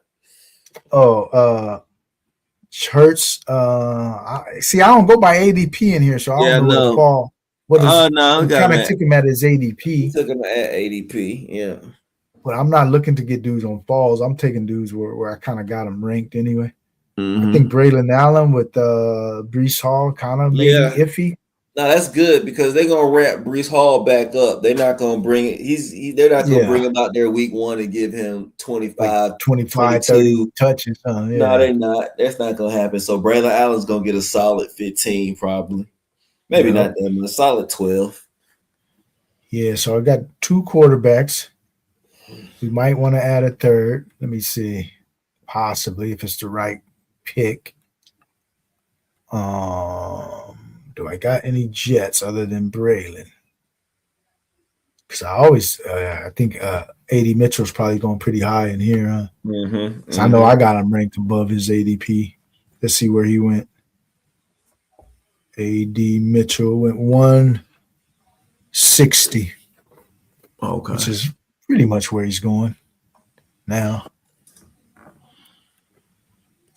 Hurts. I don't go by ADP in here, so I don't know what fall. I kind of took him at his ADP. He took him at ADP, yeah. But I'm not looking to get dudes on falls. I'm taking dudes where I kind of got them ranked anyway. I think Braylon Allen with Breece Hall kind of maybe iffy. No, that's good because they're gonna wrap Breece Hall back up. They're not gonna bring it. They're not gonna bring him out there week one and give him 25, 30 touches. No, they're not. That's not gonna happen. So Braylon Allen's gonna get a solid 15, probably. Maybe not that much. A solid 12. Yeah. So I got 2 quarterbacks. We might want to add a third. Let me see. Possibly if it's the right pick. Do I got any Jets other than Braylon? Because I think AD Mitchell's probably going pretty high in here, huh? So I know I got him ranked above his ADP. Let's see where he went. AD Mitchell went 160. Okay. Which is pretty much where he's going now.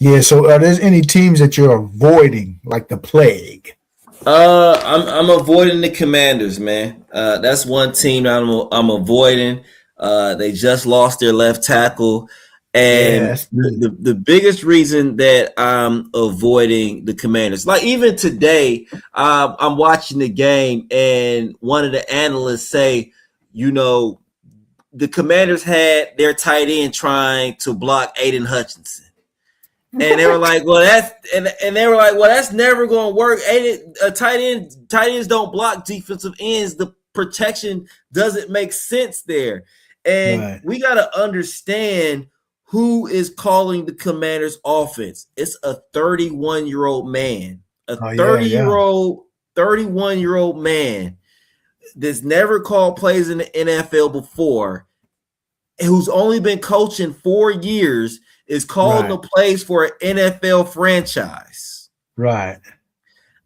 Yeah, so are there any teams that you're avoiding like the plague? I'm avoiding the Commanders, man. That's one team that I'm avoiding. They just lost their left tackle. And the biggest reason that I'm avoiding the Commanders, like even today, I'm watching the game and one of the analysts say, the Commanders had their tight end trying to block Aiden Hutchinson. And they were like, well, that's never going to work. Tight ends don't block defensive ends. The protection doesn't make sense there. And we got to understand who is calling the Commanders offense. It's a 31-year-old man, a 31-year-old man that's never called plays in the NFL before, who's only been coaching 4 years, is calling the plays for an NFL franchise. Right.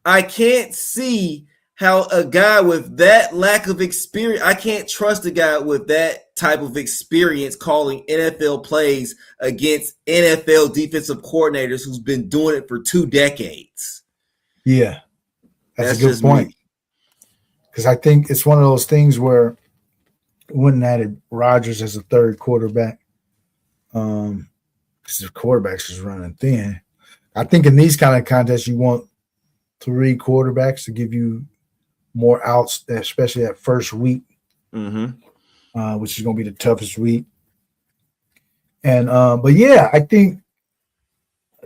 I can't see how a guy with that lack of experience, I can't trust a guy with that type of experience calling NFL plays against NFL defensive coordinators who's been doing it for 2 decades. Yeah. That's a good point. Because I think it's one of those things where we wouldn't add Rodgers as a third quarterback. Because the quarterbacks is running thin. I think in these kind of contests, you want 3 quarterbacks to give you more outs, especially that first week, which is going to be the toughest week. And but yeah, I think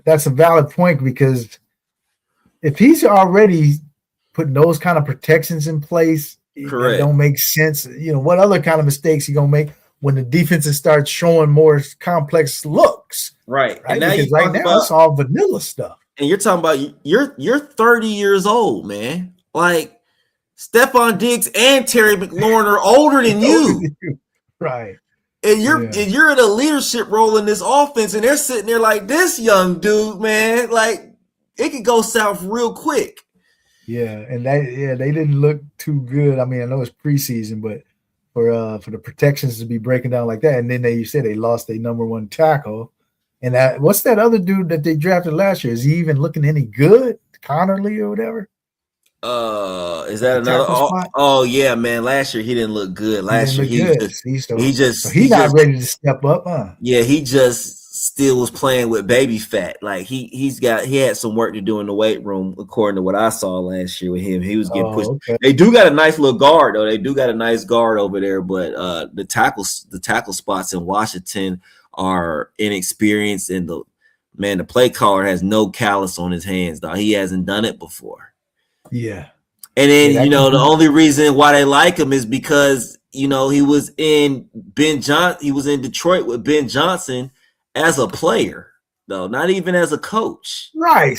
that's a valid point because if he's already putting those kind of protections in place, it don't make sense. What other kind of mistakes he gonna make when the defenses start showing more complex looks? Right. And now because right now it's all vanilla stuff. And you're talking about you're 30 years old, man. Like Stephon Diggs and Terry McLaurin are older than you. Right. And you're in a leadership role in this offense, and they're sitting there like this young dude, man. Like it could go south real quick. Yeah, and they didn't look too good. I mean, I know it's preseason, but for the protections to be breaking down like that, and then you said they lost their number 1 tackle. And what's that other dude that they drafted last year? Is he even looking any good? Connerly or whatever? Is that another? Oh yeah, man. Last year he didn't look good. Last year he's not ready to step up, huh? Yeah, he just still was playing with baby fat. Like he had some work to do in the weight room, according to what I saw last year with him. He was getting pushed. Okay. They do got a nice little guard though. They do got a nice guard over there, but the tackle spots in Washington are inexperienced, and the play caller has no callus on his hands, dog. He hasn't done it before. Yeah. And then, the only reason why they like him is because, he was in he was in Detroit with Ben Johnson as a player, though, not even as a coach. Right.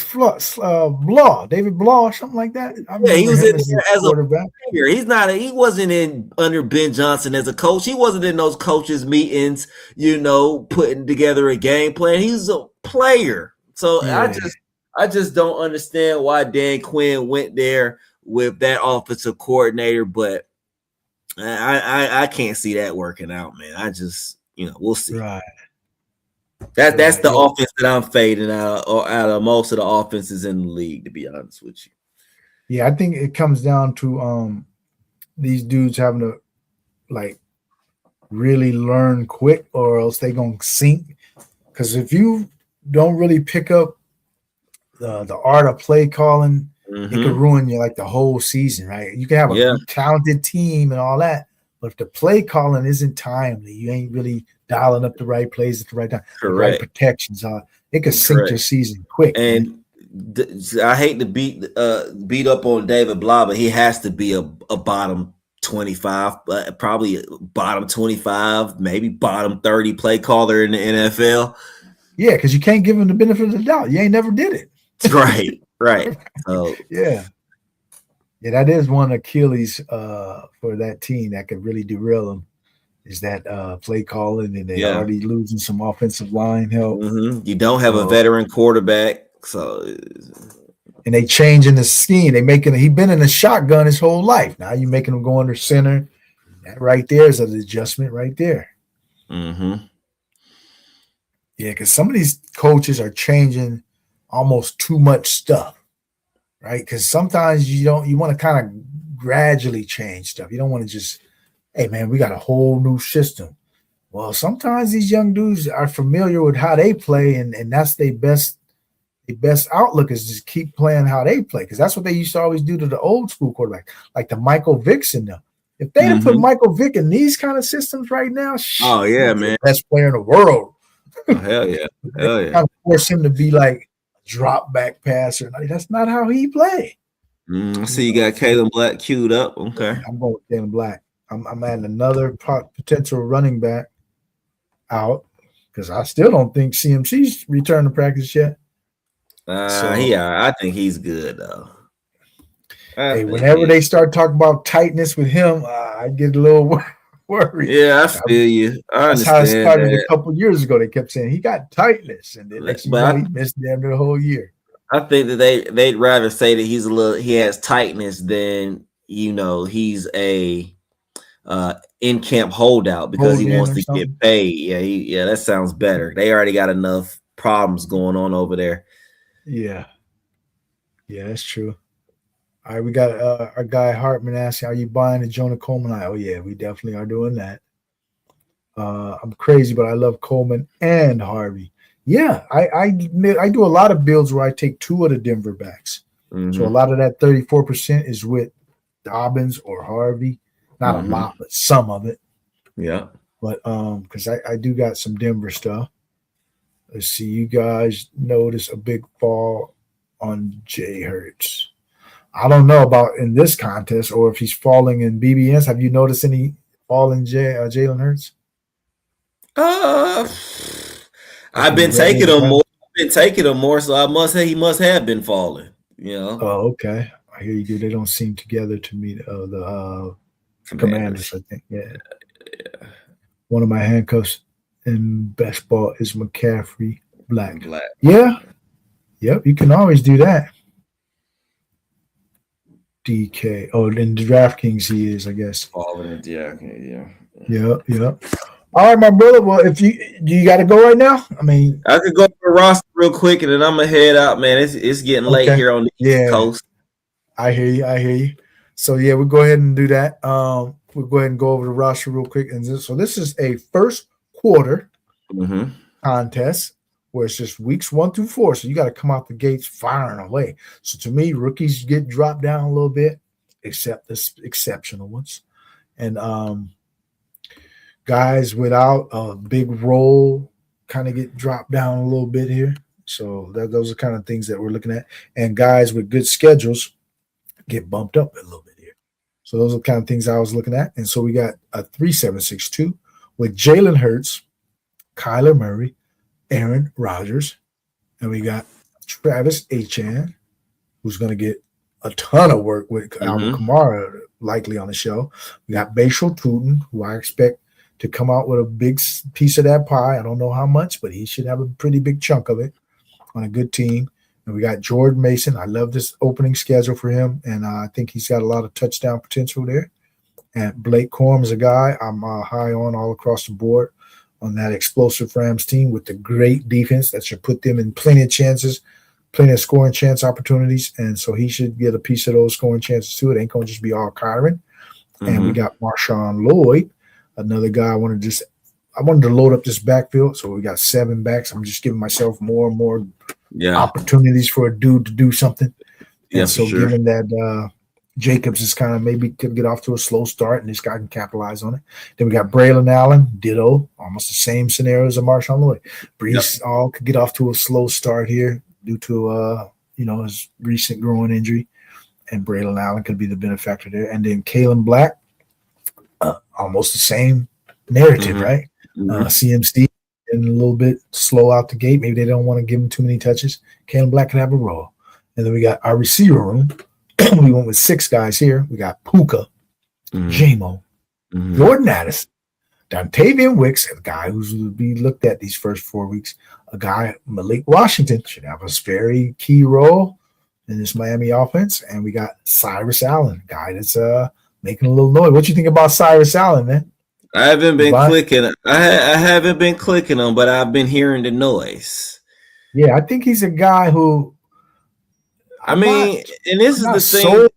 David Blah, something like that. Yeah, he was in as a player. He wasn't in under Ben Johnson as a coach. He wasn't in those coaches' meetings, putting together a game plan. He's a player. So yeah. I just don't understand why Dan Quinn went there with that offensive coordinator, but I can't see that working out, man. I just, we'll see. Right. That's the offense that I'm fading out of most of the offenses in the league, to be honest with you. Yeah, I think it comes down to these dudes having to really learn quick, or else they gonna sink. Because if you don't really pick up the art of play calling, it could ruin you the whole season, right? You can have a talented team and all that, but if the play calling isn't timely, you ain't really dialing up the right plays at the right time, the right protections, it could sink your season quick. And I hate to beat up on David Blah, but he has to be a bottom 25, probably bottom 25, maybe bottom 30 play caller in the NFL. Yeah, because you can't give him the benefit of the doubt. You ain't never did it. Right. So yeah, that is one Achilles for that team that could really derail them, is that play calling, and they're already losing some offensive line help. You don't have a veteran quarterback, so and they changing the scheme. He been in the shotgun his whole life. Now you making him go under center. That right there is an adjustment right there. Yeah, because some of these coaches are changing almost too much stuff, right? Because sometimes you want to kind of gradually change stuff. You don't want to just, hey man, we got a whole new system. Well, sometimes these young dudes are familiar with how they play, and that's their best outlook, is just keep playing how they play, because that's what they used to always do to the old school quarterback, like the Michael Vicks in them. If they didn't put Michael Vick in these kind of systems right now, oh yeah, man, best player in the world. Oh, hell yeah. Kind of force him to be like a drop back passer. That's not how he play. I see you got Kalen Black queued up. Okay, I'm going with Kalen Black. I'm adding another potential running back out, because I still don't think CMC's returned to practice yet. I think he's good though. Hey, whenever they start talking about tightness with him, I get a little worried. Yeah, I feel you. I That's how it started a couple years ago. They kept saying he got tightness, and then he missed damn near the whole year. I think that they'd rather say that he has tightness than he's a in camp holdout because he wants to get paid. Yeah, that sounds better. They already got enough problems going on over there. Yeah, that's true. All right, we got our guy Hartman asking, "Are you buying the Jonah Coleman?" Oh yeah, we definitely are doing that. I'm crazy, but I love Coleman and Harvey. Yeah, I do a lot of builds where I take two of the Denver backs. So a lot of that 34% is with Dobbins or Harvey. Not a lot, but some of it. Yeah. But because I do got some Denver stuff. Let's see, you guys notice a big fall on Jay Hurts. I don't know about in this contest or if he's falling in BBNs. Have you noticed any fall in Jalen Hurts? I've been taking him more. So I must say he must have been falling. Oh, okay. I hear you do. They don't seem together to me. The Commanders, I think. Yeah. One of my handcuffs in best ball is McCaffrey Black. Yeah. Yep. You can always do that. DK. Oh, in DraftKings he is, I guess. Falling. Yeah. Yep. All right, my brother. Well, do you got to go right now? I mean, I could go to the roster real quick, and then I'm gonna head out, man. It's getting late here on the East Coast. I hear you. So yeah, we'll go ahead and do that. We'll go ahead and go over the roster real quick. And so this is a first quarter contest where it's just weeks 1 through 4. So you got to come out the gates firing away. So to me, rookies get dropped down a little bit, except the exceptional ones, and guys without a big role kind of get dropped down a little bit here. So those are kind of things that we're looking at. And guys with good schedules get bumped up a little bit here. So those are the kind of things I was looking at. And so we got a 3-7-6-2 with Jalen Hurts, Kyler Murray, Aaron Rodgers, and we got Travis Etienne, who's going to get a ton of work with Alvin Kamara likely on the show. We got Bashal Tootin, who I expect to come out with a big piece of that pie. I don't know how much, but he should have a pretty big chunk of it on a good team. And we got Jordan Mason. I love this opening schedule for him, and I think he's got a lot of touchdown potential there. And Blake Corum is a guy I'm high on all across the board on that explosive Rams team with the great defense that should put them in plenty of chances, plenty of scoring chance opportunities. And so he should get a piece of those scoring chances too. It ain't going to just be all Kyron. And we got Marshawn Lloyd, another guy I wanted to load up this backfield. So we got 7 backs. I'm just giving myself more and more opportunities for a dude to do something. And so given that Jacobs is kind of maybe could get off to a slow start and this guy can capitalize on it. Then we got Braylon Allen, ditto, almost the same scenario as a Marshawn Lloyd. Brees all could get off to a slow start here due to his recent growing injury. And Braylon Allen could be the benefactor there. And then Kalen Black, almost the same narrative, right? CMC and a little bit slow out the gate. Maybe they don't want to give him too many touches. Kalen Black could have a role. And then we got our receiver room. We went with 6 guys here. We got Puka, J-Mo, Jordan Addison, Dontavian Wicks, a guy who's to be looked at these first 4 weeks. A guy, Malik Washington, should have a very key role in this Miami offense. And we got Cyrus Allen, a guy that's making a little noise. What you think about Cyrus Allen, man? I haven't been clicking. I haven't been clicking on, but I've been hearing the noise. Yeah, I think he's a guy who. And this is the thing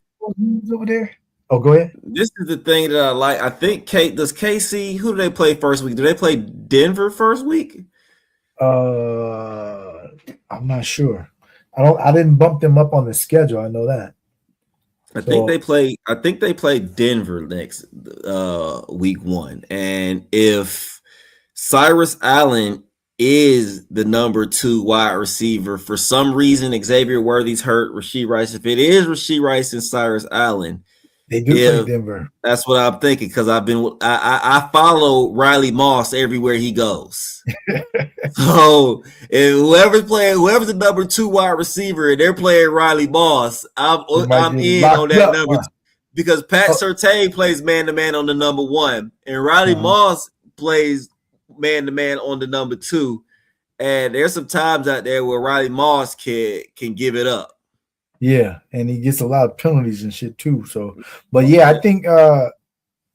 over there. Oh, go ahead. This is the thing that I like. I think does KC, who do they play first week? Do they play Denver first week? I'm not sure. I didn't bump them up on the schedule. I know that. I think they play Denver next week 1. And if Cyrus Allen is the number 2 wide receiver, for some reason Xavier Worthy's hurt, Rashee Rice. If it is Rashee Rice and Cyrus Allen, they do play Denver. That's what I'm thinking, because I follow Riley Moss everywhere he goes. So if whoever's the number 2 wide receiver and they're playing Riley Moss, I'm in on that number 2, because Pat Surtain plays man-to-man on the number 1, and Riley Moss plays man-to-man on the number 2. And there's some times out there where Riley Moss can give it up. Yeah, and he gets a lot of penalties and shit too. So, but yeah, I think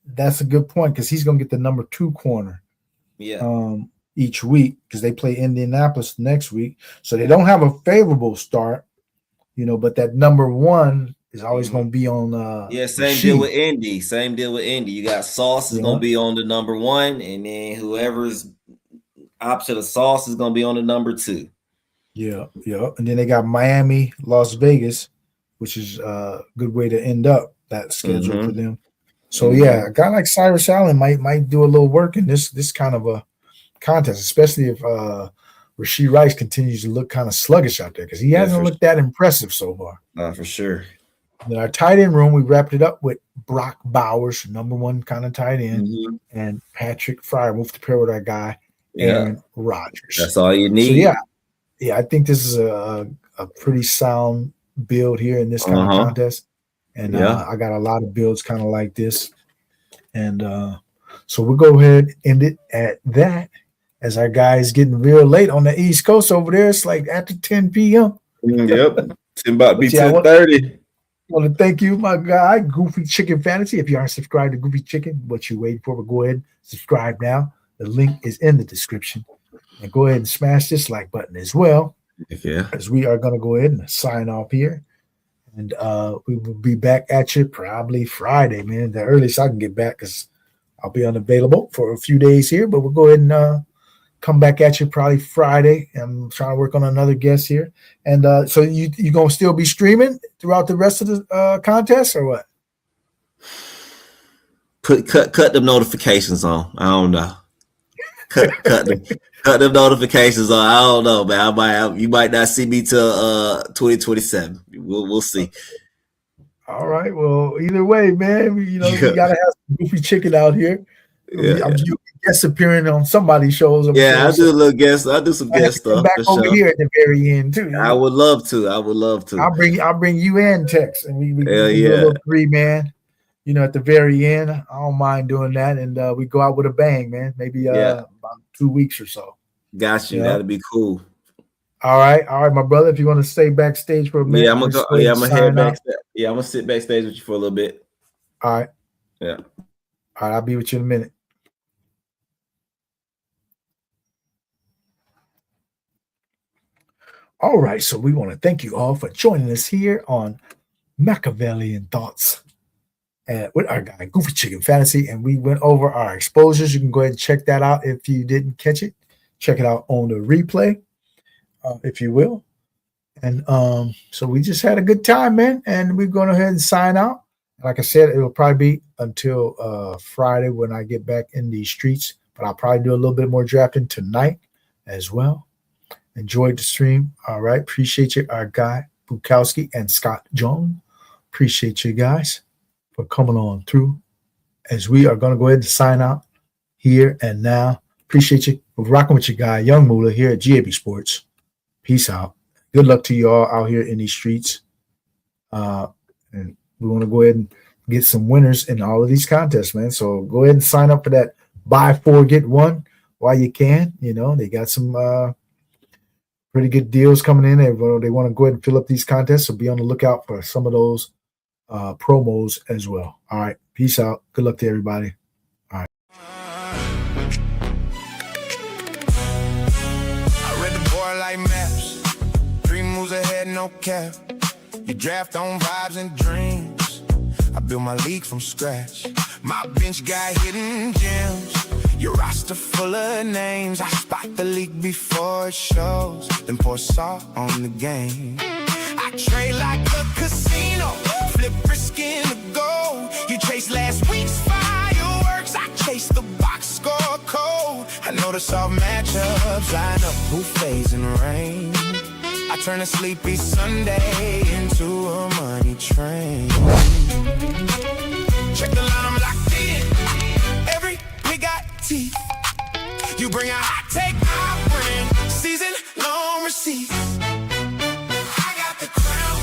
that's a good point, because he's gonna get the number 2 corner. Yeah. Each week, because they play Indianapolis next week, so they don't have a favorable start, but that number 1 is always going to be on. Same deal with Indy. You got Sauce is going to be on the number 1, and then whoever's opposite of Sauce is going to be on the number 2. Yeah. And then they got Miami, Las Vegas, which is a good way to end up that schedule for them. So a guy like Cyrus Allen might do a little work in this kind of a contest, especially if Rashee Rice continues to look kind of sluggish out there, because he hasn't looked that impressive so far. For sure. In our tight end room, we wrapped it up with Brock Bowers, number 1 kind of tight end, and Patrick Freiermuth to pair with our guy, Aaron Rodgers. That's all you need. So I think this is a pretty sound build here in this kind of contest. And I got a lot of builds kind of like this. And so we'll go ahead and end it at that, as our guys getting real late on the East Coast over there. It's like after 10 p.m. Yep. It's about to be 10:30. I want to thank you, my guy, Goofy Chicken Fantasy. If you aren't subscribed to Goofy Chicken, what you waiting for? But go ahead and subscribe now. The link is in the description. And go ahead and smash this like button as well. Yeah. As we are going to go ahead and sign off here. And we will be back at you probably Friday, man. The earliest I can get back, because I'll be unavailable for a few days here. But we'll go ahead and come back at you probably Friday. I'm trying to work on another guest here. And so you going to still be streaming throughout the rest of the contest, or what? Cut them notifications on. I don't know. Cut Cut them notifications on. I don't know, man. You might not see me till 2027. We'll see. All right. Well, either way, man, you gotta have some goofy chicken out here. Yeah. I'm guest appearing on somebody's shows. I do a little guest. I do some guest stuff. Back over here at the very end too. I would love to. I'll bring you and Tex, and we do a little 3-man. At the very end, I don't mind doing that, and we go out with a bang, man. Maybe about 2 weeks or so. Got you. That'd be cool. All right, my brother. If you want to stay backstage for a minute, I'm gonna head backstage. I'm gonna sit backstage with you for a little bit. All right. Yeah. All right, I'll be with you in a minute. All right, so we want to thank you all for joining us here on Machiavellian Thoughts with our guy Goofy Chicken Fantasy, and we went over our exposures. You can go ahead and check that out if you didn't catch it. Check it out on the replay, if you will. And so we just had a good time, man, and we're going to go ahead and sign out. Like I said, it will probably be until Friday when I get back in these streets, but I'll probably do a little bit more drafting tonight as well. Enjoyed the stream. All right. Appreciate you, our guy, Bukowski and Scott Jung. Appreciate you guys for coming on through as we are going to go ahead and sign out here and now. Appreciate you for rocking with your guy, YUUNGMOOLAHH, here at GAB Sports. Peace out. Good luck to you all out here in these streets. And we want to go ahead and get some winners in all of these contests, man. So go ahead and sign up for that buy 4, get 1 while you can. They got some pretty good deals coming in. They want to go ahead and fill up these contests, so be on the lookout for some of those promos as well. All right. Peace out. Good luck to everybody. All right. I read the board like maps. 3 moves ahead, no cap. You draft on vibes and dreams. I built my league from scratch. My bench got hidden gems. Your roster full of names. I spot the league before it shows, then pour salt on the game. I trade like a casino, flip risk in the gold. You chase last week's fireworks, I chase the box score code. I know the soft matchups line up, who fades in rain. I turn a sleepy Sunday into a money train. Check the line, I'm locked in. Every pick got teeth. You bring a hot take, I bring season long receipts. I got the crown.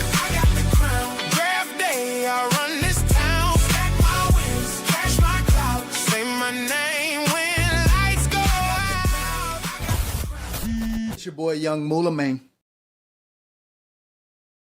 Draft day, I run this town. Stack my wins, cash my clout. Say my name when lights go out. It's your boy YUUNGMOOLAHH, man.